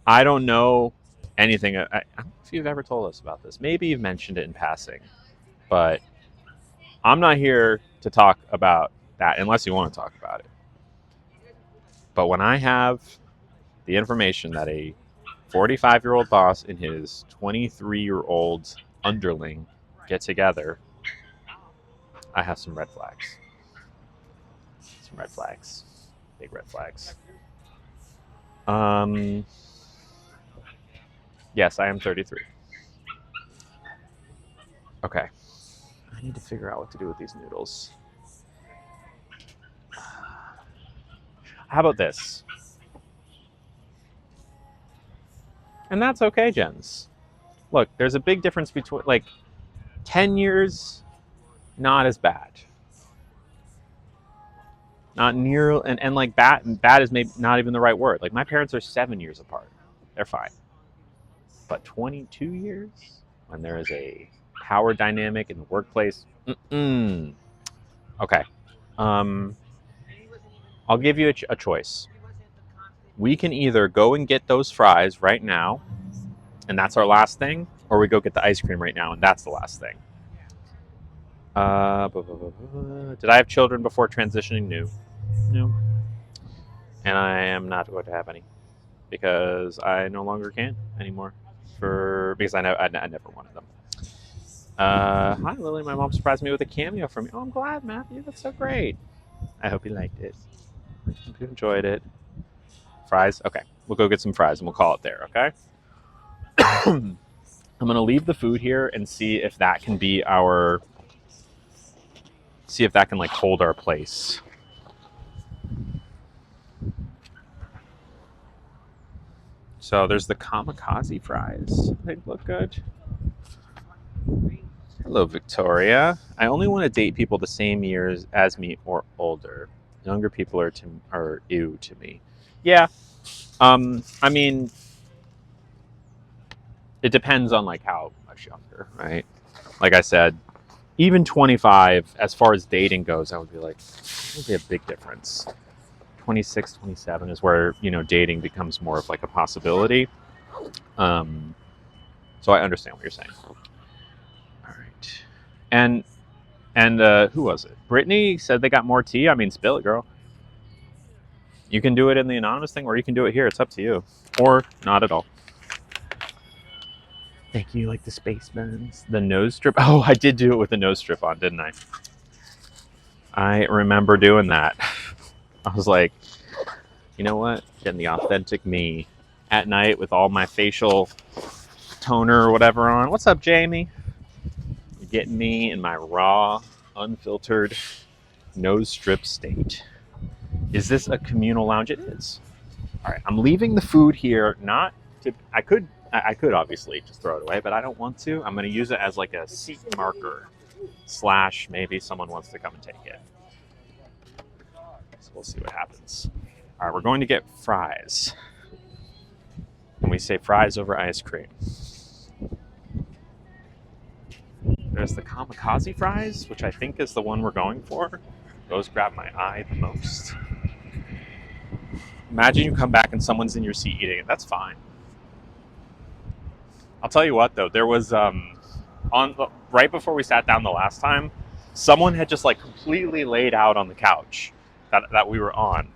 I don't know anything. I don't know if you've ever told us about this. Maybe you've mentioned it in passing, but I'm not here to talk about that unless you want to talk about it. But when I have the information that a 45-year-old boss and his 23-year-old underling get together, I have some red flags. Some red flags. Big red flags. Yes, I am 33. Okay. I need to figure out what to do with these noodles. How about this? And that's okay, Jens. Look, there's a big difference between, like, 10 years, not as bad. Not near, and like, bad is maybe not even the right word. Like, my parents are 7 years apart. They're fine. But 22 years, when there is a power dynamic in the workplace, okay. I'll give you a choice. We can either go and get those fries right now, and that's our last thing, or we go get the ice cream right now, and that's the last thing. Did I have children before transitioning? No. And I am not going to have any because I no longer can anymore. Because I never wanted them. Hi, Lily. My mom surprised me with a cameo from you. Oh, I'm glad, Matthew. That's so great. I hope you liked it. I hope you enjoyed it. Fries? Okay. We'll go get some fries and we'll call it there, okay? I'm going to leave the food here and see if that can be see if that can like hold our place. So there's the kamikaze fries. They look good. Hello, Victoria. I only want to date people the same years as me or older. Younger people are ew to me. Yeah. I mean, it depends on like how much younger, right? Like I said, even 25, as far as dating goes, I would be like, it would be a big difference. 26, 27 is where, dating becomes more of like a possibility. Um, so I understand what you're saying. All right. And who was it? Brittany said they got more tea. I mean, spill it, girl. You can do it in the anonymous thing, or you can do it here. It's up to you, or not at all. Thank you. Like the space buns, the nose strip. Oh, I did do it with the nose strip on, didn't I? I remember doing that. I was like, you know what? Getting the authentic me at night with all my facial toner or whatever on. What's up, Jamie? You're getting me in my raw, unfiltered nose strip state. Is this a communal lounge? It is. All right, I'm leaving the food here. Not to. I could obviously just throw it away, but I don't want to. I'm going to use it as like a seat marker / maybe someone wants to come and take it. So we'll see what happens. All right, we're going to get fries. And we say fries over ice cream. There's the kamikaze fries, which I think is the one we're going for. Those grab my eye the most. Imagine you come back and someone's in your seat eating it. That's fine. I'll tell you what though, there was right before we sat down the last time, someone had just like completely laid out on the couch that we were on,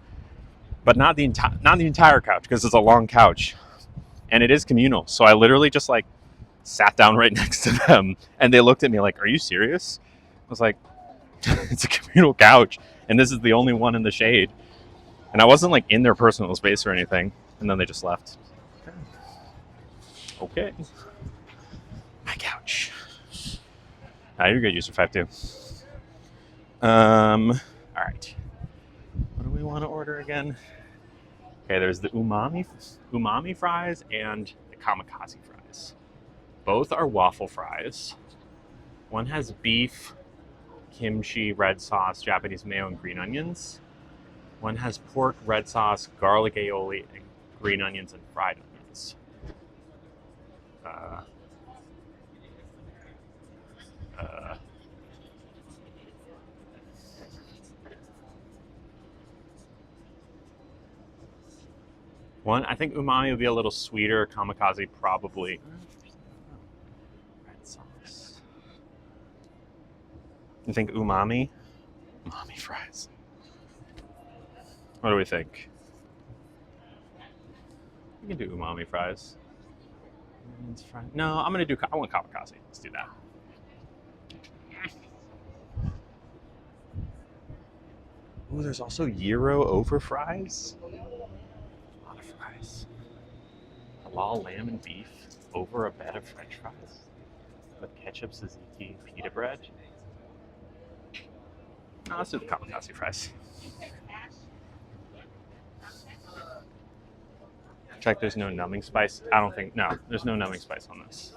but not the entire couch because it's a long couch, and it is communal. So I literally just like sat down right next to them, and they looked at me like, "Are you serious?" I was like, "It's a communal couch, and this is the only one in the shade." And I wasn't like in their personal space or anything, and then they just left. Okay. My couch. You're good, user 5 too. All right. What do we want to order again? Okay, there's the umami fries and the kamikaze fries. Both are waffle fries. One has beef, kimchi, red sauce, Japanese mayo, and green onions. One has pork, red sauce, garlic aioli, and green onions and fried onions. One, I think umami would be a little sweeter. Kamikaze probably. Red sauce. You think umami? Umami fries. What do we think? We can do umami fries. No, I want kamikaze. Let's do that. Ooh, there's also gyro over fries. A lot of fries. Halal lamb and beef over a bed of French fries with ketchup, tzatziki, pita bread. No, let's do the kamikaze fries. Check, there's no numbing spice. I don't think, no, there's no numbing spice on this.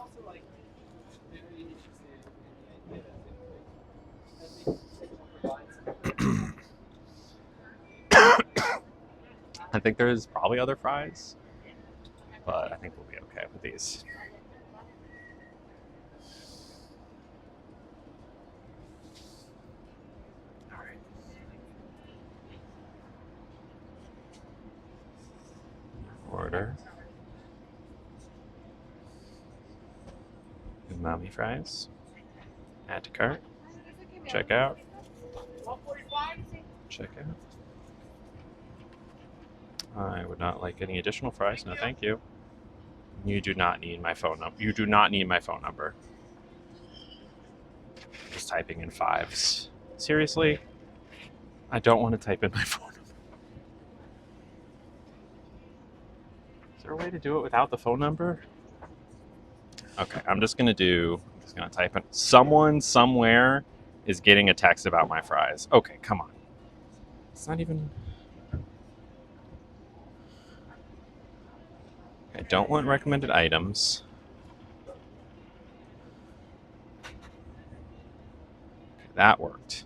I think there's probably other fries, but I think we'll be okay with these. All right. Order. Umami fries. Add to cart. Check out. Check out. I would not like any additional fries. No, thank you. You do not need my phone number. You do not need my phone number. Just typing in fives. Seriously? I don't want to type in my phone number. Is there a way to do it without the phone number? Okay, I'm just gonna type in. Someone somewhere is getting a text about my fries. Okay, come on. It's not even. I don't want recommended items. That worked.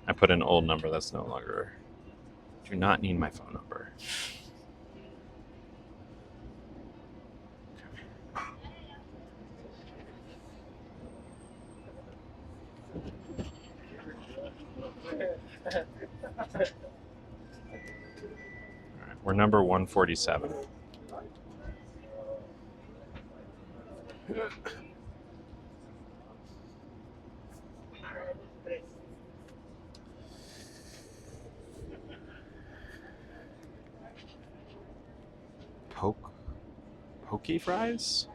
I put in an old number that's no longer. Do not need my phone number. All right, we're number 147. Poke fries?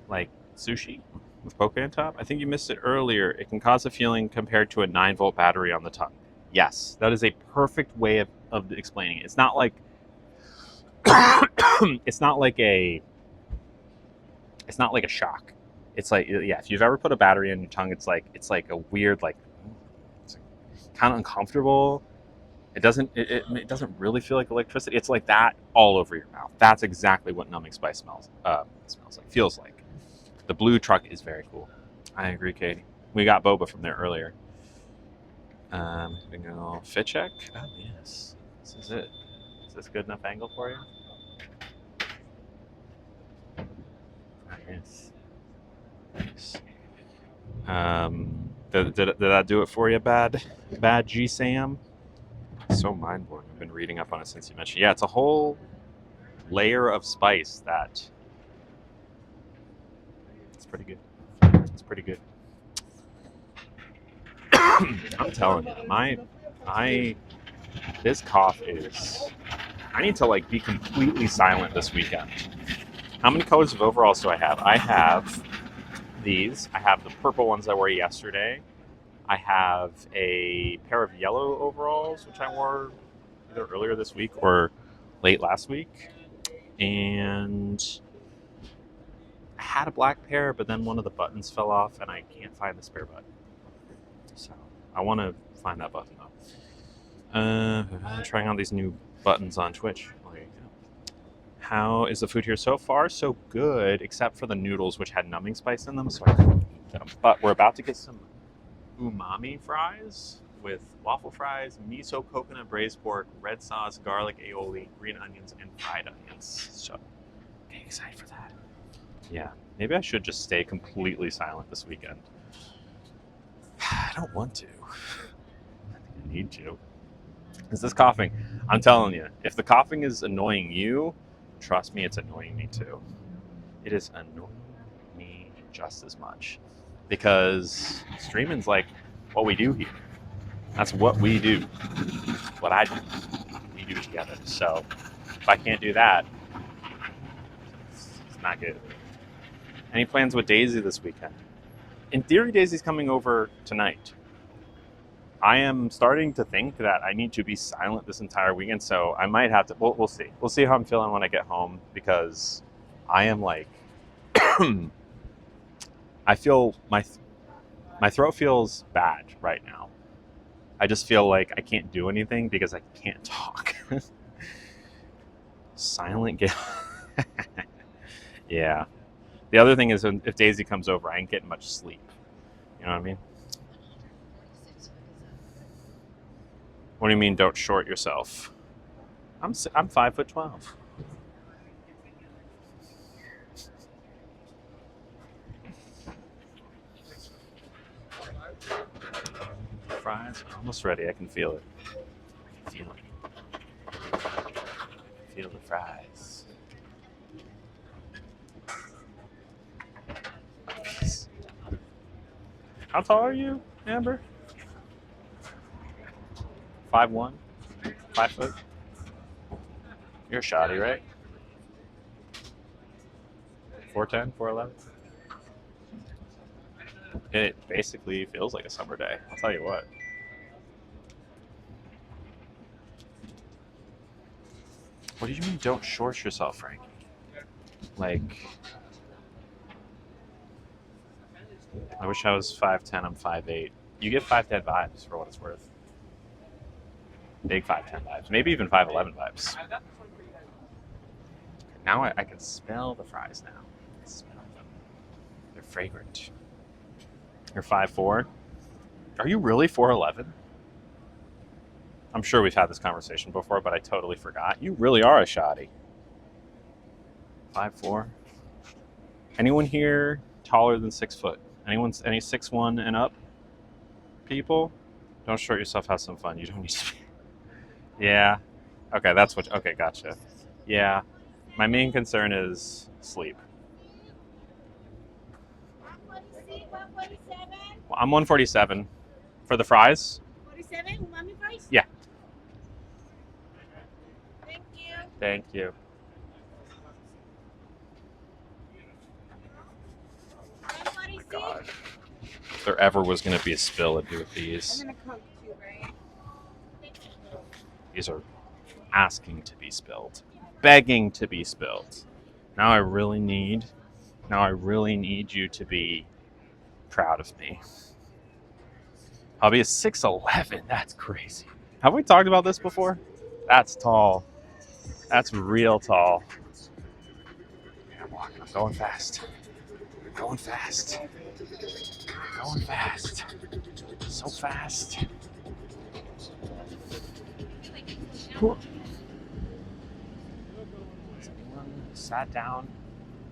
Like sushi with poke on top? I think you missed it earlier. It can cause a feeling compared to a 9-volt battery on the tongue. Yes, that is a perfect way of explaining it. It's not like it's not like a shock. It's like, yeah, if you've ever put a battery in your tongue, it's like a weird, like, it's kind of uncomfortable. It doesn't really feel like electricity. It's like that all over your mouth. That's exactly what numbing spice smells like, feels like. The blue truck is very cool. I agree, Katie. We got boba from there earlier. We go fit check. Oh yes, this is it. Is this good enough angle for you? Yes. Did that do it for you, bad G Sam? So mind blowing. I've been reading up on it since you mentioned. Yeah, it's a whole layer of spice that it's pretty good. It's pretty good. I'm telling you, this cough is. I need to like be completely silent this weekend. How many colors of overalls do I have? I have these. I have the purple ones I wore yesterday. I have a pair of yellow overalls, which I wore either earlier this week or late last week. And I had a black pair, but then one of the buttons fell off and I can't find the spare button. So I want to find that button though. I'm trying on these new buttons on Twitch. How is the food here so far? So good, except for the noodles, which had numbing spice in them, so I couldn't eat them. But we're about to get some umami fries with waffle fries, miso coconut braised pork, red sauce, garlic aioli, green onions, and fried onions. So, getting excited for that. Yeah, maybe I should just stay completely silent this weekend. I don't want to. I think I need to. Is this coughing? I'm telling you, if the coughing is annoying you, trust me, it's annoying me too. It is annoying me just as much. Because streaming's like what we do here. That's what we do. What I do. We do together. So if I can't do that, it's not good. Any plans with Daisy this weekend? In theory, Daisy's coming over tonight. I am starting to think that I need to be silent this entire weekend, so I might have to. We'll see. We'll see how I'm feeling when I get home, because I am like, I feel my throat feels bad right now. I just feel like I can't do anything because I can't talk. Silent guilt. Yeah. The other thing is, if Daisy comes over, I ain't getting much sleep. You know what I mean? What do you mean? Don't short yourself. I'm 5'12". Fries are almost ready. I can feel it. I can feel it. Feel the fries. How tall are you, Amber? 5'1"? 5 foot? You're shoddy, right? 4'10", 4'11"? It basically feels like a summer day. I'll tell you what. What do you mean don't short yourself, Frankie? Like, I wish I was 5'10", I'm 5'8". You get 5'10" vibes for what it's worth. Big 5'10" vibes. Maybe even 5'11" vibes. Now I can smell the fries now. I smell them. They're fragrant. You're 5'4"? Are you really 4'11"? I'm sure we've had this conversation before, but I totally forgot. You really are a shoddy. 5'4". Anyone here taller than 6 foot? Any 6'1" and up people? Don't short yourself. Have some fun. You don't need to. Yeah. Okay, that's what. Okay, gotcha. Yeah. My main concern is sleep. 147. I'm 147 for the fries. 47, umami fries? Yeah. Thank you. Thank you. 146. God. If there ever was going to be a spill, it'd be with these. I'm gonna cook too, right? These are asking to be spilled, begging to be spilled. Now I really need you to be proud of me. Hubby is 6'11". That's crazy. Have we talked about this before? That's tall. That's real tall. I'm walking. I'm going fast. Going fast. Going fast. So fast. Has anyone sat down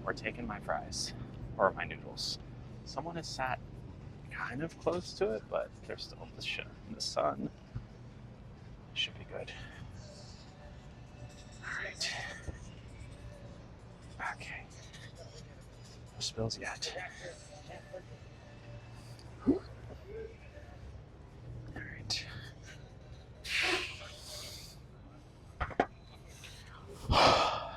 or taken my fries or my noodles? Someone has sat kind of close to it, but they're still in the sun. Should be good. All right. Okay. No spills yet. All right. Oh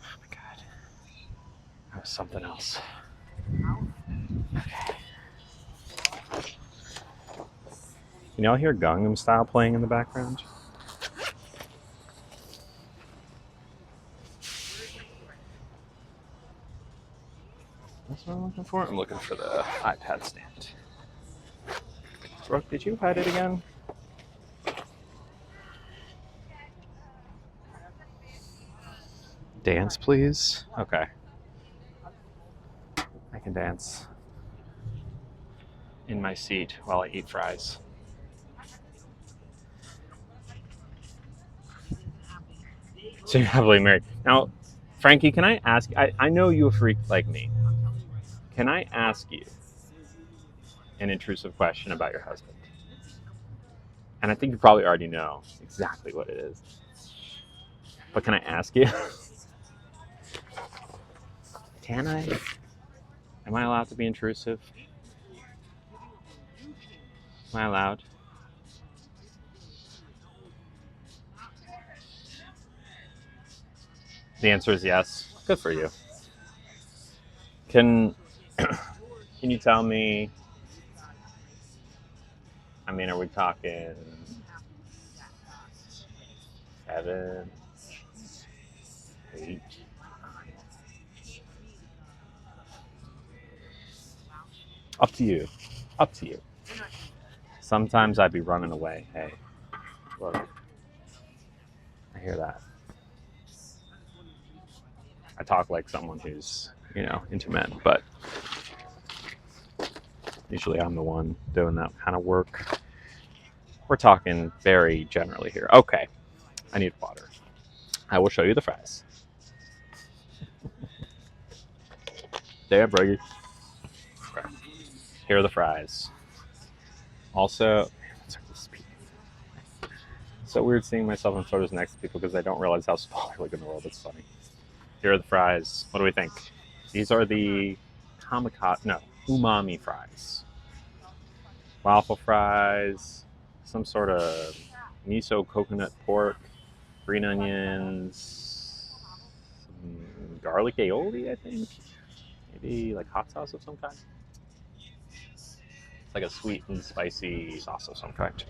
my God. That was something else. Okay. You know, I hear Gangnam Style playing in the background. That's what I'm looking for. I'm looking for the iPad stand. Brooke, did you hide it again? Dance, please. Okay. I can dance in my seat while I eat fries. So you're happily married. Now, Frankie, can I ask? I know you a freak like me. Can I ask you an intrusive question about your husband? And I think you probably already know exactly what it is. But can I ask you? Can I? Am I allowed to be intrusive? Am I allowed? The answer is yes. Good for you. Can can you tell me? I mean, are we talking 7, 8? Up to you. Up to you. Sometimes I'd be running away. Hey, look, I hear that. I talk like someone who's, into men, but usually I'm the one doing that kind of work. We're talking very generally here. Okay, I need water. I will show you the fries. There, Brady. Okay. Here are the fries. Also, it's so weird seeing myself in photos next to people because I don't realize how small I look in the world. It's funny. Here are the fries. What do we think? These are the umami fries. Waffle fries, some sort of miso coconut pork, green onions, some garlic aioli, I think. Maybe like hot sauce of some kind. It's like a sweet and spicy sauce of some kind.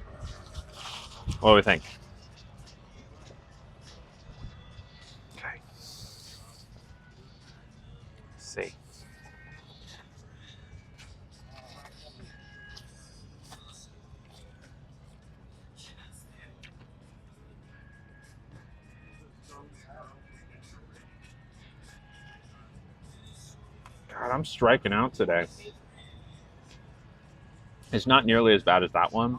What do we think? Okay. Let's see. God, I'm striking out today. It's not nearly as bad as that one,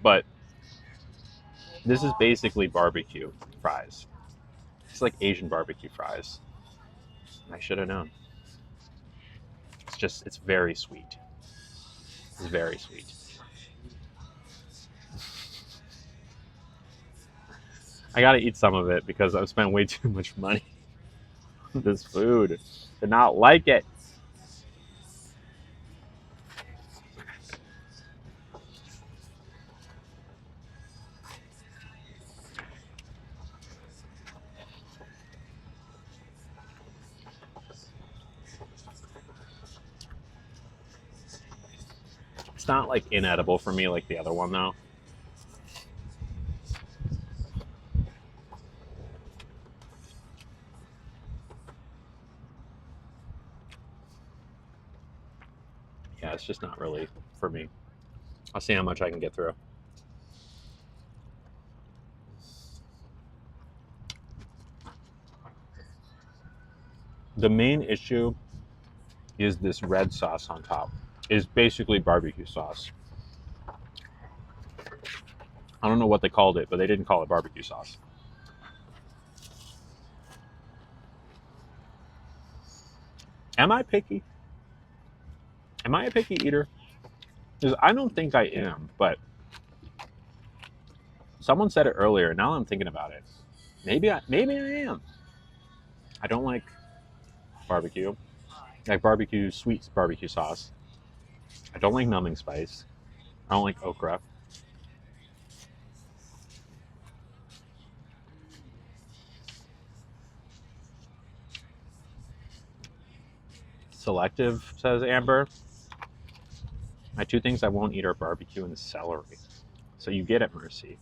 but this is basically barbecue fries. It's like Asian barbecue fries. I should have known. It's very sweet. It's very sweet. I gotta eat some of it because I've spent way too much money on this food to not like it. It's not like inedible for me like the other one though. Yeah, it's just not really for me. I'll see how much I can get through. The main issue is this red sauce on top. It's basically barbecue sauce. I don't know what they called it, but they didn't call it barbecue sauce. Am I picky? Am I a picky eater? Because I don't think I am, but someone said it earlier. Now I'm thinking about it. Maybe I am. I don't like barbecue. I like barbecue, sweet barbecue sauce. I don't like numbing spice. I don't like okra. Selective, says Amber. My two things I won't eat are barbecue and celery. So you get it, Mercy.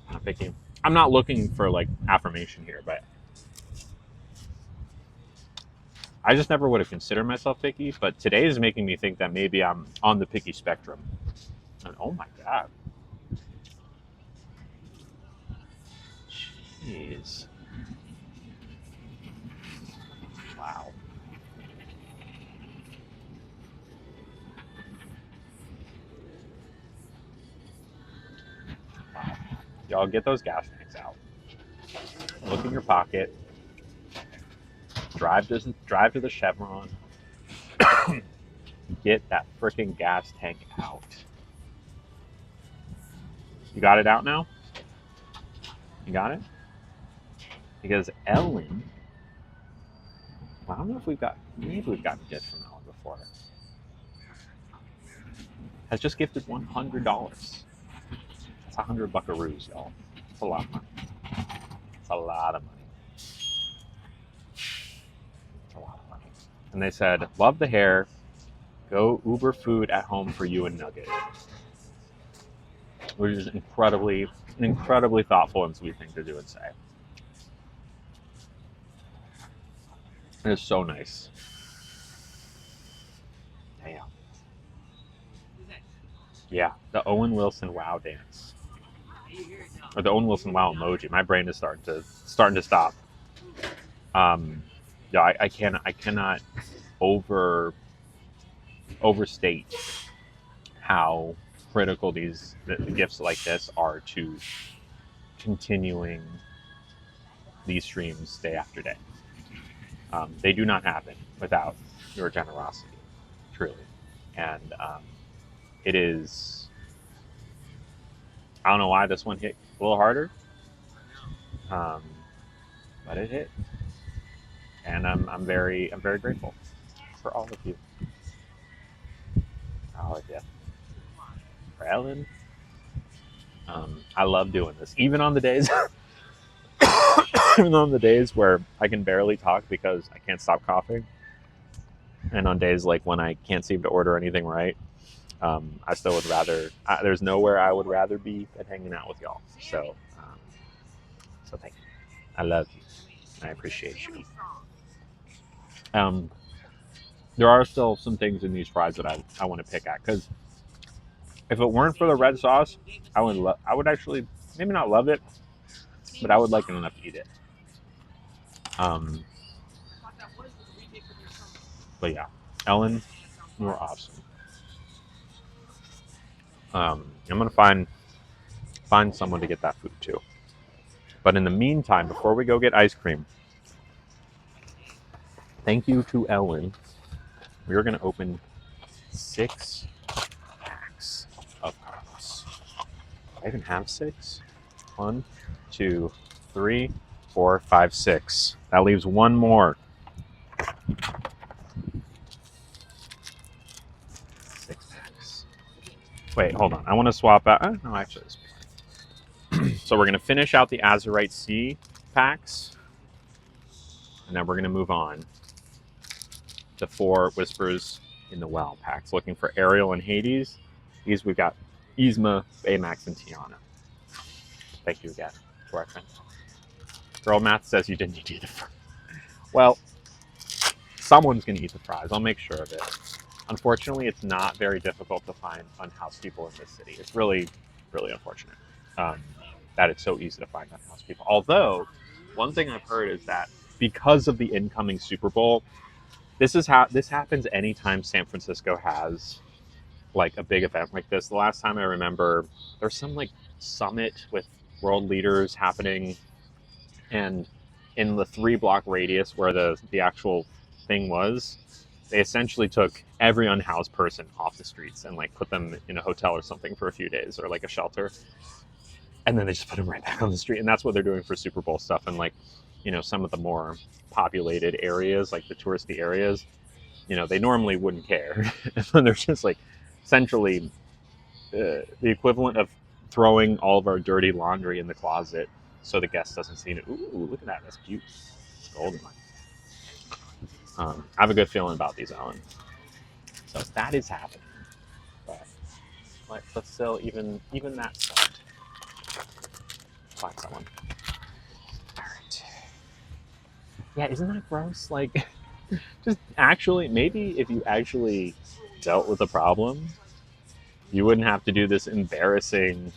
I'm not picky. I'm not looking for like affirmation here, but I just never would have considered myself picky. But today is making me think that maybe I'm on the picky spectrum. And oh my god. Jeez. Wow. Wow. Y'all get those gas tanks out. Look in your pocket. Drive to the Chevron. Get that freaking gas tank out. You got it out now? You got it? Because Ellen, well, I don't know if maybe we've gotten gifts from Ellen before, has just gifted $100. That's 100 buckaroos, y'all. That's a lot of money. It's a lot of money. It's a lot of money. And they said, love the hair. Go Uber food at home for you and Nugget. Which is an incredibly thoughtful and sweet thing to do and say. It is so nice. Damn. Yeah, the Owen Wilson wow dance. Or the Owen Wilson wow emoji. My brain is starting to stop. Yeah, I cannot overstate how critical the gifts like this are to continuing these streams day after day. They do not happen without your generosity, truly. And it is, I don't know why this one hit a little harder, but it hit. And I'm very grateful for all of you. All of you. For Ellen. I love doing this. Even on the days even on the days where I can barely talk because I can't stop coughing. And on days like when I can't seem to order anything right, I still would rather, there's nowhere I would rather be than hanging out with y'all. So thank you. I love you. I appreciate you. There are still some things in these fries that I want to pick at, because if it weren't for the red sauce, I would actually maybe not love it, but I would like it enough to eat it. But yeah, Ellen, you are awesome. I'm gonna find someone to get that food too. But in the meantime, before we go get ice cream, thank you to Ellen. We're gonna open 6 packs of cards. I even have 6. 1, 2, 3, 4, 5, 6. That leaves one more. 6 packs. Wait, hold on. I want to swap out. No, actually, so we're going to finish out the Azurite Sea packs, and then we're going to move on to 4 Whispers in the Well packs, looking for Ariel and Hades. These we've got Yzma, Baymax, and Tiana. Thank you again to our friend. Girl Math says you didn't eat the fries. Well, someone's going to eat the fries. I'll make sure of it. Unfortunately, it's not very difficult to find unhoused people in this city. It's really, really unfortunate that it's so easy to find unhoused people. Although, one thing I've heard is that because of the incoming Super Bowl, this happens anytime San Francisco has like a big event like this. The last time I remember, there's some like summit with world leaders happening, and in the 3-block radius where the actual thing was, they essentially took every unhoused person off the streets and like put them in a hotel or something for a few days, or like a shelter, and then they just put them right back on the street. And that's what they're doing for Super Bowl stuff. And like, some of the more populated areas, like the touristy areas, they normally wouldn't care. And they're just like essentially the equivalent of throwing all of our dirty laundry in the closet so the guest doesn't see it. Ooh, look at that. That's cute. It's golden. I have a good feeling about these, Ellen. So that is happening. But let's still even that side. Find someone. All right. Yeah, isn't that gross? Like, just actually, maybe if you actually dealt with the problem, you wouldn't have to do this embarrassing.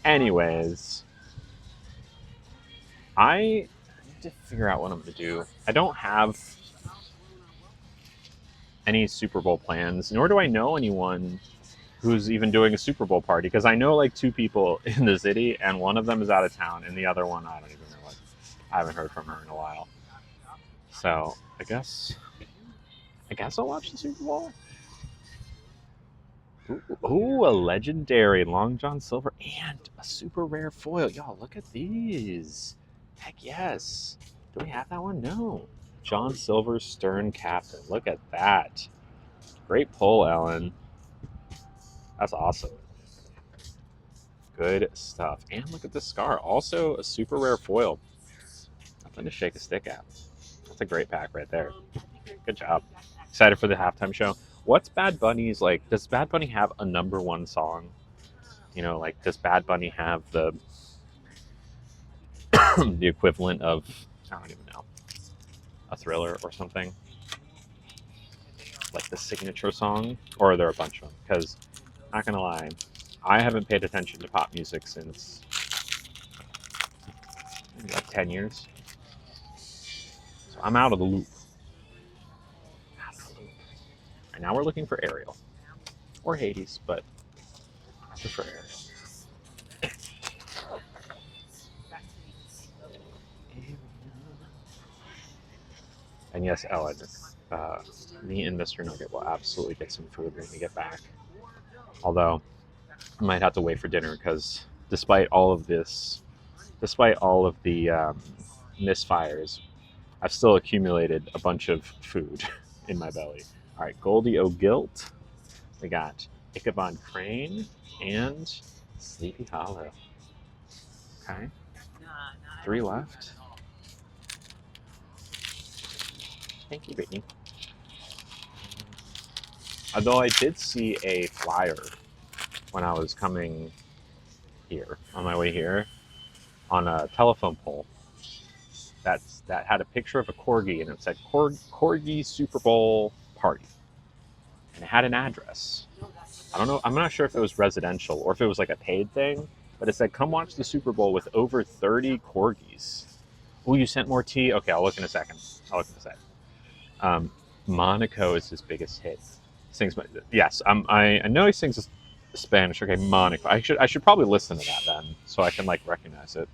Anyways, I need to figure out what I'm going to do. I don't have any Super Bowl plans, nor do I know anyone who's even doing a Super Bowl party, because I know like 2 people in the city, and one of them is out of town, and the other one, I don't even know what. I haven't heard from her in a while. So I guess I'll watch the Super Bowl. Ooh, a legendary Long John Silver and a super rare foil. Y'all, look at these. Heck yes. Do we have that one? No. John Silver's Stern Captain. Look at that. Great pull, Ellen. That's awesome. Good stuff. And look at the scar. Also a super rare foil. Nothing to shake a stick at. That's a great pack right there. Good job. Excited for the halftime show. What's Bad Bunny's like? Does Bad Bunny have a #1 song? Like, does Bad Bunny have the the equivalent of, I don't even know, a Thriller or something? Like the signature song? Or are there a bunch of them? Because, not gonna lie, I haven't paid attention to pop music since maybe like 10 years. So I'm out of the loop. And now we're looking for Ariel. Or Hades, but I prefer Ariel. And yes, Ellen, me and Mr. Nugget will absolutely get some food when we get back. Although, I might have to wait for dinner because despite all of the misfires, I've still accumulated a bunch of food in my belly. All right, Goldie O'Gilt. We got Ichabod Crane and Sleepy Hollow. Okay. 3 left. Thank you, Brittany. Although I did see a flyer when I was coming here, on my way here, on a telephone pole that had a picture of a corgi, and it said Corgi Super Bowl Party. And it had an address. I don't know, I'm not sure if it was residential or if it was like a paid thing, but it said, come watch the Super Bowl with over 30 corgis. Oh, you sent more tea? Okay, I'll look in a second. Monaco is his biggest hit. Sings, yes. I know he sings Spanish. Okay, Monica. I should probably listen to that then, so I can like recognize it.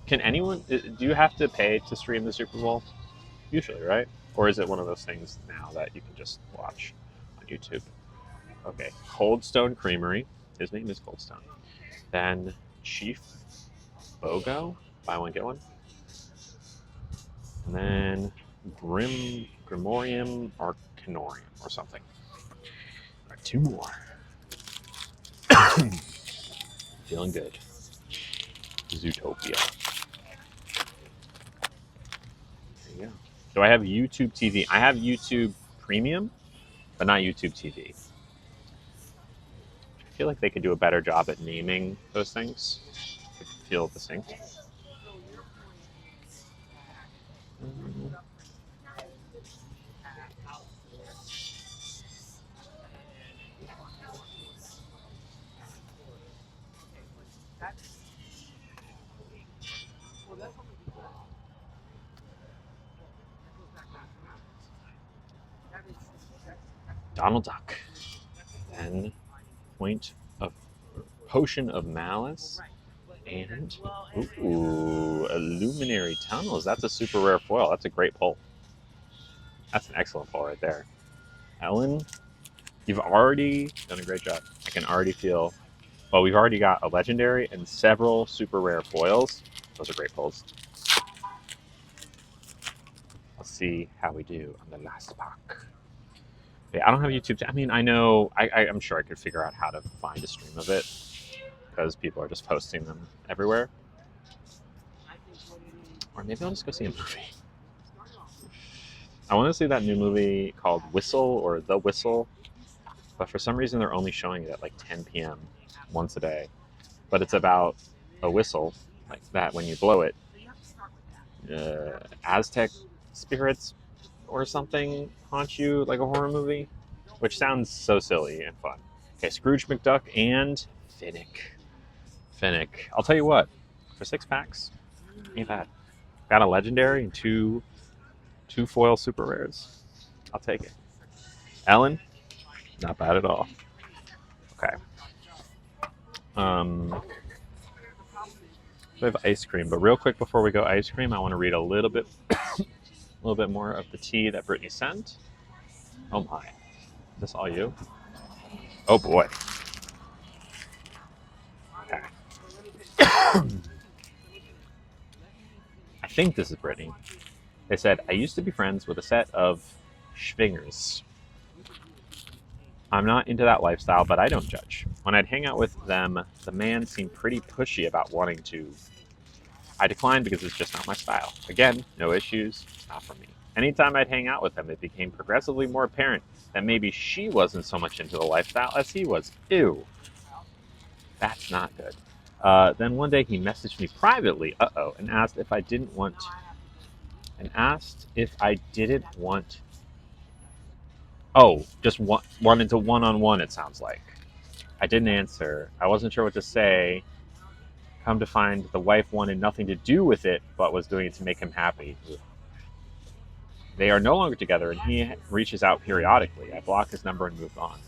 Can anyone? Do you have to pay to stream the Super Bowl? Usually, right? Or is it one of those things now that you can just watch on YouTube? Okay, Cold Stone Creamery. His name is Cold Stone. Then Chief Bogo. Buy one get one. And then Grimorium Arcanorium or something. All right, two more. Feeling good. Zootopia. There you go. Do I have YouTube TV? I have YouTube Premium, but not YouTube TV. I feel like they could do a better job at naming those things. I feel distinct. Donald Duck. Then point of potion of malice. And ooh, illuminary tunnels. That's a super rare foil. That's a great pull. That's an excellent pull right there. Ellen, you've already done a great job. I can already feel. Well, we've already got a legendary and several super rare foils. Those are great pulls. Let's see how we do on the last pack. Yeah, I don't have YouTube. I mean, I know. I'm sure I could figure out how to find a stream of it because people are just posting them everywhere. Or maybe I'll just go see a movie. I want to see that new movie called Whistle or The Whistle, but for some reason they're only showing it at like 10 p.m. once a day. But it's about a whistle like that when you blow it. Aztec spirits or something haunt you like a horror movie, which sounds so silly and fun. Okay, Scrooge McDuck and Finnick. I'll tell you what, for 6 packs, ain't bad. Got a legendary and two foil super rares. I'll take it. Ellen, not bad at all. Okay. We have ice cream, but real quick before we go ice cream, I want to read a little bit more of the tea that Brittany sent. Oh my, is this all you? Oh boy. Okay. I think this is Brittany. They said, I used to be friends with a set of schwingers. I'm not into that lifestyle, but I don't judge. When I'd hang out with them, the man seemed pretty pushy about wanting to. I declined because it's just not my style. Again, no issues, it's not for me. Anytime I'd hang out with them, it became progressively more apparent that maybe she wasn't so much into the lifestyle as he was. Ew. That's not good. Then one day he messaged me privately, and asked if I didn't want just wanted to one-on-one, it sounds like. I didn't answer. I wasn't sure what to say. Come to find the wife wanted nothing to do with it, but was doing it to make him happy. They are no longer together, and he reaches out periodically. I blocked his number and moved on.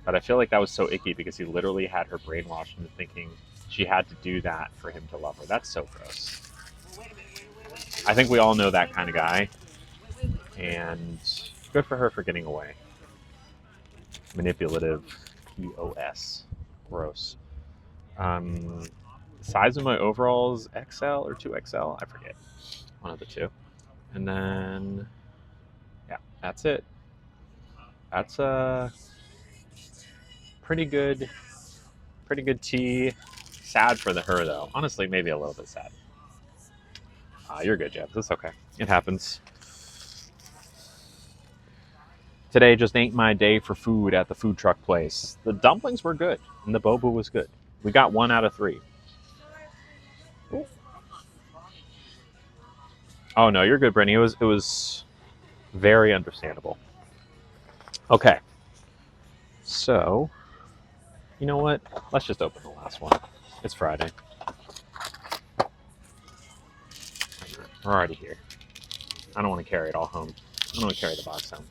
But I feel like that was so icky because he literally had her brainwashed into thinking she had to do that for him to love her. That's so gross. I think we all know that kind of guy. And good for her for getting away. Manipulative POS. Gross. Size of my overalls, XL or 2XL? I forget. One of the two. And then, yeah, that's it. That's a pretty good tea. Sad for her, though. Honestly, maybe a little bit sad. You're good, Jeff. That's okay. It happens. Today just ain't my day for food at the food truck place. The dumplings were good, and the boba was good. We got 1 out of 3. Ooh. Oh no, you're good, Brittany. It was very understandable. Okay. So, you know what? Let's just open the last one. It's Friday. We're already here. I don't want to carry it all home. I don't want to carry the box home.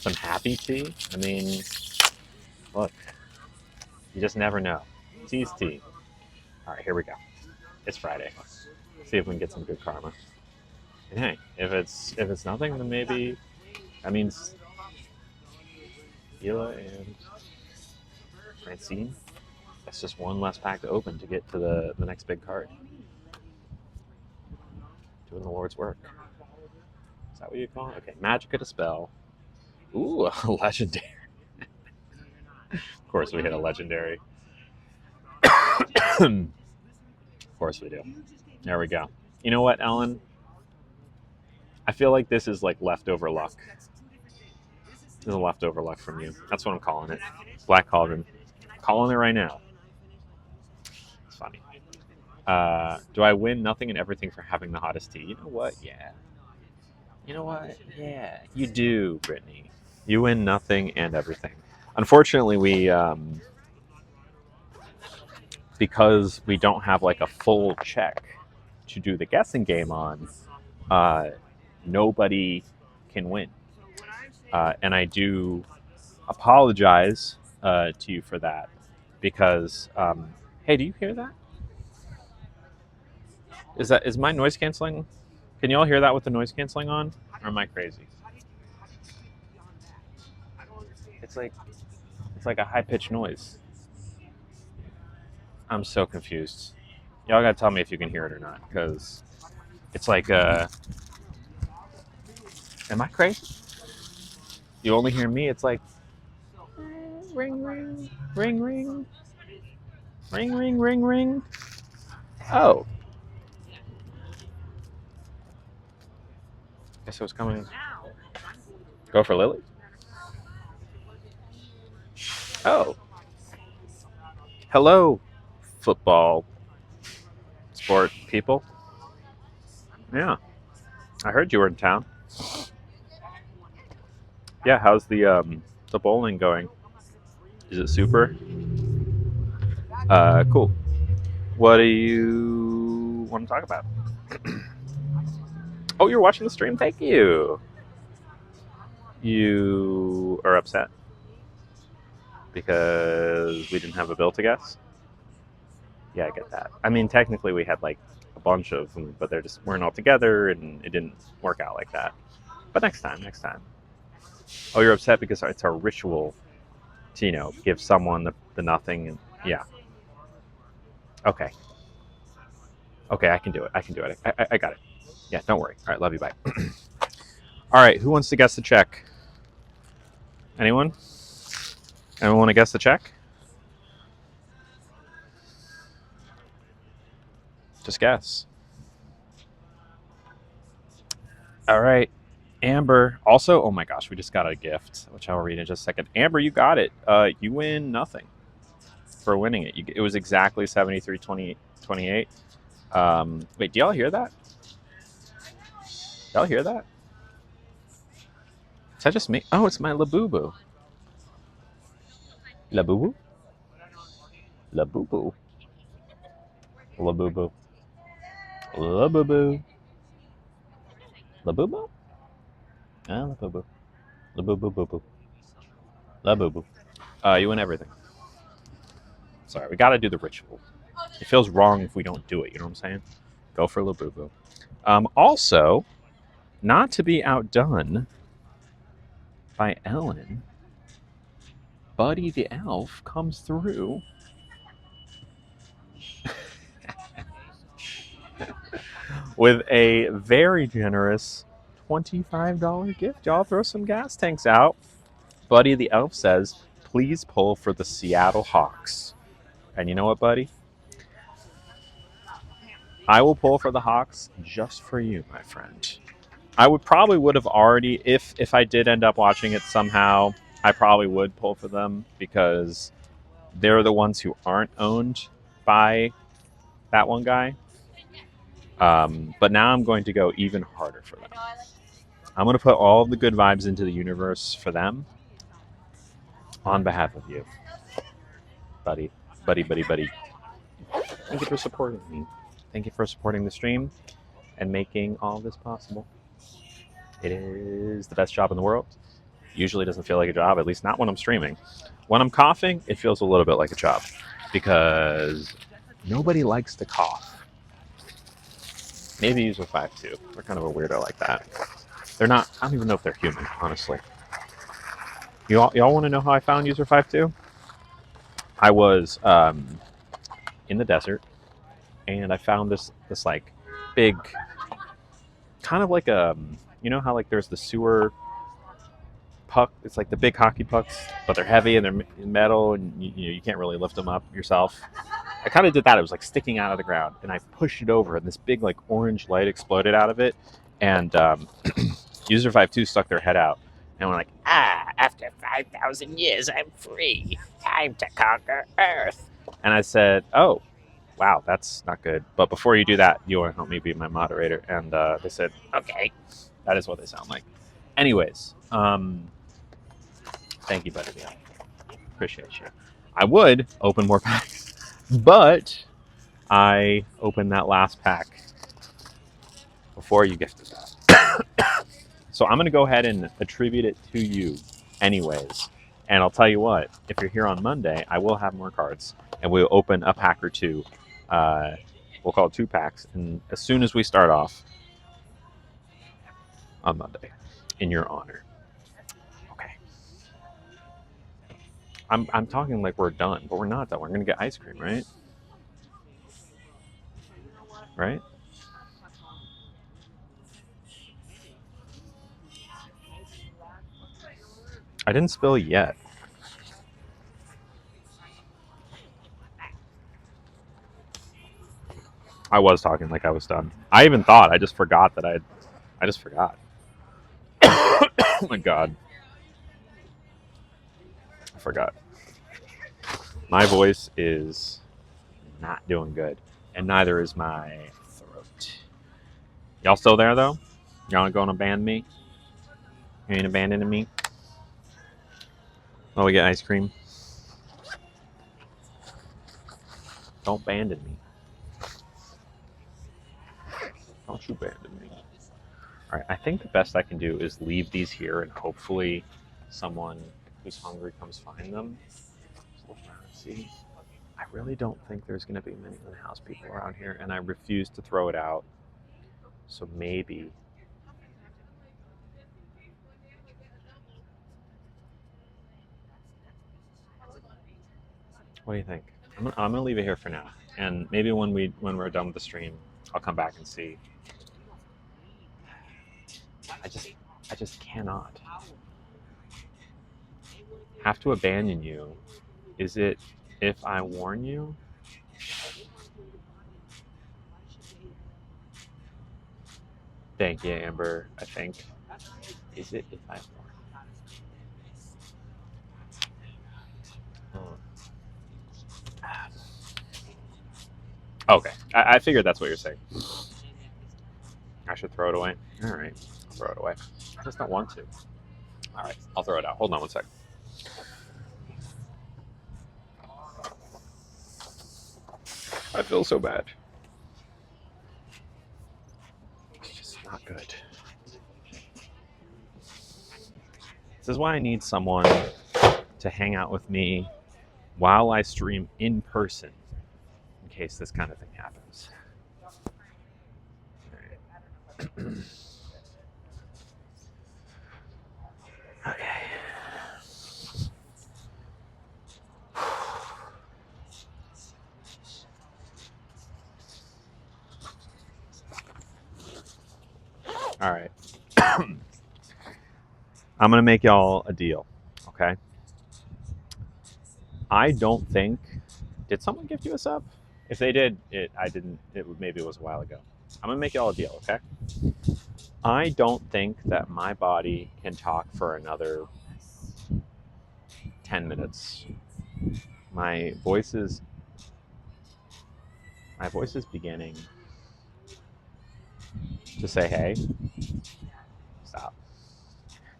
Some happy tea? I mean, look, you just never know. Tea's tea. All right, here we go. It's Friday. See if we can get some good karma. And hey, if it's nothing, then maybe that means Hila and Francine. That's just one less pack to open to get to the next big card. Doing the Lord's work. Is that what you call it? Okay, Magic of Dispel. Ooh, a legendary. Of course we hit a legendary. Of course we do. There we go. You know what, Ellen? I feel like this is like leftover luck. This is a leftover luck from you. That's what I'm calling it. Black Cauldron. Calling it right now. It's funny. Do I win nothing and everything for having the hottest tea? You know what? Yeah. You know what? Yeah. You do, Brittany. You win nothing and everything. Unfortunately, we because we don't have like a full check to do the guessing game on, nobody can win. And I do apologize to you for that because, hey, do you hear that? Is my noise canceling? Can you all hear that with the noise canceling on? Or am I crazy? It's like a high pitched noise. I'm so confused. Y'all gotta tell me if you can hear it or not, because it's like am I crazy? You only hear me. It's like ring ring ring ring ring ring ring ring. Oh, guess it was coming. Go for Lily. Oh, hello, football sport people. Yeah, I heard you were in town. Yeah, how's the bowling going? Is it super? Cool. What do you want to talk about? Oh, you're watching the stream. Thank you. You are upset because we didn't have a bill to guess. Yeah, I get that. I mean, technically we had like a bunch of them, but they just weren't all together, and it didn't work out like that. But next time. Oh, you're upset because it's our ritual to give someone the nothing, and yeah. Okay, I can do it. I got it. Yeah, don't worry. All right, love you. Bye. All right, who wants to guess the check? Anyone? Anyone want to guess the check? Just guess. All right. Amber. Also, oh my gosh, we just got a gift, which I'll read in just a second. Amber, you got it. You win nothing for winning it. It was exactly 73-28. Wait, do y'all hear that? Y'all hear that? Is that just me? Oh, it's my Labubu. Labubu? Labubu. Labubu. Labubu. Labubu? Ah, Labubu. Labubu boo boo. Labubu. You win everything. Sorry, we gotta do the ritual. It feels wrong if we don't do it, you know what I'm saying? Go for Labubu. Also, not to be outdone by Ellen, Buddy the Elf comes through with a very generous $25 gift. Y'all throw some gas tanks out. Buddy the Elf says, please pull for the Seattle Hawks. And you know what, Buddy? I will pull for the Hawks just for you, my friend. I would have already, if I did end up watching it somehow, I probably would pull for them because they're the ones who aren't owned by that one guy. But now I'm going to go even harder for them. I'm going to put all of the good vibes into the universe for them on behalf of you. Buddy. Thank you for supporting me. Thank you for supporting the stream and making all this possible. It is the best job in the world. Usually doesn't feel like a job, at least not when I'm streaming. When I'm coughing, it feels a little bit like a job because nobody likes to cough. Maybe user 5.2. They're kind of a weirdo like that. They're not, I don't even know if they're human, honestly. Y'all want to know how I found user 5.2? I was in the desert and I found this like big, kind of like a, you know how like there's the sewer puck. It's like the big hockey pucks, but they're heavy and they're metal, and you can't really lift them up yourself. I kind of did that. It was like sticking out of the ground, and I pushed it over, and this big like orange light exploded out of it, and user 5.2 stuck their head out, and we're like, after 5,000 years, I'm free. Time to conquer Earth. And I said, oh, wow, that's not good. But before you do that, you want to help me be my moderator? And they said, okay. That is what they sound like. Anyways, thank you, Buddy. Appreciate you. I would open more packs, but I opened that last pack before you gifted that. So I'm going to go ahead and attribute it to you anyways. And I'll tell you what, if you're here on Monday, I will have more cards, and we'll open a pack or two. We'll call it 2 packs. And as soon as we start off on Monday, in your honor. Okay. I'm talking like we're done, but we're not done. We're going to get ice cream, right? Right? I didn't spill yet. I was talking like I was done. I even thought, I just forgot that I just forgot. Oh my god. I forgot. My voice is not doing good, and neither is my throat. Y'all still there though? Y'all ain't gonna abandon me? You ain't abandoning me? Oh, we get ice cream. Don't abandon me. Don't you abandon me. Alright, I think the best I can do is leave these here and hopefully someone who's hungry comes find them. So let's see. I really don't think there's going to be many in-house people around here, and I refuse to throw it out. So maybe. What do you think? I'm gonna leave it here for now, and maybe when we're done with the stream, I'll come back and see. I just cannot. Have to abandon you. Is it if I warn you? Thank you, Amber. I think. Is it if I warn you? Okay, I figured that's what you're saying. I should throw it away. All right, I'll throw it away. I just don't want to. All right, I'll throw it out. Hold on one second. I feel so bad. It's just not good. This is why I need someone to hang out with me while I stream in person in case this kind of thing happens. Okay. All right. I'm going to make y'all a deal, okay? I don't think... Did someone gift you a sub? If they did, I didn't. Maybe it was a while ago. I'm going to make y'all a deal, okay? I don't think that my body can talk for another 10 minutes. My voice is beginning to say, hey, stop.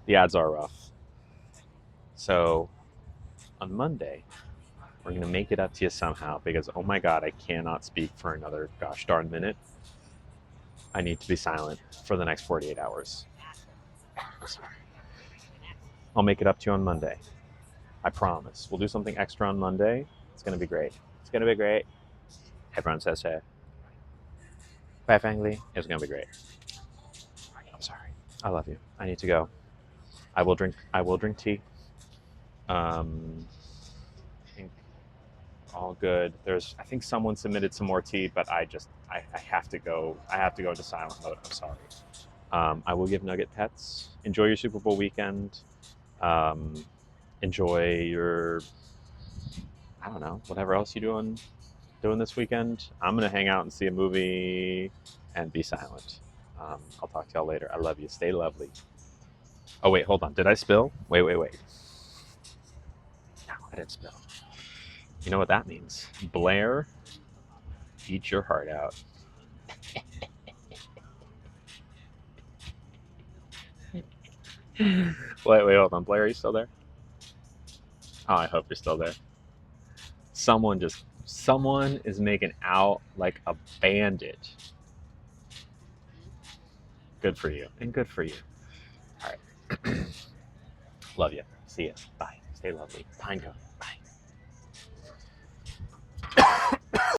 The ads are rough. So on Monday, we're going to make it up to you somehow because, oh my God, I cannot speak for another gosh darn minute. I need to be silent for the next 48 hours. Sorry. I'll make it up to you on Monday. I promise. We'll do something extra on Monday. It's gonna be great. It's gonna be great. Everyone says hey. Bye, Fangli. It's gonna be great. I'm sorry. I love you. I need to go. I will drink tea. I think all good. I think someone submitted some more tea, but I have to go. I have to go into silent mode. I'm sorry. I will give Nugget pets. Enjoy your Super Bowl weekend. Enjoy your, I don't know, whatever else you doing this weekend. I'm gonna hang out and see a movie and be silent. I'll talk to y'all later. I love you. Stay lovely. Oh wait, hold on. Did I spill? Wait. No, I didn't spill. You know what that means? Blair, eat your heart out. Wait, hold on. Blair, are you still there? Oh, I hope you're still there. Someone is making out like a bandit. Good for you. And good for you. All right. Love you. See ya. Bye. Stay lovely. Pine cone. Bye.